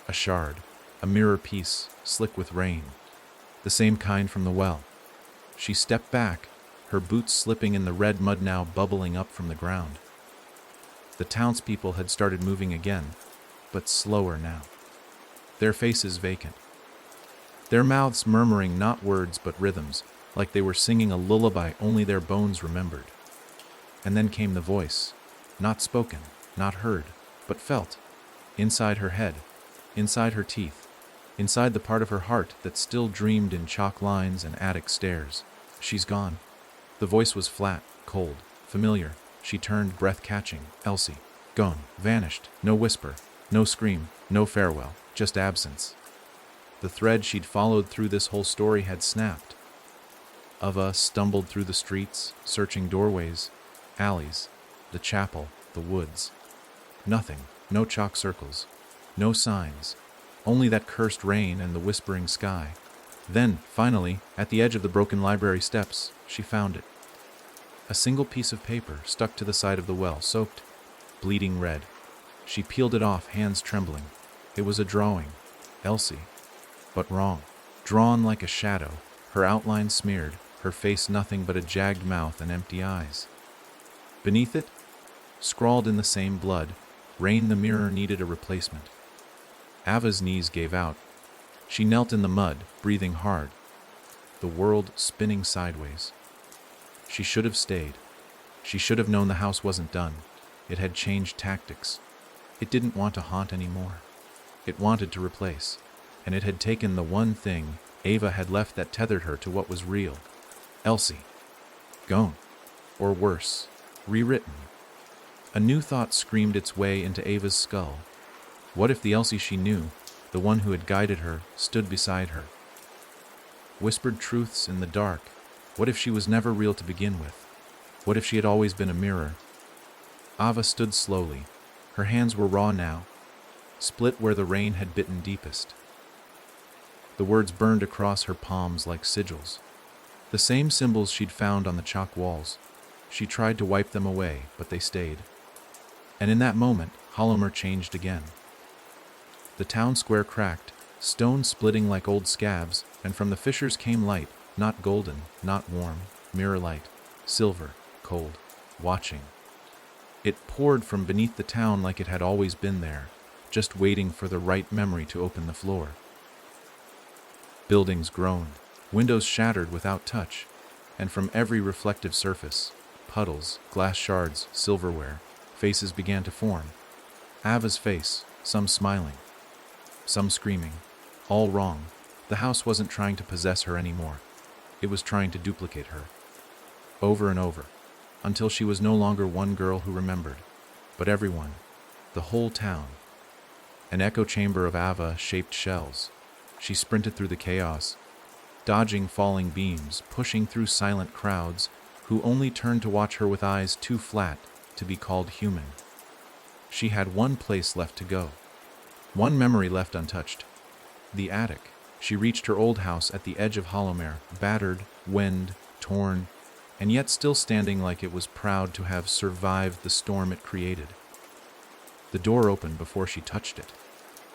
A shard, a mirror piece, slick with rain, the same kind from the well. She stepped back, her boots slipping in the red mud now bubbling up from the ground. The townspeople had started moving again, but slower now. Their faces vacant. Their mouths murmuring not words but rhythms, like they were singing a lullaby only their bones remembered. And then came the voice, not spoken, not heard, but felt, inside her head, inside her teeth, inside the part of her heart that still dreamed in chalk lines and attic stairs. She's gone. The voice was flat, cold, familiar. She turned, breath catching. Elsie. Gone. Vanished. No whisper. No scream. No farewell. Just absence. The thread she'd followed through this whole story had snapped. Ava stumbled through the streets, searching doorways, alleys, the chapel, the woods. Nothing. No chalk circles. No signs. Only that cursed rain and the whispering sky. Then, finally, at the edge of the broken library steps, she found it. A single piece of paper stuck to the side of the well, soaked, bleeding red. She peeled it off, hands trembling. It was a drawing. Elsie. But wrong. Drawn like a shadow, her outline smeared, her face nothing but a jagged mouth and empty eyes. Beneath it, scrawled in the same blood, Rain the mirror needed a replacement. Ava's knees gave out. She knelt in the mud, breathing hard, the world spinning sideways. She should have stayed. She should have known the house wasn't done. It had changed tactics. It didn't want to haunt anymore. It wanted to replace. And it had taken the one thing Ava had left that tethered her to what was real. Elsie. Gone. Or worse, rewritten. A new thought screamed its way into Ava's skull. What if the Elsie she knew, the one who had guided her, stood beside her? Whispered truths in the dark. What if she was never real to begin with? What if she had always been a mirror? Ava stood slowly. Her hands were raw now, split where the rain had bitten deepest. The words burned across her palms like sigils, the same symbols she'd found on the chalk walls. She tried to wipe them away, but they stayed. And in that moment, Hollomer changed again. The town square cracked, stone splitting like old scabs, and from the fissures came light, not golden, not warm, mirror light, silver, cold, watching. It poured from beneath the town like it had always been there, just waiting for the right memory to open the floor. Buildings groaned, windows shattered without touch, and from every reflective surface, puddles, glass shards, silverware, faces began to form. Ava's face, some smiling, some screaming, all wrong. The house wasn't trying to possess her anymore. It was trying to duplicate her. Over and over, until she was no longer one girl who remembered, but everyone, the whole town. An echo chamber of Ava-shaped shells. She sprinted through the chaos, dodging falling beams, pushing through silent crowds who only turned to watch her with eyes too flat to be called human. She had one place left to go, one memory left untouched. The attic. She reached her old house at the edge of Hollomer, battered, wind, torn, and yet still standing like it was proud to have survived the storm it created. The door opened before she touched it.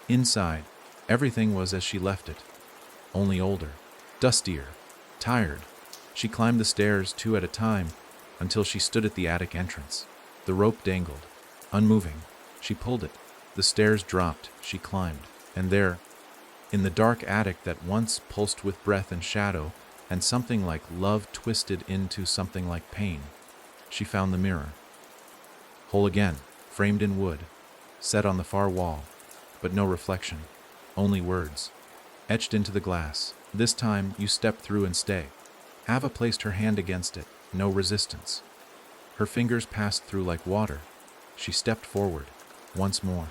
Inside, everything was as she left it, only older, dustier, tired. She climbed the stairs 2 at a time until she stood at the attic entrance. The rope dangled, unmoving. She pulled it. The stairs dropped. She climbed. And there, in the dark attic that once pulsed with breath and shadow, and something like love twisted into something like pain, she found the mirror. Whole again, framed in wood, set on the far wall, but no reflection, only words, etched into the glass. This time, you step through and stay. Ava placed her hand against it, no resistance. Her fingers passed through like water. She stepped forward, once more.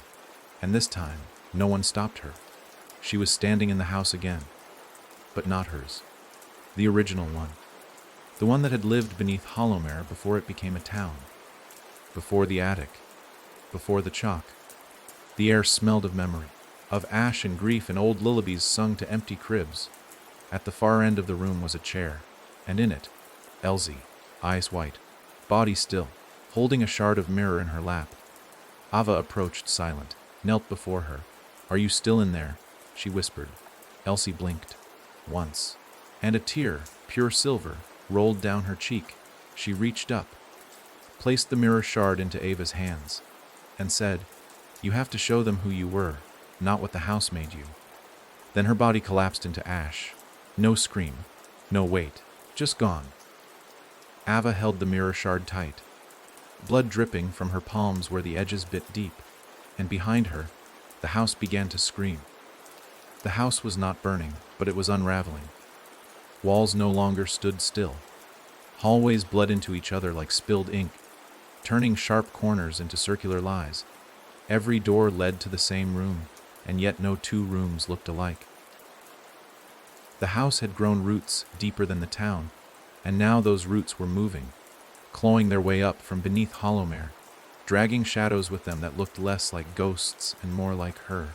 And this time, no one stopped her. She was standing in the house again. But not hers. The original one. The one that had lived beneath Hollowmere before it became a town. Before the attic. Before the chalk. The air smelled of memory, of ash and grief and old lullabies sung to empty cribs. At the far end of the room was a chair, and in it, Elsie, eyes white, body still, holding a shard of mirror in her lap. Ava approached silent, knelt before her. "Are you still in there?" she whispered. Elsie blinked. Once. And a tear, pure silver, rolled down her cheek. She reached up, placed the mirror shard into Ava's hands, and said, "You have to show them who you were, not what the house made you." Then her body collapsed into ash. No scream, no weight, just gone. Ava held the mirror shard tight, blood dripping from her palms where the edges bit deep, and behind her, the house began to scream. The house was not burning, but it was unraveling. Walls no longer stood still. Hallways bled into each other like spilled ink, turning sharp corners into circular lies. Every door led to the same room, and yet no two rooms looked alike. The house had grown roots deeper than the town, and now those roots were moving, clawing their way up from beneath Hollowmere, dragging shadows with them that looked less like ghosts and more like her.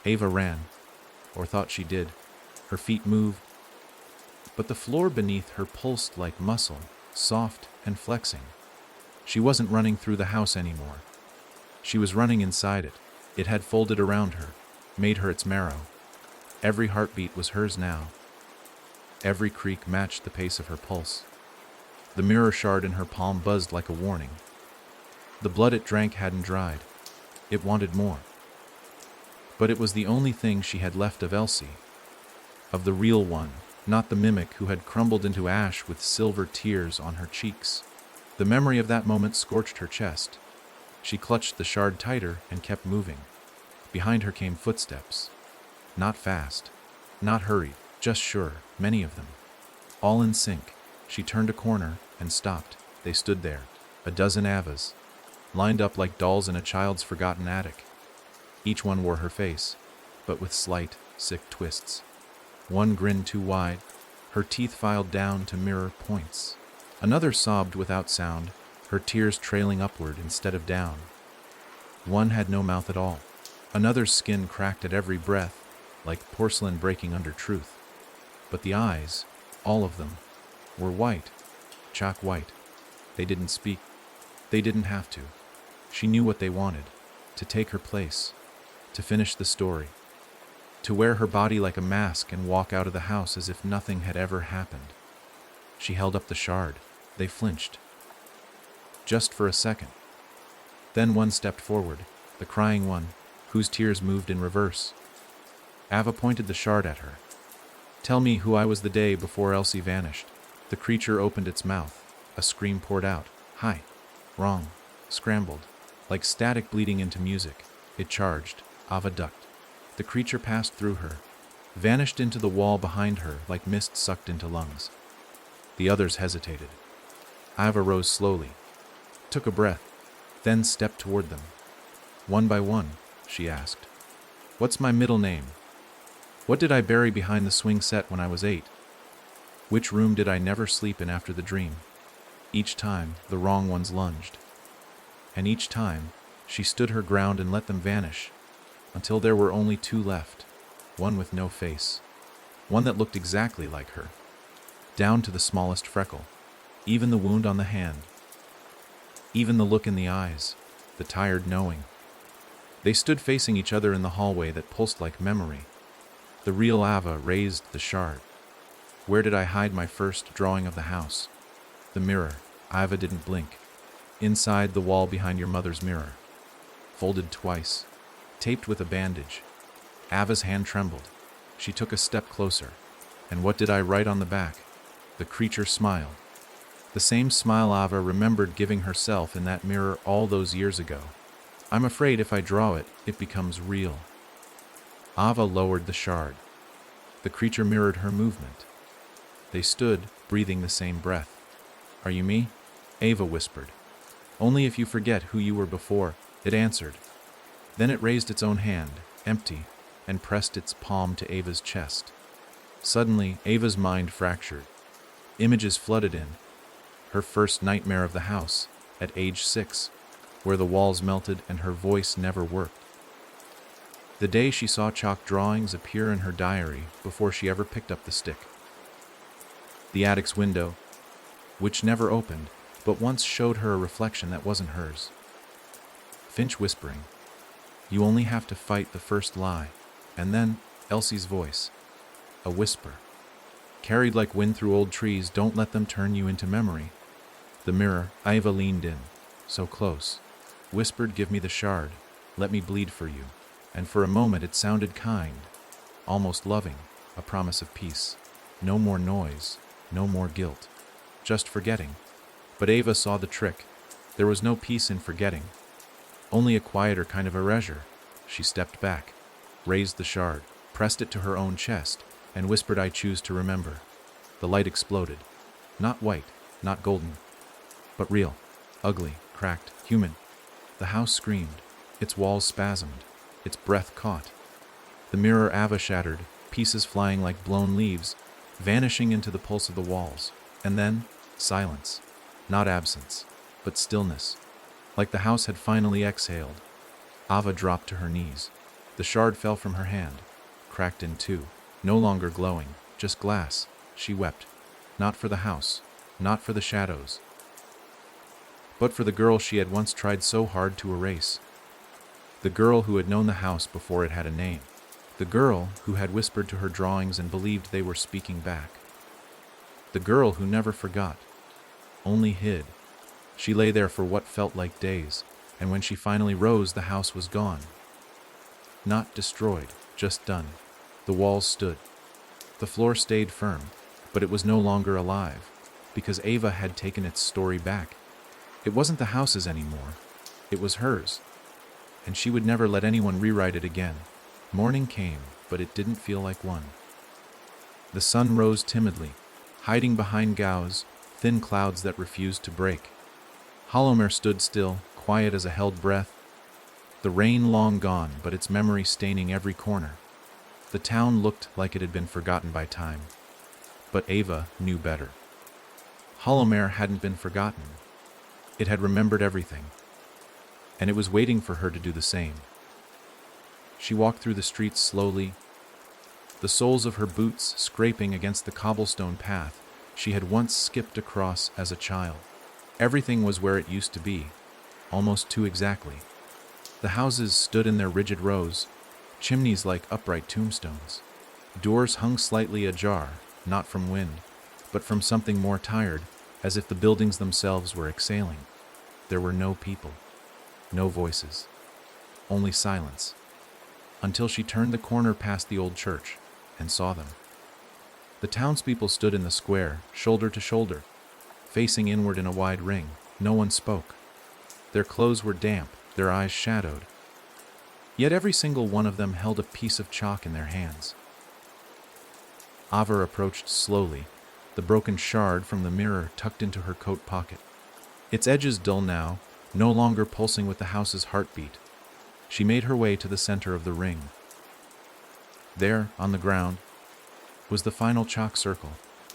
Ava ran, or thought she did. Her feet moved, but the floor beneath her pulsed like muscle, soft and flexing. She wasn't running through the house anymore. She was running inside it. It had folded around her, made her its marrow. Every heartbeat was hers now. Every creak matched the pace of her pulse. The mirror shard in her palm buzzed like a warning. The blood it drank hadn't dried. It wanted more. But it was the only thing she had left of Elsie. Of the real one, not the mimic who had crumbled into ash with silver tears on her cheeks. The memory of that moment scorched her chest. She clutched the shard tighter and kept moving. Behind her came footsteps. Not fast, not hurried, just sure, many of them. All in sync. She turned a corner and stopped. They stood there, a dozen Avas, lined up like dolls in a child's forgotten attic. Each one wore her face, but with slight, sick twists. One grinned too wide, her teeth filed down to mirror points. Another sobbed without sound, her tears trailing upward instead of down. One had no mouth at all. Another's skin cracked at every breath, like porcelain breaking under truth. But the eyes, all of them, were white, chalk white. They didn't speak. They didn't have to. She knew what they wanted, to take her place, to finish the story, to wear her body like a mask and walk out of the house as if nothing had ever happened. She held up the shard. They flinched. Just for a second. Then one stepped forward, the crying one, whose tears moved in reverse. Ava pointed the shard at her. "Tell me who I was the day before Elsie vanished." The creature opened its mouth. A scream poured out. "Hi." Wrong. Scrambled. Like static bleeding into music. It charged. Ava ducked. The creature passed through her, vanished into the wall behind her like mist sucked into lungs. The others hesitated. Ava rose slowly, took a breath, then stepped toward them. One by one, she asked, "What's my middle name? What did I bury behind the swing set when I was 8? Which room did I never sleep in after the dream?" Each time, the wrong ones lunged. And each time, she stood her ground and let them vanish, until there were only two left, one with no face, one that looked exactly like her, down to the smallest freckle, even the wound on the hand, even the look in the eyes, the tired knowing. They stood facing each other in the hallway that pulsed like memory. The real Ava raised the shard. Where did I hide my first drawing of the house? The mirror. Ava didn't blink. Inside the wall behind your mother's mirror. Folded twice. Taped with a bandage. Ava's hand trembled. She took a step closer. And what did I write on the back? The creature smiled. The same smile Ava remembered giving herself in that mirror all those years ago. "I'm afraid if I draw it, it becomes real." Ava lowered the shard. The creature mirrored her movement. They stood, breathing the same breath. "Are you me?" Ava whispered. Only if you forget who you were before, it answered. Then it raised its own hand, empty, and pressed its palm to Ava's chest. Suddenly, Ava's mind fractured. Images flooded in. Her first nightmare of the house, at age 6, where the walls melted and her voice never worked. The day she saw chalk drawings appear in her diary before she ever picked up the stick. The attic's window, which never opened, but once showed her a reflection that wasn't hers. Finch whispering, "You only have to fight the first lie." And then, Elsie's voice. A whisper. Carried like wind through old trees, don't let them turn you into memory. The mirror, Ava leaned in, so close. Whispered, "Give me the shard, let me bleed for you." And for a moment it sounded kind, almost loving, a promise of peace. No more noise, no more guilt. Just forgetting. But Ava saw the trick. There was no peace in forgetting. Only a quieter kind of erasure. She stepped back, raised the shard, pressed it to her own chest, and whispered, "I choose to remember." The light exploded. Not white, not golden, but real, ugly, cracked, human. The house screamed. Its walls spasmed. Its breath caught. The mirror Ava shattered, pieces flying like blown leaves, vanishing into the pulse of the walls. And then, silence. Not absence, but stillness. Like the house had finally exhaled. Ava dropped to her knees. The shard fell from her hand, cracked in two, no longer glowing, just glass. She wept. Not for the house, not for the shadows, but for the girl she had once tried so hard to erase. The girl who had known the house before it had a name. The girl who had whispered to her drawings and believed they were speaking back. The girl who never forgot, only hid. She lay there for what felt like days, and when she finally rose, the house was gone. Not destroyed, just done. The walls stood. The floor stayed firm, but it was no longer alive, because Ava had taken its story back. It wasn't the house's anymore. It was hers. And she would never let anyone rewrite it again. Morning came, but it didn't feel like one. The sun rose timidly, hiding behind gauze, thin clouds that refused to break. Hollowmere stood still, quiet as a held breath. The rain long gone, but its memory staining every corner. The town looked like it had been forgotten by time. But Ava knew better. Hollowmere hadn't been forgotten. It had remembered everything. And it was waiting for her to do the same. She walked through the streets slowly, the soles of her boots scraping against the cobblestone path she had once skipped across as a child. Everything was where it used to be, almost too exactly. The houses stood in their rigid rows, chimneys like upright tombstones. Doors hung slightly ajar, not from wind, but from something more tired, as if the buildings themselves were exhaling. There were no people, no voices, only silence, until she turned the corner past the old church and saw them. The townspeople stood in the square, shoulder to shoulder, facing inward in a wide ring. No one spoke. Their clothes were damp, their eyes shadowed. Yet every single one of them held a piece of chalk in their hands. Ava approached slowly, the broken shard from the mirror tucked into her coat pocket. Its edges dull now, no longer pulsing with the house's heartbeat. She made her way to the center of the ring. There, on the ground, was the final chalk circle,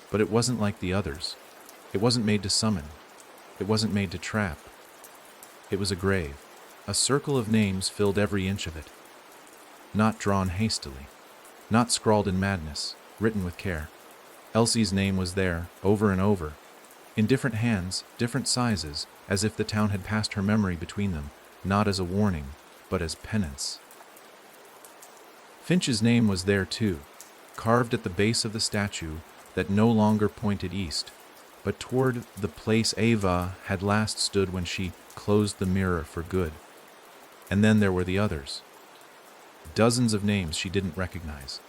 but it wasn't like the others. It wasn't made to summon. It wasn't made to trap. It was a grave. A circle of names filled every inch of it. Not drawn hastily. Not scrawled in madness, written with care. Elsie's name was there, over and over, in different hands, different sizes, as if the town had passed her memory between them, not as a warning, but as penance. Finch's name was there too, carved at the base of the statue that no longer pointed east, but toward the place Ava had last stood when she closed the mirror for good. And then there were the others. Dozens of names she didn't recognize.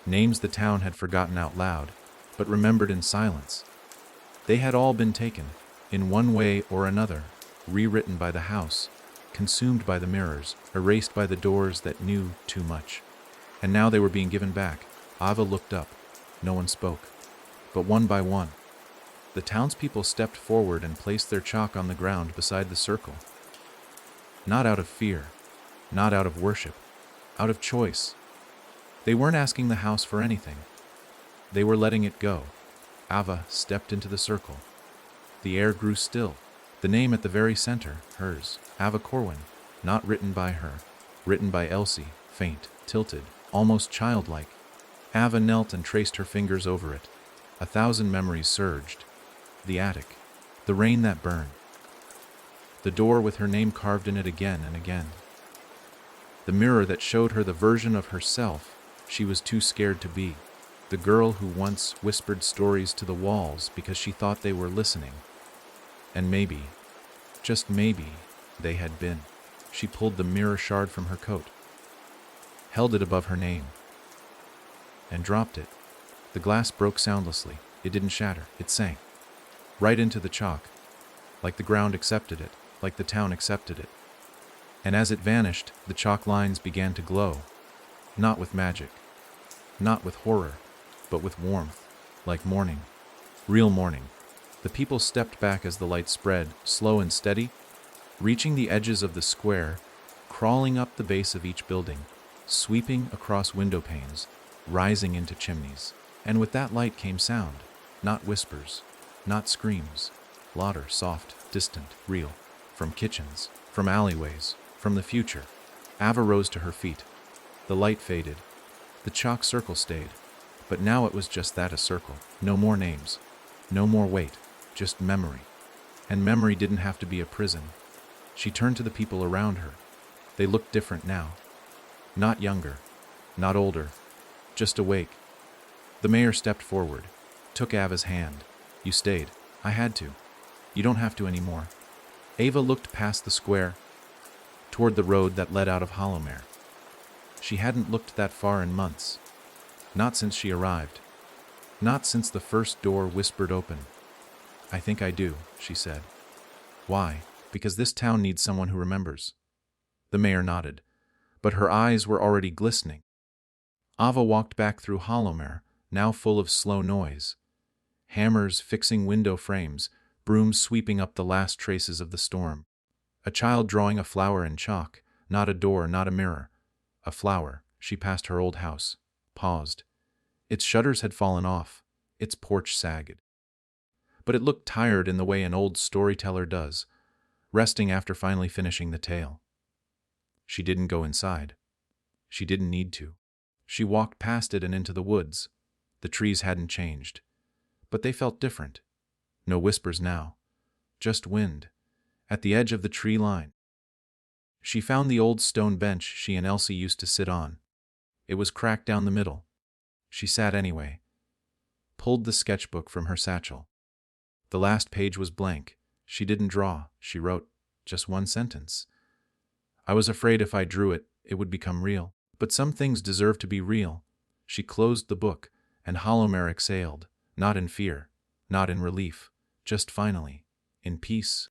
Names the town had forgotten out loud, but remembered in silence. They had all been taken, in one way or another, rewritten by the house, consumed by the mirrors, erased by the doors that knew too much. And now they were being given back. Ava looked up. No one spoke. But one by one, The townspeople stepped forward and placed their chalk on the ground beside the circle. Not out of fear, not out of worship, out of choice. They weren't asking the house for anything. They were letting it go. Ava stepped into the circle. The air grew still. The name at the very center, hers, Ava Corwin, not written by her, written by Elsie, faint, tilted, almost childlike. Ava knelt and traced her fingers over it. 1,000 memories surged. The attic, the rain that burned, the door with her name carved in it again and again, the mirror that showed her the version of herself she was too scared to be, the girl who once whispered stories to the walls because she thought they were listening. And maybe, just maybe, they had been. She pulled the mirror shard from her coat, held it above her name, and dropped it. The glass broke soundlessly. It didn't shatter. It sank right into the chalk, like the ground accepted it, like the town accepted it. And as it vanished, the chalk lines began to glow, not with magic, not with horror, but with warmth, like morning, real morning. The people stepped back as the light spread, slow and steady, reaching the edges of the square, crawling up the base of each building, sweeping across window panes, rising into chimneys. And with that light came sound, not whispers, not screams, louder, soft, distant, real, from kitchens, from alleyways, from the future. Ava rose to her feet. The light faded. The chalk circle stayed. But now it was just that, a circle. No more names. No more weight. Just memory. And memory didn't have to be a prison. She turned to the people around her. They looked different now. Not younger. Not older. Just awake. The mayor stepped forward, took Ava's hand. You stayed. I had to. You don't have to anymore. Ava looked past the square, toward the road that led out of Hollowmere. She hadn't looked that far in months. Not since she arrived. Not since the first door whispered open. I think I do, she said. Why? Because this town needs someone who remembers. The mayor nodded, but her eyes were already glistening. Ava walked back through Hollowmere, now full of slow noise. Hammers fixing window frames, brooms sweeping up the last traces of the storm. A child drawing a flower in chalk, not a door, not a mirror. A flower. She passed her old house, paused. Its shutters had fallen off, its porch sagged. But it looked tired in the way an old storyteller does, resting after finally finishing the tale. She didn't go inside. She didn't need to. She walked past it and into the woods. The trees hadn't changed, but they felt different. No whispers now, just wind, at the edge of the tree line. She found the old stone bench she and Elsie used to sit on. It was cracked down the middle. She sat anyway, pulled the sketchbook from her satchel. The last page was blank. She didn't draw, she wrote, just one sentence. I was afraid if I drew it, it would become real. But some things deserve to be real. She closed the book, and Hollowmere exhaled, not in fear, not in relief, just finally, in peace.